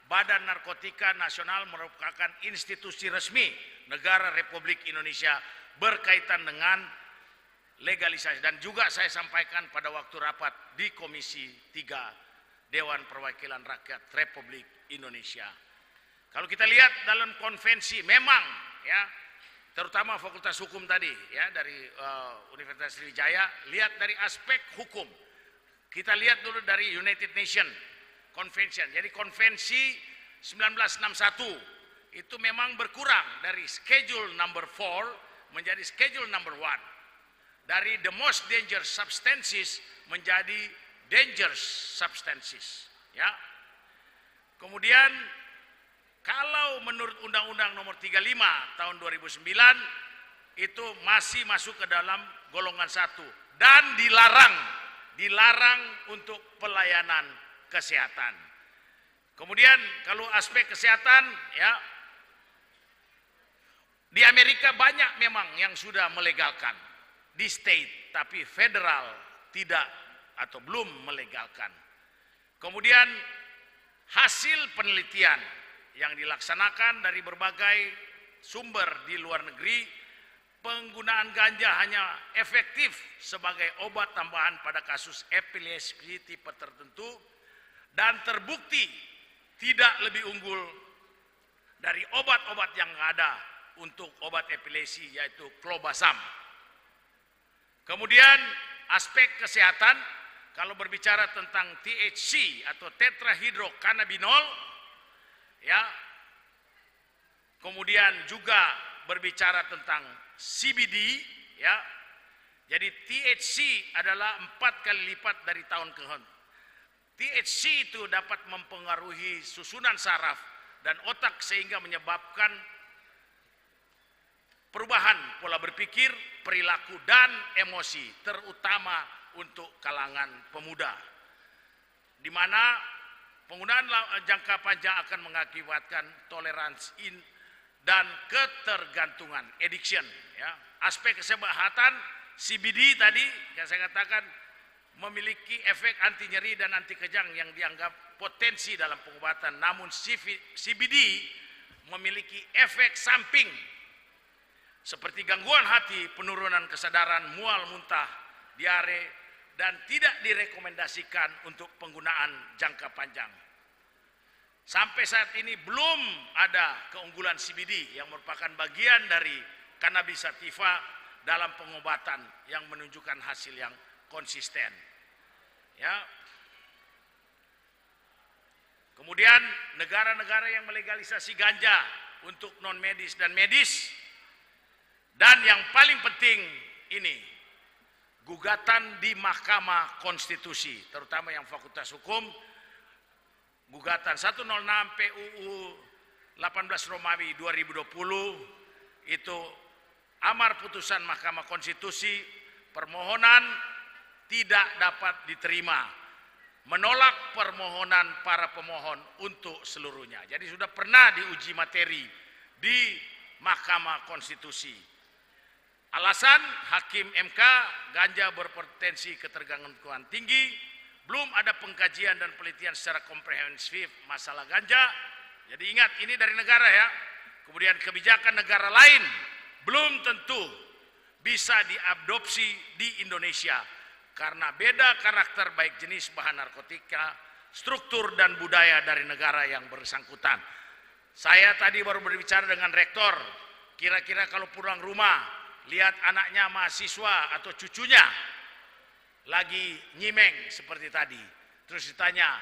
Badan Narkotika Nasional merupakan institusi resmi negara Republik Indonesia berkaitan dengan legalisasi, dan juga saya sampaikan pada waktu rapat di Komisi 3 Dewan Perwakilan Rakyat Republik Indonesia. Kalau kita lihat dalam konvensi memang ya, terutama Fakultas Hukum tadi ya dari Universitas Sriwijaya, lihat dari aspek hukum. Kita lihat dulu dari United Nations Convention. Jadi konvensi 1961 itu memang berkurang dari schedule number 4 menjadi schedule number 1. Dari the most dangerous substances menjadi dangerous substances ya. Kemudian kalau menurut Undang-Undang Nomor 35 tahun 2009 itu masih masuk ke dalam golongan 1 dan dilarang untuk pelayanan kesehatan. Kemudian kalau aspek kesehatan ya, di Amerika banyak memang yang sudah melegalkan di state, tapi federal tidak atau belum melegalkan. Kemudian hasil penelitian yang dilaksanakan dari berbagai sumber di luar negeri, penggunaan ganja hanya efektif sebagai obat tambahan pada kasus epilepsi tipe tertentu dan terbukti tidak lebih unggul dari obat-obat yang ada untuk obat epilepsi yaitu clobazam. Kemudian aspek kesehatan, kalau berbicara tentang THC atau tetrahydrocannabinol ya, kemudian juga berbicara tentang CBD ya. Jadi THC adalah 4 kali lipat dari tahun ke tahun. THC itu dapat mempengaruhi susunan saraf dan otak sehingga menyebabkan perubahan pola berpikir, perilaku dan emosi, terutama untuk kalangan pemuda, di mana penggunaan jangka panjang akan mengakibatkan toleransi dan ketergantungan, addiction. Ya. Aspek kesehatan, CBD tadi yang saya katakan memiliki efek anti nyeri dan anti kejang yang dianggap potensi dalam pengobatan. Namun CBD memiliki efek samping seperti gangguan hati, penurunan kesadaran, mual, muntah, diare, dan tidak direkomendasikan untuk penggunaan jangka panjang. Sampai saat ini belum ada keunggulan CBD yang merupakan bagian dari cannabis sativa dalam pengobatan yang menunjukkan hasil yang konsisten. Ya. Kemudian negara-negara yang melegalisasi ganja untuk non medis dan medis, dan yang paling penting ini gugatan di Mahkamah Konstitusi, terutama yang Fakultas Hukum, gugatan 106 PUU 18 Romawi 2020 itu amar putusan Mahkamah Konstitusi, permohonan tidak dapat diterima, menolak permohonan para pemohon untuk seluruhnya. Jadi sudah pernah diuji materi di Mahkamah Konstitusi. Alasan Hakim MK, ganja berpotensi ketergantungan tinggi, belum ada pengkajian dan penelitian secara komprehensif masalah ganja. Jadi ingat, ini dari negara ya. Kemudian kebijakan negara lain belum tentu bisa diadopsi di Indonesia karena beda karakter baik jenis bahan narkotika, struktur dan budaya dari negara yang bersangkutan. Saya tadi baru berbicara dengan rektor, kira-kira kalau pulang rumah lihat anaknya mahasiswa atau cucunya lagi nyimeng seperti tadi, terus ditanya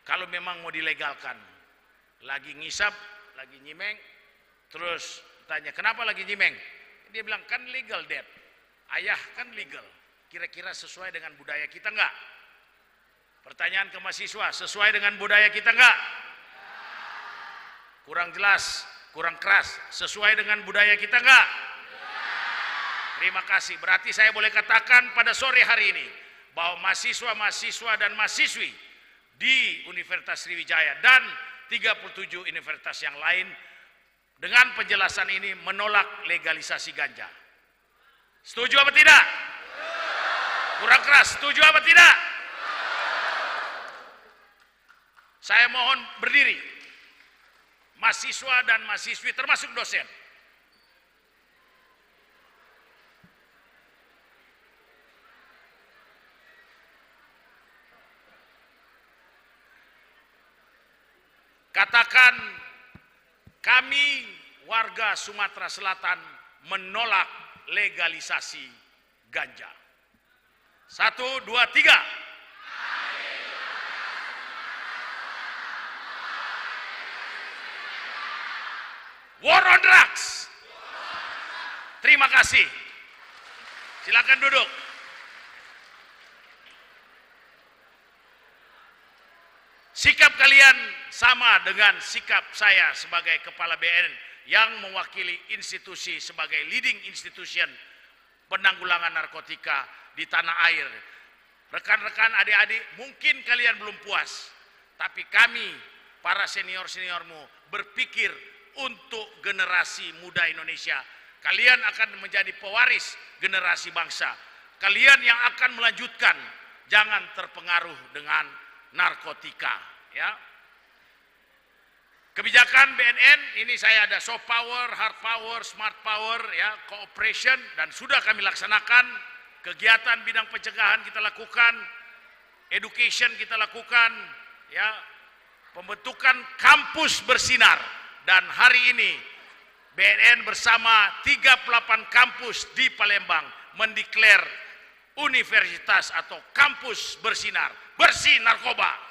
kalau memang mau dilegalkan, lagi ngisap, lagi nyimeng, terus tanya kenapa lagi nyimeng, dia bilang kan legal dad, ayah kan legal, kira-kira sesuai dengan budaya kita enggak? Pertanyaan ke mahasiswa, sesuai dengan budaya kita enggak? Kurang jelas, kurang keras, sesuai dengan budaya kita enggak? Terima kasih. Berarti saya boleh katakan pada sore hari ini bahwa mahasiswa-mahasiswa dan mahasiswi di Universitas Sriwijaya dan 37 universitas yang lain dengan penjelasan ini menolak legalisasi ganja. Setuju apa tidak? Kurang keras, setuju apa tidak? Saya mohon berdiri. Mahasiswa dan mahasiswi termasuk dosen. Katakan kami warga Sumatera Selatan menolak legalisasi ganja. 1, 2, 3. War on drugs. Terima kasih. Silakan duduk. Sikap kalian sama dengan sikap saya sebagai kepala BNN yang mewakili institusi sebagai leading institution penanggulangan narkotika di tanah air. Rekan-rekan, adik-adik, mungkin kalian belum puas, tapi kami, para senior-seniormu, berpikir untuk generasi muda Indonesia. Kalian akan menjadi pewaris generasi bangsa. Kalian yang akan melanjutkan, jangan terpengaruh dengan narkotika, ya. Kebijakan BNN ini saya ada soft power, hard power, smart power, ya, cooperation, dan sudah kami laksanakan. Kegiatan bidang pencegahan kita lakukan, education kita lakukan, ya, pembentukan kampus bersinar, dan hari ini BNN bersama 38 kampus di Palembang mendeklar universitas atau kampus bersinar, bersih narkoba.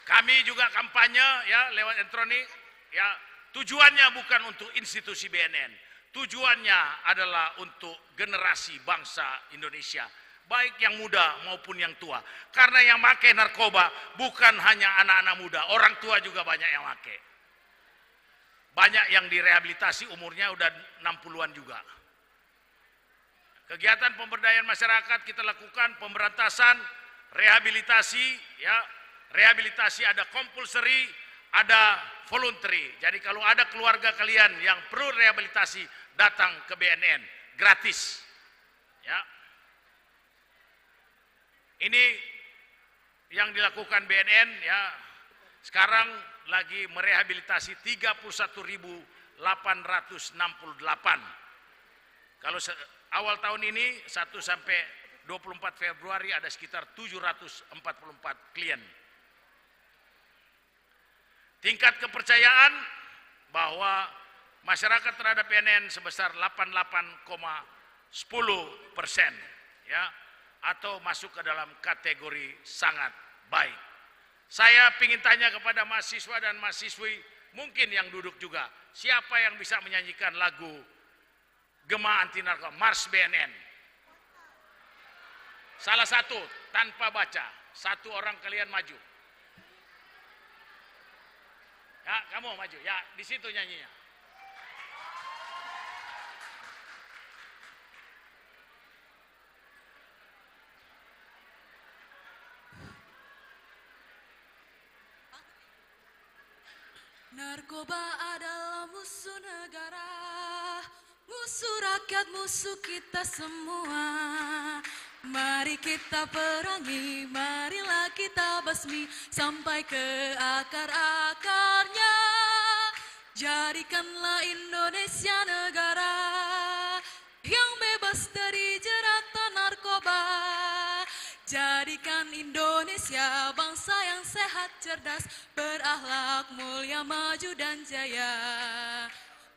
Kami juga kampanye ya lewat elektronik, ya, tujuannya bukan untuk institusi BNN, tujuannya adalah untuk generasi bangsa Indonesia, baik yang muda maupun yang tua. Karena yang pakai narkoba bukan hanya anak-anak muda, orang tua juga banyak yang pakai. Banyak yang direhabilitasi umurnya udah 60-an juga. Kegiatan pemberdayaan masyarakat kita lakukan, pemberantasan, rehabilitasi, ya. Rehabilitasi ada compulsory, ada voluntary. Jadi kalau ada keluarga kalian yang perlu rehabilitasi, datang ke BNN, gratis. Ya. Ini yang dilakukan BNN, ya. Sekarang lagi merehabilitasi 31.868. Kalau awal tahun ini 1 sampai 24 Februari ada sekitar 744 klien. Tingkat kepercayaan bahwa masyarakat terhadap PNN sebesar 88,10%, ya, atau masuk ke dalam kategori sangat baik. Saya ingin tanya kepada mahasiswa dan mahasiswi, mungkin yang duduk juga, siapa yang bisa menyanyikan lagu Gema Anti Narkoba, Mars BNN? Salah satu, tanpa baca, satu orang kalian maju. Ya, kamu maju, ya, di situ nyanyinya. Narkoba adalah musuh negara, musuh rakyat, musuh kita semua. Mari kita perangi, marilah kita basmi sampai ke akar-akarnya. Jadikanlah Indonesia negara yang bebas dari jeratan narkoba. Jadikan Indonesia bangsa yang sehat, cerdas, berakhlak, mulia, maju dan jaya.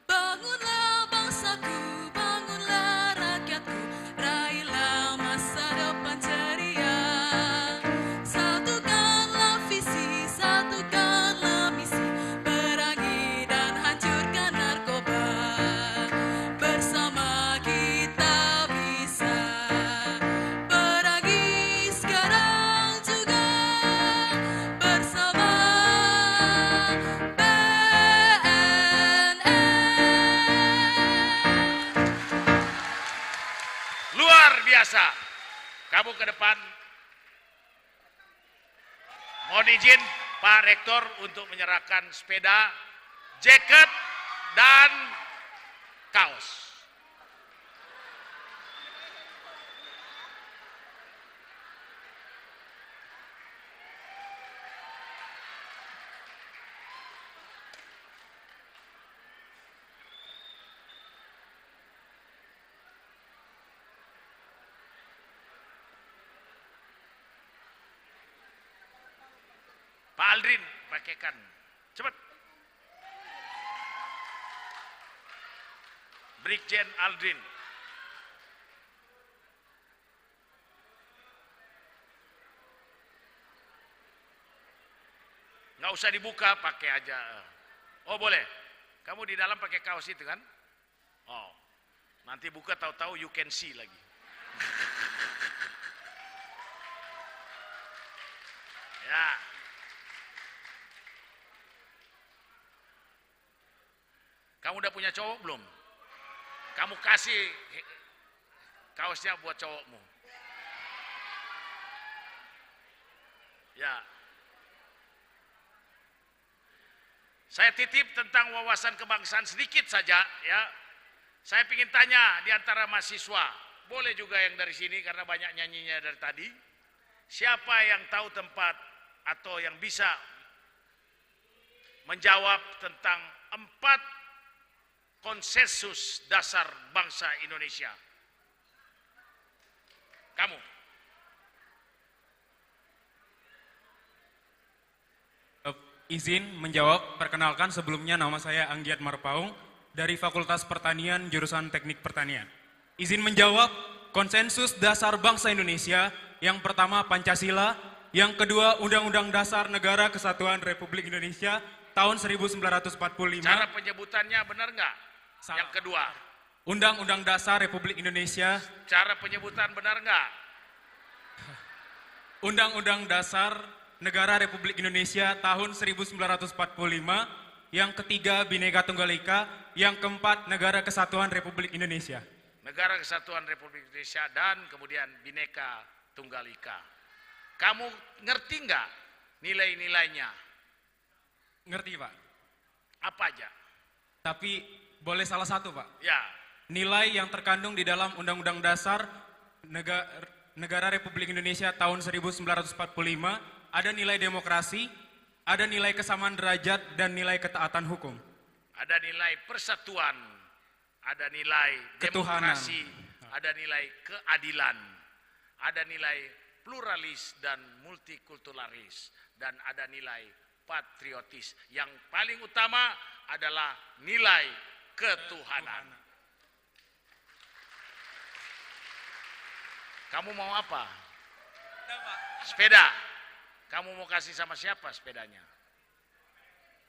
Bangunlah bangsaku, bangunlah rakyatku, raihlah masa depan ceria. Satukanlah visi, satukanlah misi, perangi dan hancurkan narkoba. Bersama kita bisa perangi sekarang juga, bersama Luar biasa. Kamu ke depan. Mohon izin Pak Rektor untuk menyerahkan sepeda, jaket, dan kaos. Pak Aldrin, pakaikan. Cepat. Brigjen Aldrin. Nggak usah dibuka, pakai aja. Oh boleh. Kamu di dalam pakai kaos itu kan? Oh. Nanti buka tahu-tahu you can see lagi. Ya. Kamu udah punya cowok belum? Kamu kasih kaosnya buat cowokmu. Ya. Saya titip tentang wawasan kebangsaan sedikit saja, ya. Saya ingin tanya di antara mahasiswa, boleh juga yang dari sini karena banyak nyanyinya dari tadi. Siapa yang tahu tempat atau yang bisa menjawab tentang 4 konsensus dasar bangsa Indonesia? Kamu. Izin menjawab, perkenalkan sebelumnya nama saya Anggiat Marpaung dari Fakultas Pertanian jurusan Teknik Pertanian. Izin menjawab, konsensus dasar bangsa Indonesia, yang pertama Pancasila, yang kedua Undang-Undang Dasar Negara Kesatuan Republik Indonesia tahun 1945. Cara penyebutannya benar nggak? Yang kedua. Undang-Undang Dasar Republik Indonesia. Cara penyebutan benar nggak? Undang-Undang Dasar Negara Republik Indonesia tahun 1945. Yang ketiga Bhinneka Tunggal Ika. Yang keempat Negara Kesatuan Republik Indonesia. Negara Kesatuan Republik Indonesia dan kemudian Bhinneka Tunggal Ika. Kamu ngerti nggak nilai-nilainya? Ngerti, Pak. Apa aja? Tapi boleh salah satu, Pak. Ya. Nilai yang terkandung di dalam Undang-Undang Dasar Negara Republik Indonesia tahun 1945 ada nilai demokrasi, Ada nilai kesamaan derajat dan nilai ketaatan hukum. Ada nilai persatuan, ada nilai Ketuhanan. demokrasi, ada nilai keadilan, ada nilai pluralis dan multikulturalis, dan ada nilai patriotis. Yang paling utama adalah nilai ketuhanan. Kamu mau apa? Sepeda. Kamu mau kasih sama siapa sepedanya?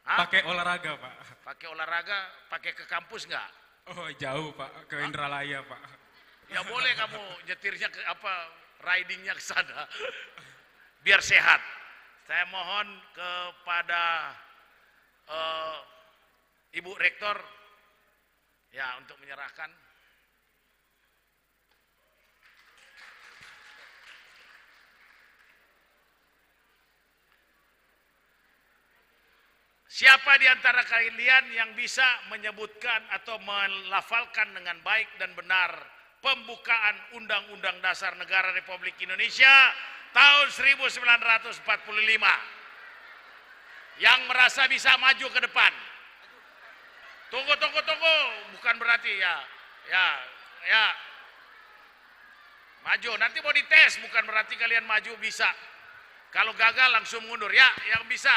Hah? Pakai olahraga, Pak. Pakai olahraga, pakai ke kampus nggak? Oh, jauh, Pak. Ke Indralaya, Pak. Ya boleh kamu nyetirnya ke ridingnya ke sana. Biar sehat. Saya mohon kepada Ibu Rektor ya untuk menyerahkan. Siapa di antara kalian yang bisa menyebutkan atau melafalkan dengan baik dan benar pembukaan Undang-Undang Dasar Negara Republik Indonesia tahun 1945? Yang merasa bisa maju ke depan. Tunggu. Bukan berarti ya. Maju, nanti mau dites, bukan berarti kalian maju bisa. Kalau gagal langsung mundur ya, yang bisa.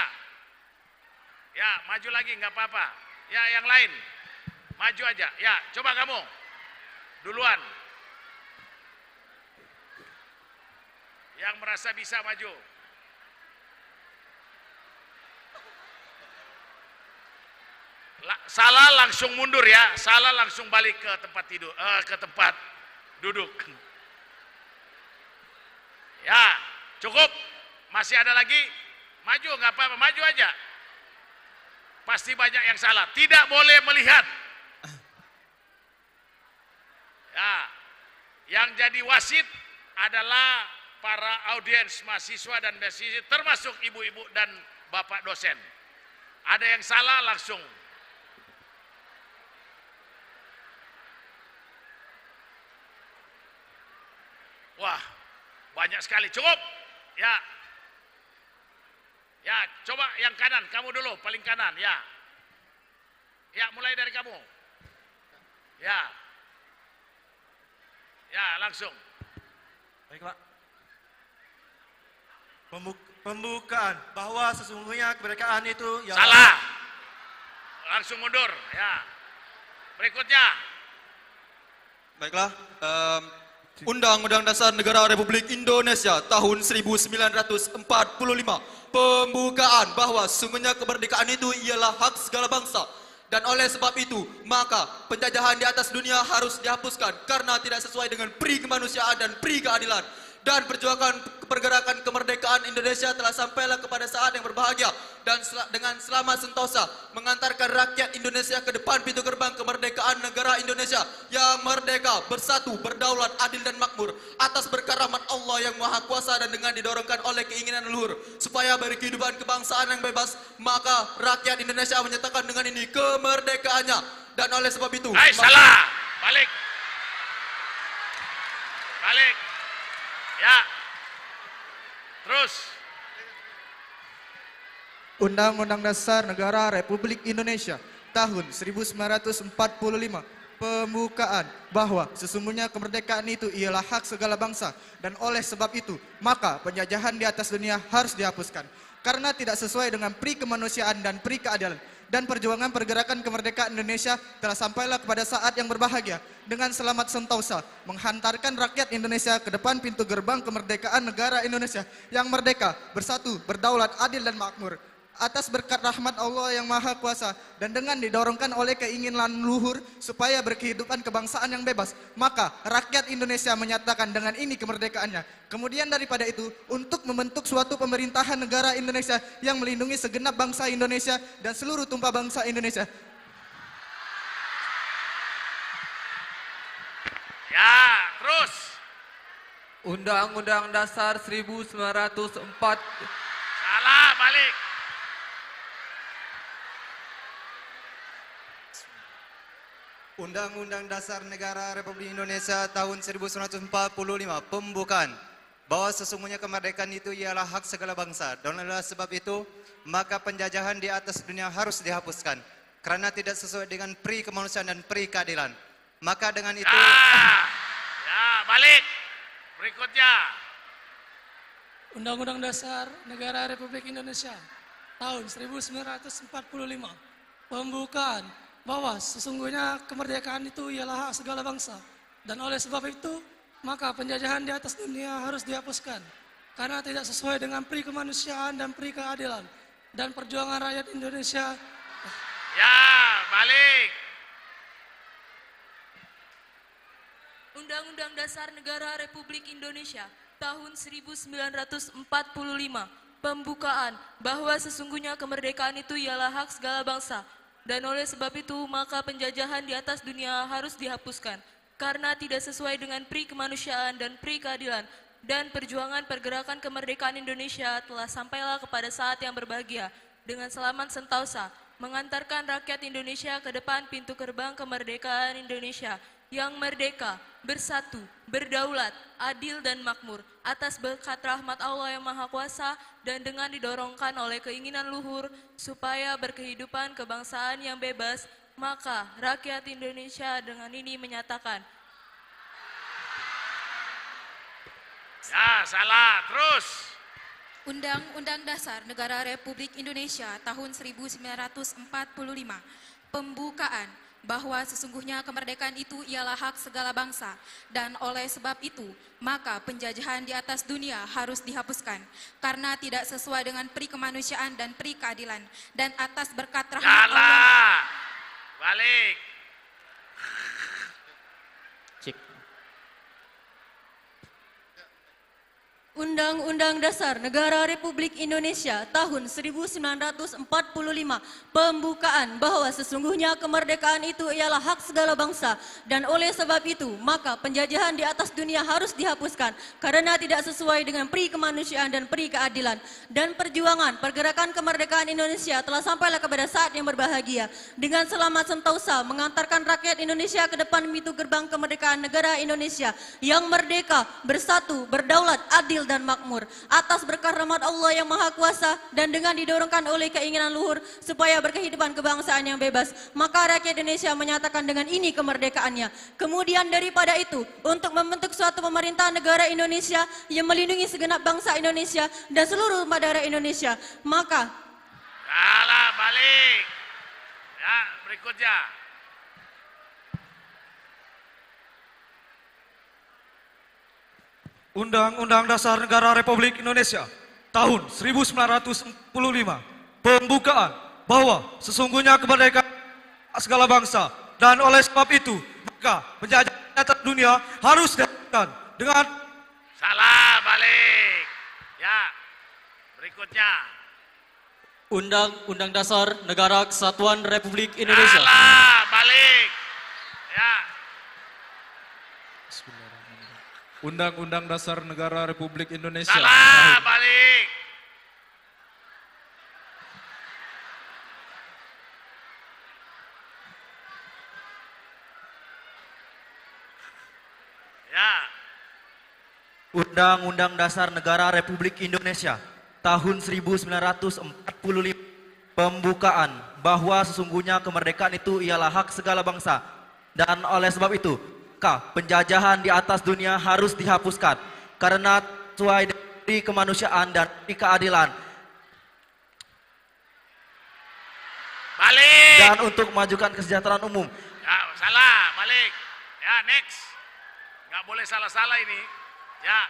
Ya, maju lagi nggak apa-apa. Ya, yang lain. Maju aja. Ya, coba kamu. Duluan. Yang merasa bisa maju. Salah langsung mundur ya. Salah langsung balik ke tempat tidur, ke tempat duduk. Ya, cukup. Masih ada lagi? Maju, nggak apa-apa. Maju aja. Pasti banyak yang salah. Tidak boleh melihat. Ya, yang jadi wasit adalah para audiens mahasiswa dan mahasiswi, termasuk ibu-ibu dan bapak dosen. Ada yang salah langsung. Wah, banyak sekali. Cukup. Ya. Ya, coba yang kanan, kamu dulu, paling kanan, ya. Ya, mulai dari kamu. Ya. Ya, langsung. Baik, Pak. Pembukaan bahwa sesungguhnya kemerdekaan itu yang salah. Langsung mundur, ya. Berikutnya. Baiklah, Undang-Undang Dasar Negara Republik Indonesia tahun 1945. Pembukaan bahwa sesungguhnya kemerdekaan itu ialah hak segala bangsa. Dan oleh sebab itu, maka penjajahan di atas dunia harus dihapuskan karena tidak sesuai dengan pri kemanusiaan dan pri keadilan. Dan perjuangan pergerakan kemerdekaan Indonesia telah sampailah kepada saat yang berbahagia dan dengan selamat sentosa mengantarkan rakyat Indonesia ke depan pintu gerbang kemerdekaan negara Indonesia yang merdeka, bersatu, berdaulat, adil dan makmur atas berkat rahmat Allah yang Maha Kuasa dan dengan didorongkan oleh keinginan leluhur supaya berkehidupan kebangsaan yang bebas, maka rakyat Indonesia menyatakan dengan ini kemerdekaannya. Dan oleh sebab itu, salah. Balik. Ya. Terus. Undang-Undang Dasar Negara Republik Indonesia tahun 1945. Pembukaan bahwa sesungguhnya kemerdekaan itu ialah hak segala bangsa dan oleh sebab itu maka penjajahan di atas dunia harus dihapuskan karena tidak sesuai dengan pri kemanusiaan dan pri keadilan. Dan perjuangan pergerakan kemerdekaan Indonesia telah sampailah kepada saat yang berbahagia dengan selamat sentosa menghantarkan rakyat Indonesia ke depan pintu gerbang kemerdekaan negara Indonesia yang merdeka, bersatu, berdaulat, adil dan makmur atas berkat rahmat Allah yang Maha Kuasa dan dengan didorongkan oleh keinginan luhur supaya berkehidupan kebangsaan yang bebas, maka rakyat Indonesia menyatakan dengan ini kemerdekaannya. Kemudian daripada itu, untuk membentuk suatu pemerintahan negara Indonesia yang melindungi segenap bangsa Indonesia dan seluruh tumpah bangsa Indonesia. Ya, terus. Undang-Undang Dasar 1904. Salah, balik. Undang-Undang Dasar Negara Republik Indonesia tahun 1945. Pembukaan bahwa sesungguhnya kemerdekaan itu ialah hak segala bangsa, dan oleh sebab itu maka penjajahan di atas dunia harus dihapuskan karena tidak sesuai dengan pri kemanusiaan dan pri keadilan. Maka dengan itu Ya, balik. Berikutnya. Undang-Undang Dasar Negara Republik Indonesia tahun 1945 pembukaan bahwa sesungguhnya kemerdekaan itu ialah hak segala bangsa, dan oleh sebab itu maka penjajahan di atas dunia harus dihapuskan karena tidak sesuai dengan pri kemanusiaan dan pri keadilan, dan perjuangan rakyat Indonesia. Ya, balik. Undang-Undang Dasar Negara Republik Indonesia tahun 1945 pembukaan bahwa sesungguhnya kemerdekaan itu ialah hak segala bangsa, dan oleh sebab itu maka penjajahan di atas dunia harus dihapuskan karena tidak sesuai dengan pri kemanusiaan dan pri keadilan, dan perjuangan pergerakan kemerdekaan Indonesia telah sampailah kepada saat yang berbahagia dengan selamat sentosa mengantarkan rakyat Indonesia ke depan pintu gerbang kemerdekaan Indonesia yang merdeka, bersatu, berdaulat, adil dan makmur atas berkat rahmat Allah yang Maha Kuasa, dan dengan didorongkan oleh keinginan luhur supaya berkehidupan kebangsaan yang bebas, maka rakyat Indonesia dengan ini menyatakan. Ya, salah. Terus. Undang-Undang Dasar Negara Republik Indonesia tahun 1945 pembukaan bahwa sesungguhnya kemerdekaan itu ialah hak segala bangsa, dan oleh sebab itu maka penjajahan di atas dunia harus dihapuskan karena tidak sesuai dengan pri kemanusiaan dan pri keadilan, dan atas berkat rahmat Allah. Balik. Undang-Undang Dasar Negara Republik Indonesia tahun 1945 pembukaan bahwa sesungguhnya kemerdekaan itu ialah hak segala bangsa, dan oleh sebab itu maka penjajahan di atas dunia harus dihapuskan karena tidak sesuai dengan pri kemanusiaan dan pri keadilan, dan perjuangan pergerakan kemerdekaan Indonesia telah sampailah kepada saat yang berbahagia dengan selamat sentosa mengantarkan rakyat Indonesia ke depan pintu gerbang kemerdekaan negara Indonesia yang merdeka, bersatu, berdaulat, adil dan makmur atas berkat rahmat Allah yang Maha Kuasa, dan dengan didorongkan oleh keinginan luhur supaya berkehidupan kebangsaan yang bebas, maka rakyat Indonesia menyatakan dengan ini kemerdekaannya. Kemudian daripada itu, untuk membentuk suatu pemerintahan negara Indonesia yang melindungi segenap bangsa Indonesia dan seluruh umat darah Indonesia, maka Salah, balik. Ya, berikutnya. Undang-Undang Dasar Negara Republik Indonesia tahun 1945 pembukaan bahwa sesungguhnya kemerdekaan segala bangsa, dan oleh sebab itu maka penjajahan atas dunia harus dilakukan dengan Salah, balik. Ya, berikutnya. Undang-Undang Dasar Negara Kesatuan Republik Indonesia. Salah, balik. Ya. Undang-Undang Dasar Negara Republik Indonesia. Salah, balik. Ya. Undang-Undang Dasar Negara Republik Indonesia tahun 1945 pembukaan bahwa sesungguhnya kemerdekaan itu ialah hak segala bangsa, dan oleh sebab itu penjajahan di atas dunia harus dihapuskan karena sesuai dengan kemanusiaan dan keadilan. Balik. Dan untuk memajukan kesejahteraan umum. Ya, salah, balik. Ya, next. Nggak boleh salah-salah ini. Ya.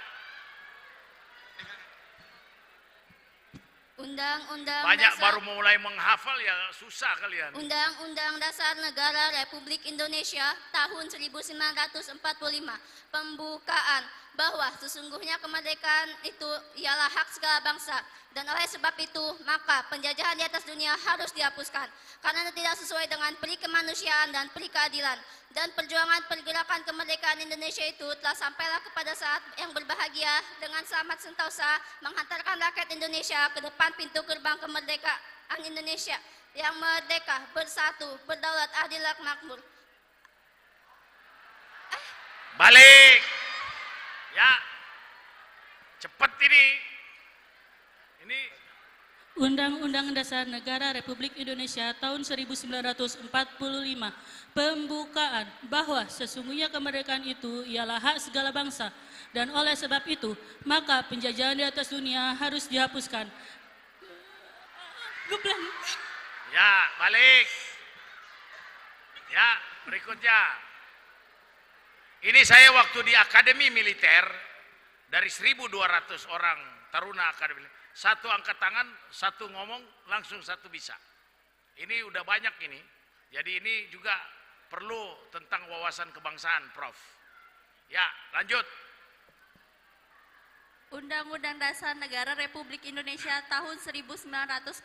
Undang-Undang Banyak Dasar baru mulai menghafal ya, susah kalian. Undang-Undang Dasar Negara Republik Indonesia tahun 1945 pembukaan bahwa sesungguhnya kemerdekaan itu ialah hak segala bangsa, dan oleh sebab itu maka penjajahan di atas dunia harus dihapuskan karena tidak sesuai dengan pri kemanusiaan dan pri keadilan, dan perjuangan pergerakan kemerdekaan Indonesia itu telah sampailah kepada saat yang berbahagia dengan selamat sentosa menghantarkan rakyat Indonesia ke depan pintu gerbang kemerdekaan Indonesia yang merdeka, bersatu, berdaulat, adil dan makmur. Balik. Ya. Cepet ini. Ini Undang-Undang Dasar Negara Republik Indonesia tahun 1945 pembukaan bahwa sesungguhnya kemerdekaan itu ialah hak segala bangsa dan oleh sebab itu maka penjajahan di atas dunia harus dihapuskan. ya, balik. Ya, berikutnya. Ini saya waktu di Akademi Militer dari 1.200 orang taruna Akademi. Satu angkat tangan, satu ngomong, langsung satu bisa. Ini udah banyak ini. Jadi ini juga perlu tentang wawasan kebangsaan, Prof. Ya, lanjut. Undang-Undang Dasar Negara Republik Indonesia tahun 1945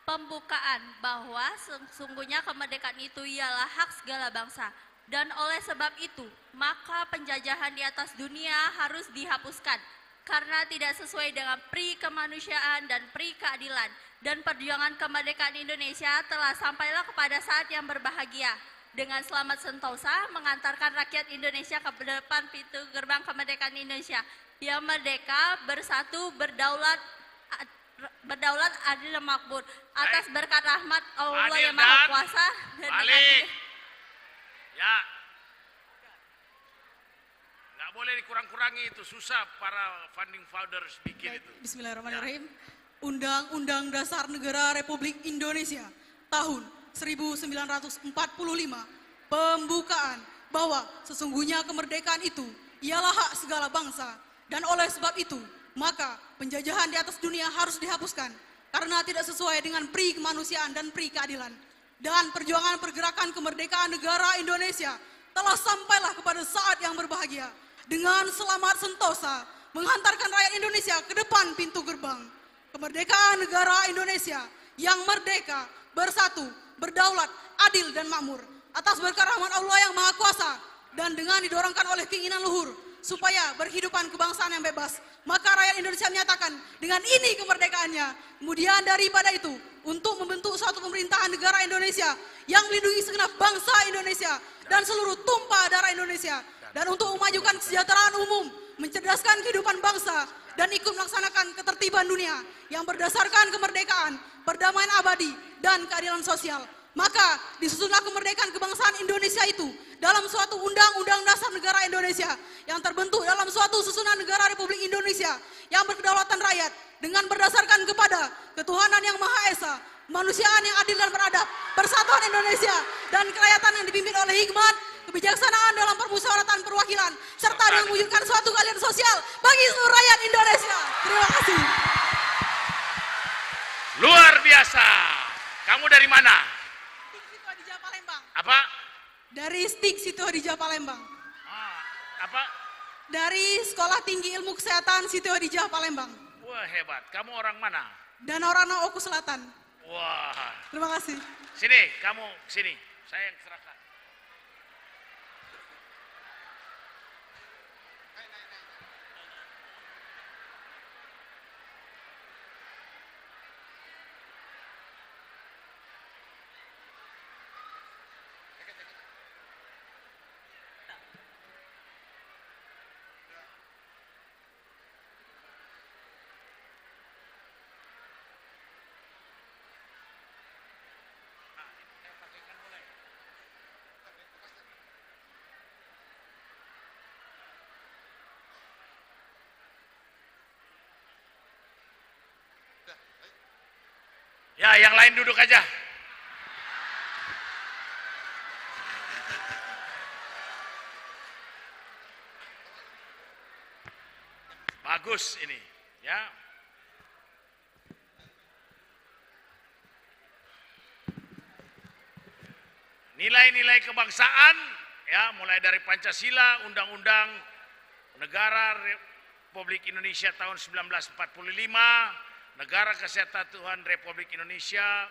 pembukaan bahwa sesungguhnya kemerdekaan itu ialah hak segala bangsa dan oleh sebab itu maka penjajahan di atas dunia harus dihapuskan karena tidak sesuai dengan pri kemanusiaan dan pri keadilan dan perjuangan kemerdekaan Indonesia telah sampailah kepada saat yang berbahagia dengan selamat sentosa mengantarkan rakyat Indonesia ke depan pintu gerbang kemerdekaan Indonesia yang merdeka, bersatu, berdaulat, adil dan makmur atas berkat rahmat Allah Adil yang Maha dan Kuasa dan balik. Ya, nggak boleh dikurang-kurangi itu, susah para founding fathers bikin itu. Bismillahirrahmanirrahim. Undang-Undang Dasar Negara Republik Indonesia tahun 1945 pembukaan bahwa sesungguhnya kemerdekaan itu ialah hak segala bangsa dan oleh sebab itu maka penjajahan di atas dunia harus dihapuskan karena tidak sesuai dengan pri kemanusiaan dan pri keadilan dan perjuangan pergerakan kemerdekaan negara Indonesia telah sampailah kepada saat yang berbahagia dengan selamat sentosa menghantarkan rakyat Indonesia ke depan pintu gerbang kemerdekaan negara Indonesia yang merdeka, bersatu, berdaulat, adil dan makmur atas berkat rahmat Allah yang Maha Kuasa dan dengan didorongkan oleh keinginan luhur supaya berhidupan kebangsaan yang bebas maka rakyat Indonesia menyatakan dengan ini kemerdekaannya kemudian daripada itu untuk membentuk suatu pemerintahan negara Indonesia yang melindungi segenap bangsa Indonesia dan seluruh tumpah darah Indonesia dan untuk memajukan kesejahteraan umum mencerdaskan kehidupan bangsa dan ikut melaksanakan ketertiban dunia yang berdasarkan kemerdekaan, perdamaian abadi, dan keadilan sosial. Maka disusunlah kemerdekaan kebangsaan Indonesia itu dalam suatu undang-undang dasar negara Indonesia yang terbentuk dalam suatu susunan negara Republik Indonesia yang berkedaulatan rakyat dengan berdasarkan kepada ketuhanan yang Maha Esa, kemanusiaan yang adil dan beradab, persatuan Indonesia, dan kerakyatan yang dipimpin oleh hikmat, kebijaksanaan dalam permusyawaratan perwakilan, serta dengan mewujudkan suatu keadilan sosial bagi seluruh rakyat Indonesia. Terima kasih. Luar biasa. Kamu dari mana? Apa? Dari STIK Siti Hadijah Palembang. Apa? Dari Sekolah Tinggi Ilmu Kesehatan Siti Hadijah Palembang. Wah, hebat. Kamu orang mana? Danau Oku Selatan. Wah. Terima kasih. Sini, kamu sini. Saya yang serahkan. Ya, yang lain duduk aja. Bagus ini, ya. Nilai-nilai kebangsaan, ya, mulai dari Pancasila, Undang-Undang Negara Republik Indonesia tahun 1945, Negara Kesatuan Republik Indonesia,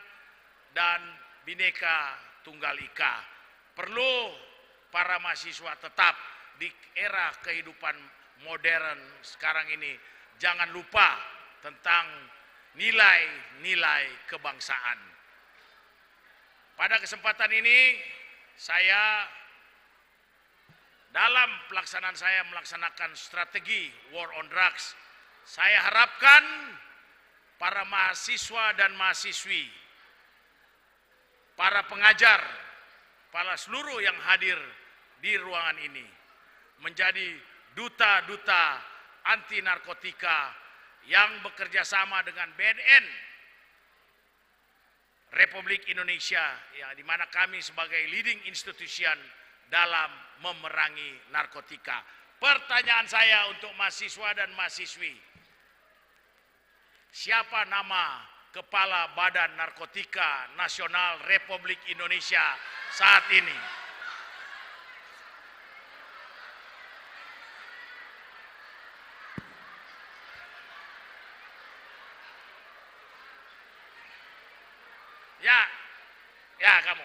dan Bhinneka Tunggal Ika. Perlu para mahasiswa tetap di era kehidupan modern sekarang ini jangan lupa tentang nilai-nilai kebangsaan. Pada kesempatan ini saya dalam pelaksanaan saya melaksanakan strategi War on Drugs, saya harapkan para mahasiswa dan mahasiswi, para pengajar, para seluruh yang hadir di ruangan ini menjadi duta-duta anti narkotika yang bekerja sama dengan BNN Republik Indonesia, yang di mana kami sebagai leading institution dalam memerangi narkotika. Pertanyaan saya untuk mahasiswa dan mahasiswi, siapa nama Kepala Badan Narkotika Nasional Republik Indonesia saat ini? Ya kamu.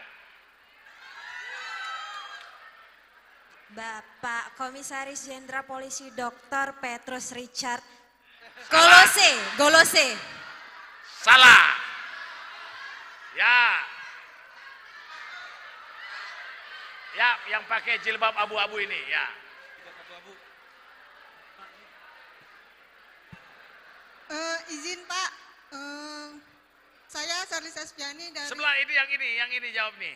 Bapak Komisaris Jenderal Polisi Dr. Petrus Richard Golose. Salah. Ya, yang pakai jilbab abu-abu ini, ya. Izin Pak, saya Sarlis Aspiani dari... Sebelah ini, yang ini jawab nih.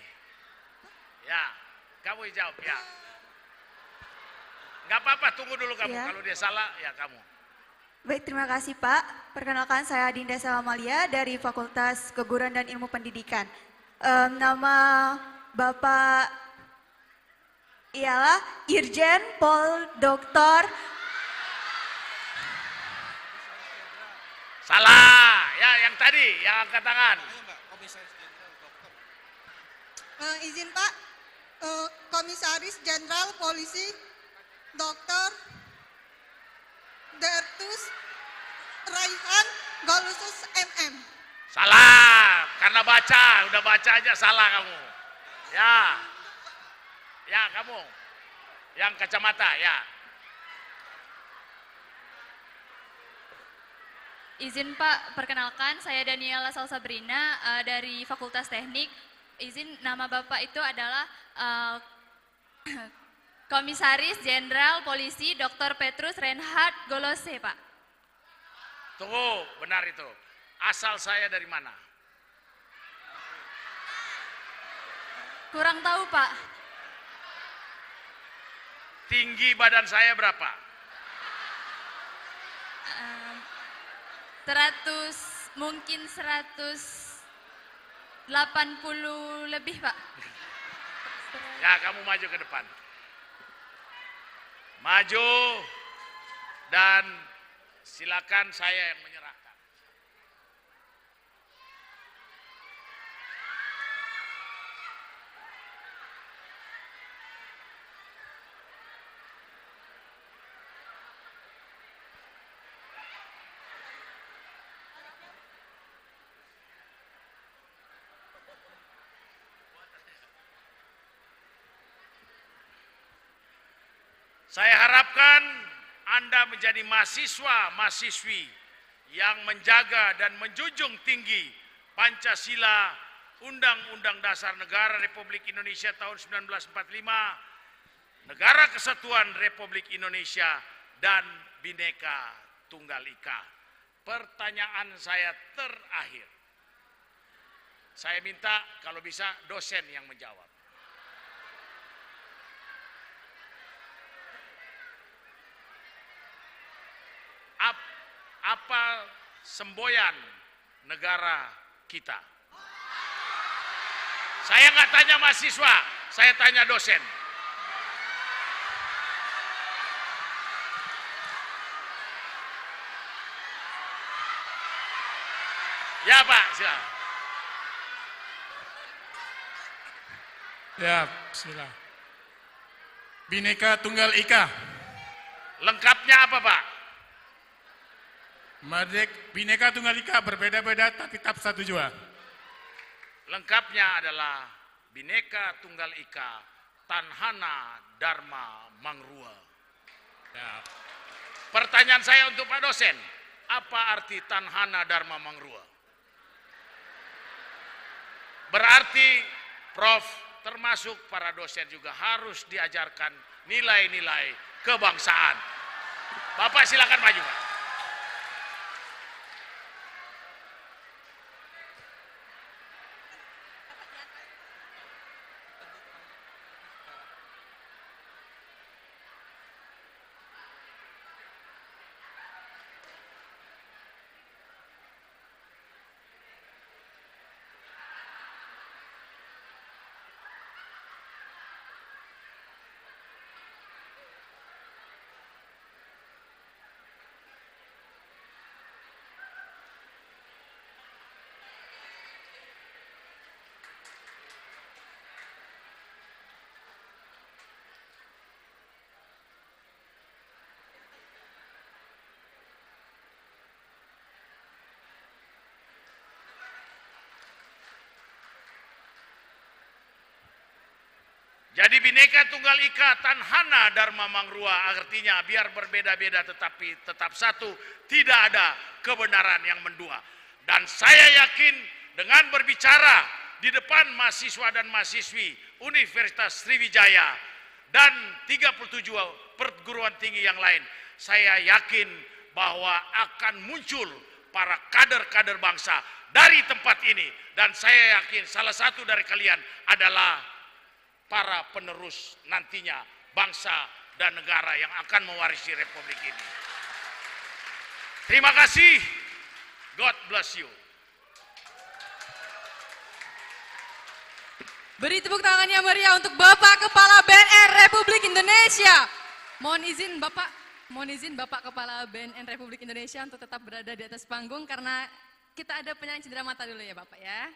Ya, kamu jawab, ya. Nggak apa-apa, tunggu dulu kamu. Ya. Kalau dia salah, ya kamu. Baik, terima kasih Pak. Perkenalkan saya Dinda Salamalia dari Fakultas Keguruan dan Ilmu Pendidikan. Nama Bapak ialah Irjen Pol Dr. Salah, ya yang tadi, yang angkat tangan. Izin Pak, Komisaris Jenderal Polisi Dr. Dertus Raihan Golusus MM. Salah, karena udah baca aja salah kamu. Ya kamu, yang kacamata, ya. Izin Pak, perkenalkan saya Daniela Salsabrina dari Fakultas Teknik. Izin, nama Bapak itu adalah Komisaris Jenderal Polisi Dr. Petrus Reinhard Golose, Pak. Tunggu, benar itu. Asal saya dari mana? Kurang tahu, Pak. Tinggi badan saya berapa? 180 lebih, Pak. Ya, kamu maju ke depan. Maju dan silakan saya yang menyerahkan. Saya harapkan Anda menjadi mahasiswa-mahasiswi yang menjaga dan menjunjung tinggi Pancasila, Undang-Undang Dasar Negara Republik Indonesia tahun 1945, Negara Kesatuan Republik Indonesia, dan Bhinneka Tunggal Ika. Pertanyaan saya terakhir. Saya minta kalau bisa dosen yang menjawab. Apa semboyan negara kita? Saya nggak tanya mahasiswa, saya tanya dosen. Ya Pak, silakan. Ya, bismillah. Bhinneka Tunggal Ika. Lengkapnya apa Pak? Bhinneka Tunggal Ika berbeda-beda tapi tetap satu jua. Lengkapnya adalah Bhinneka Tunggal Ika, Tanhana Dharma Mangrua. Ya. Pertanyaan saya untuk Pak dosen, apa arti Tanhana Dharma Mangrua? Berarti Prof termasuk para dosen juga harus diajarkan nilai-nilai kebangsaan. Bapak silakan maju, Pak. Jadi Bhinneka Tunggal Ika Tanhana Dharma Mangrua, artinya biar berbeda-beda tetapi tetap satu, tidak ada kebenaran yang mendua. Dan saya yakin dengan berbicara di depan mahasiswa dan mahasiswi Universitas Sriwijaya dan 37 perguruan tinggi yang lain, saya yakin bahwa akan muncul para kader-kader bangsa dari tempat ini. Dan saya yakin salah satu dari kalian adalah para penerus nantinya bangsa dan negara yang akan mewarisi republik ini. Terima kasih. God bless you. Beri tepuk tangan yang meriah untuk Bapak Kepala BNN Republik Indonesia. Mohon izin Bapak Kepala BNN Republik Indonesia untuk tetap berada di atas panggung karena kita ada penyanyi cindera mata dulu ya Bapak ya.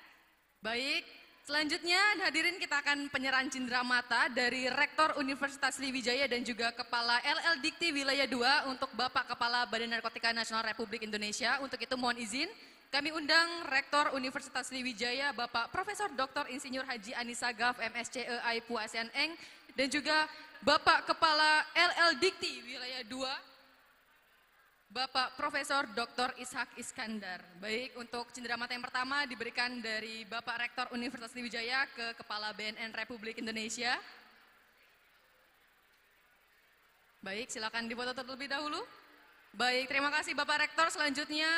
Baik, selanjutnya hadirin kita akan penyerahan cindera mata dari Rektor Universitas Sriwijaya dan juga Kepala LL Dikti Wilayah 2 untuk Bapak Kepala Badan Narkotika Nasional Republik Indonesia. Untuk itu mohon izin kami undang Rektor Universitas Sriwijaya Bapak Profesor Dr. Insinyur Haji Anissa Gaf MSCE AIPU ASEAN Eng dan juga Bapak Kepala LL Dikti Wilayah 2 Bapak Profesor Dr. Ishak Iskandar. Baik, untuk cindera mata yang pertama diberikan dari Bapak Rektor Universitas Sriwijaya ke Kepala BNN Republik Indonesia. Baik, silakan difoto terlebih dahulu. Baik, terima kasih Bapak Rektor. Selanjutnya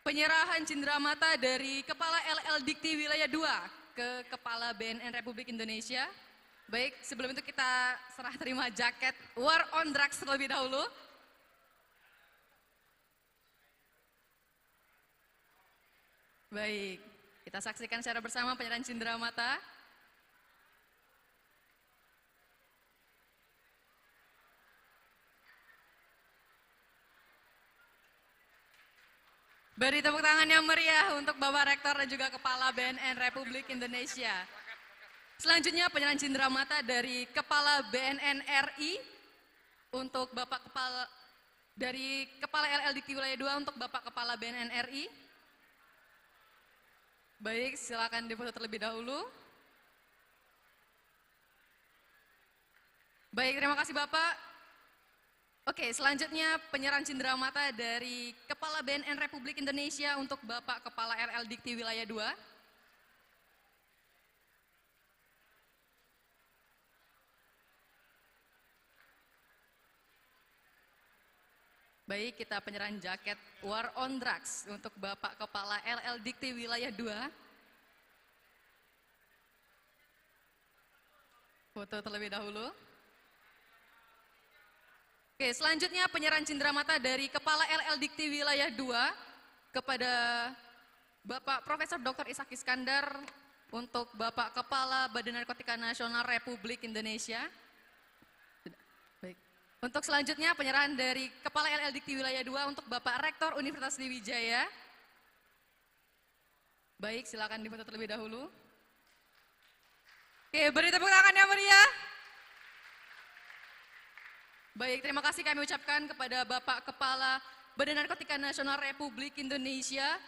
penyerahan cindera mata dari Kepala LL Dikti Wilayah 2 ke Kepala BNN Republik Indonesia. Baik, sebelum itu kita serah terima jaket War on Drugs terlebih dahulu. Baik, kita saksikan secara bersama penyerahan cindera mata. Beri tepuk tangan yang meriah untuk Bapak Rektor dan juga Kepala BNN Republik Indonesia. Selanjutnya penyerahan cindera mata dari Kepala BNN RI untuk Bapak Kepala dari Kepala LL Dikti Wilayah 2 untuk Bapak Kepala BNN RI. Baik, silakan difoto terlebih dahulu. Baik, terima kasih Bapak. Oke, selanjutnya penyerahan cindera mata dari Kepala BNN Republik Indonesia untuk Bapak Kepala LL Dikti Wilayah 2. Baik, kita penyerahan jaket War on Drugs untuk Bapak Kepala LL Dikti Wilayah 2. Foto terlebih dahulu. Oke, selanjutnya penyerahan cindera mata dari Kepala LL Dikti Wilayah 2 kepada Bapak Profesor Dr. Ishak Iskandar untuk Bapak Kepala Badan Narkotika Nasional Republik Indonesia. Untuk selanjutnya penyerahan dari Kepala LL Dikti Wilayah 2 untuk Bapak Rektor Universitas Sriwijaya. Baik, silakan difoto terlebih dahulu. Oke, beri tepuk tangan yang meriah. Baik, terima kasih kami ucapkan kepada Bapak Kepala Badan Narkotika Nasional Republik Indonesia,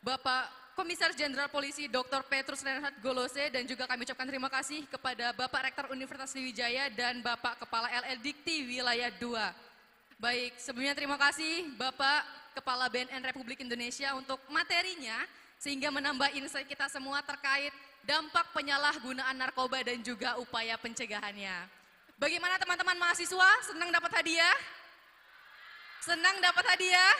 Bapak Komisaris Jenderal Polisi Dr. Petrus Reinhard Golose, dan juga kami ucapkan terima kasih kepada Bapak Rektor Universitas Sriwijaya dan Bapak Kepala LL Dikti Wilayah 2. Baik, sebelumnya terima kasih Bapak Kepala BNN Republik Indonesia untuk materinya, sehingga menambah insight kita semua terkait dampak penyalahgunaan narkoba dan juga upaya pencegahannya. Bagaimana teman-teman mahasiswa? Senang dapat hadiah? Senang dapat hadiah?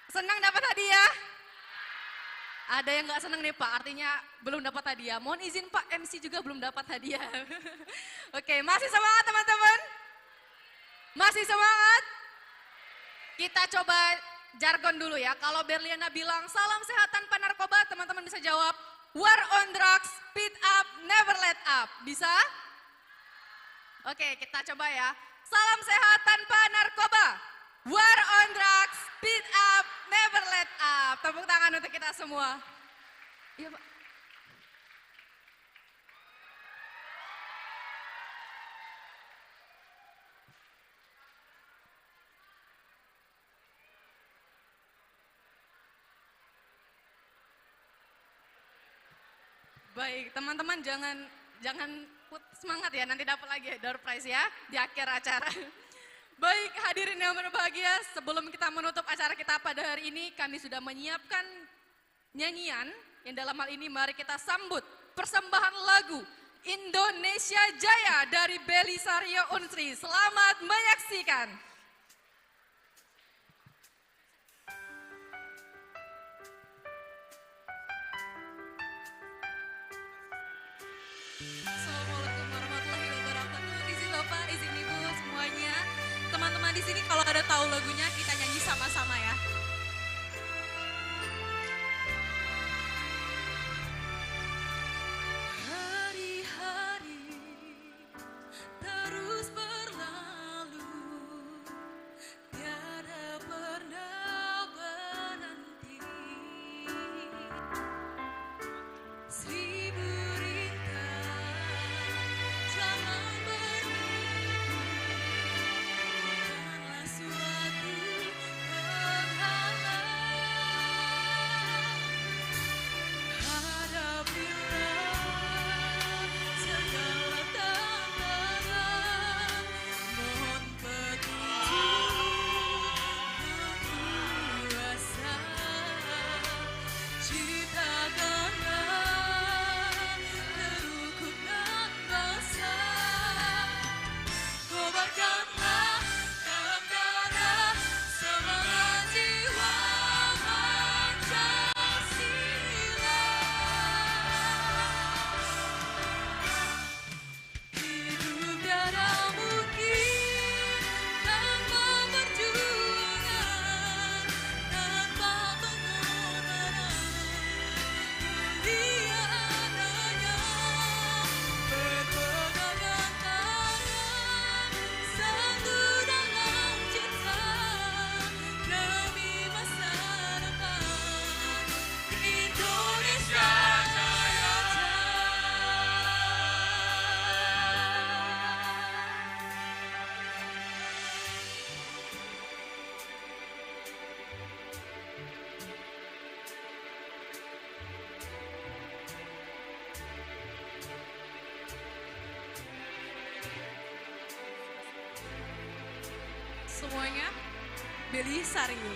Senang dapat hadiah? Ada yang nggak senang nih Pak, artinya belum dapat hadiah. Mohon izin Pak, MC juga belum dapat hadiah. Oke, masih semangat teman-teman? Masih semangat? Kita coba jargon dulu ya. Kalau Berliana bilang salam sehat tanpa narkoba, teman-teman bisa jawab war on drugs, speed up, never let up. Bisa? Oke, kita coba ya. Salam sehat tanpa narkoba, war on drugs, speed up, never let up. Tepuk tangan untuk kita semua. Iya Pak. Baik, teman-teman jangan semangat ya, nanti dapat lagi door prize ya di akhir acara. Baik, hadirin yang berbahagia, sebelum kita menutup acara kita pada hari ini, kami sudah menyiapkan nyanyian yang dalam hal ini mari kita sambut persembahan lagu Indonesia Jaya dari Belisario Unsri. Selamat menyaksikan. Assalamualaikum warahmatullahi wabarakatuh. Izin Bapak, izin Ibu semuanya. Teman-teman di sini kalau ada tahu lagunya kita nyanyi sama-sama ya. Hari-hari terus berlalu, tiada pernah berhenti. Seribu jangan bermimpi, bukanlah suatu penghalang. Hadapilah segala tantangan, mohon petunjuk dan kuasa. Ciptakanlah kerukunan bangsa, kobarkanlah dalam dada semangat jiwa Pancasila. Hidup tiada mungkin tanpa perjuangan, tanpa pengorbanan. Mulia adanya berpegangan tangan, satu dalam cinta demi masa depan Indonesia Jaya. Semuanya Belisario.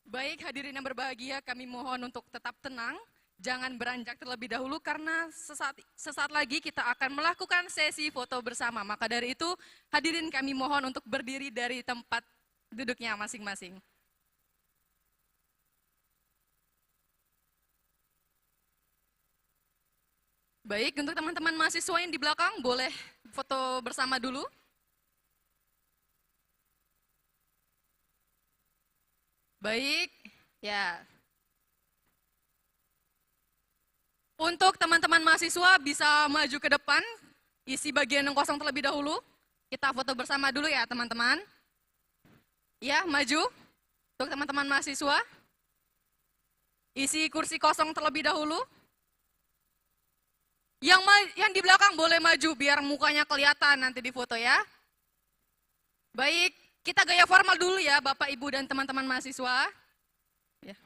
Baik, hadirin yang berbahagia, kami mohon untuk tetap tenang, jangan beranjak terlebih dahulu karena sesaat lagi kita akan melakukan sesi foto bersama. Maka dari itu, hadirin kami mohon untuk berdiri dari tempat duduknya masing-masing. Baik, untuk teman-teman mahasiswa yang di belakang, boleh foto bersama dulu. Baik, ya. Untuk teman-teman mahasiswa bisa maju ke depan, isi bagian yang kosong terlebih dahulu. Kita foto bersama dulu ya teman-teman. Ya, maju. Untuk teman-teman mahasiswa, isi kursi kosong terlebih dahulu. Yang di belakang boleh maju biar mukanya kelihatan nanti di foto ya. Baik, kita gaya formal dulu ya Bapak, Ibu, dan teman-teman mahasiswa. Ya.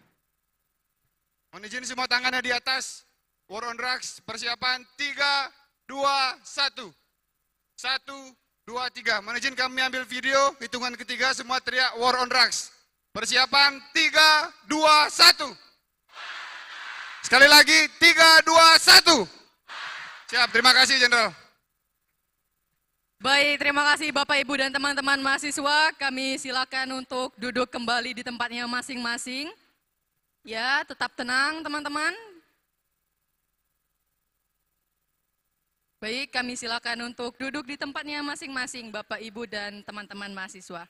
Mohon izin semua tangannya di atas. War on Drugs, persiapan 3, 2, 1. 1, 2, 3. Mohon izin kami ambil video, hitungan ketiga semua teriak War on Drugs. Persiapan 3, 2, 1. Sekali lagi 3, 2, 1. Siap, terima kasih Jenderal. Baik, terima kasih Bapak, Ibu, dan teman-teman mahasiswa. Kami silakan untuk duduk kembali di tempatnya masing-masing. Ya, tetap tenang teman-teman. Baik, kami silakan untuk duduk di tempatnya masing-masing Bapak, Ibu, dan teman-teman mahasiswa.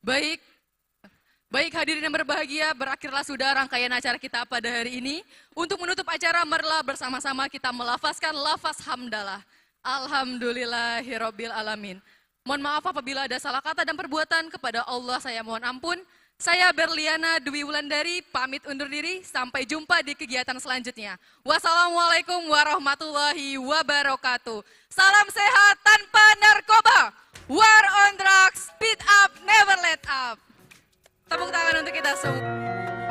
Baik. Baik hadirin yang berbahagia, berakhirlah sudah rangkaian acara kita pada hari ini. Untuk menutup acara, marilah bersama-sama kita melafazkan lafaz hamdalah. Alhamdulillahirabbil alamin. Mohon maaf apabila ada salah kata dan perbuatan, kepada Allah saya mohon ampun. Saya Berliana Dwi Wulandari pamit undur diri, sampai jumpa di kegiatan selanjutnya. Wassalamualaikum warahmatullahi wabarakatuh. Salam sehat tanpa narkoba. War on drugs, speed up, never let up. Tepuk tangan untuk kita semua.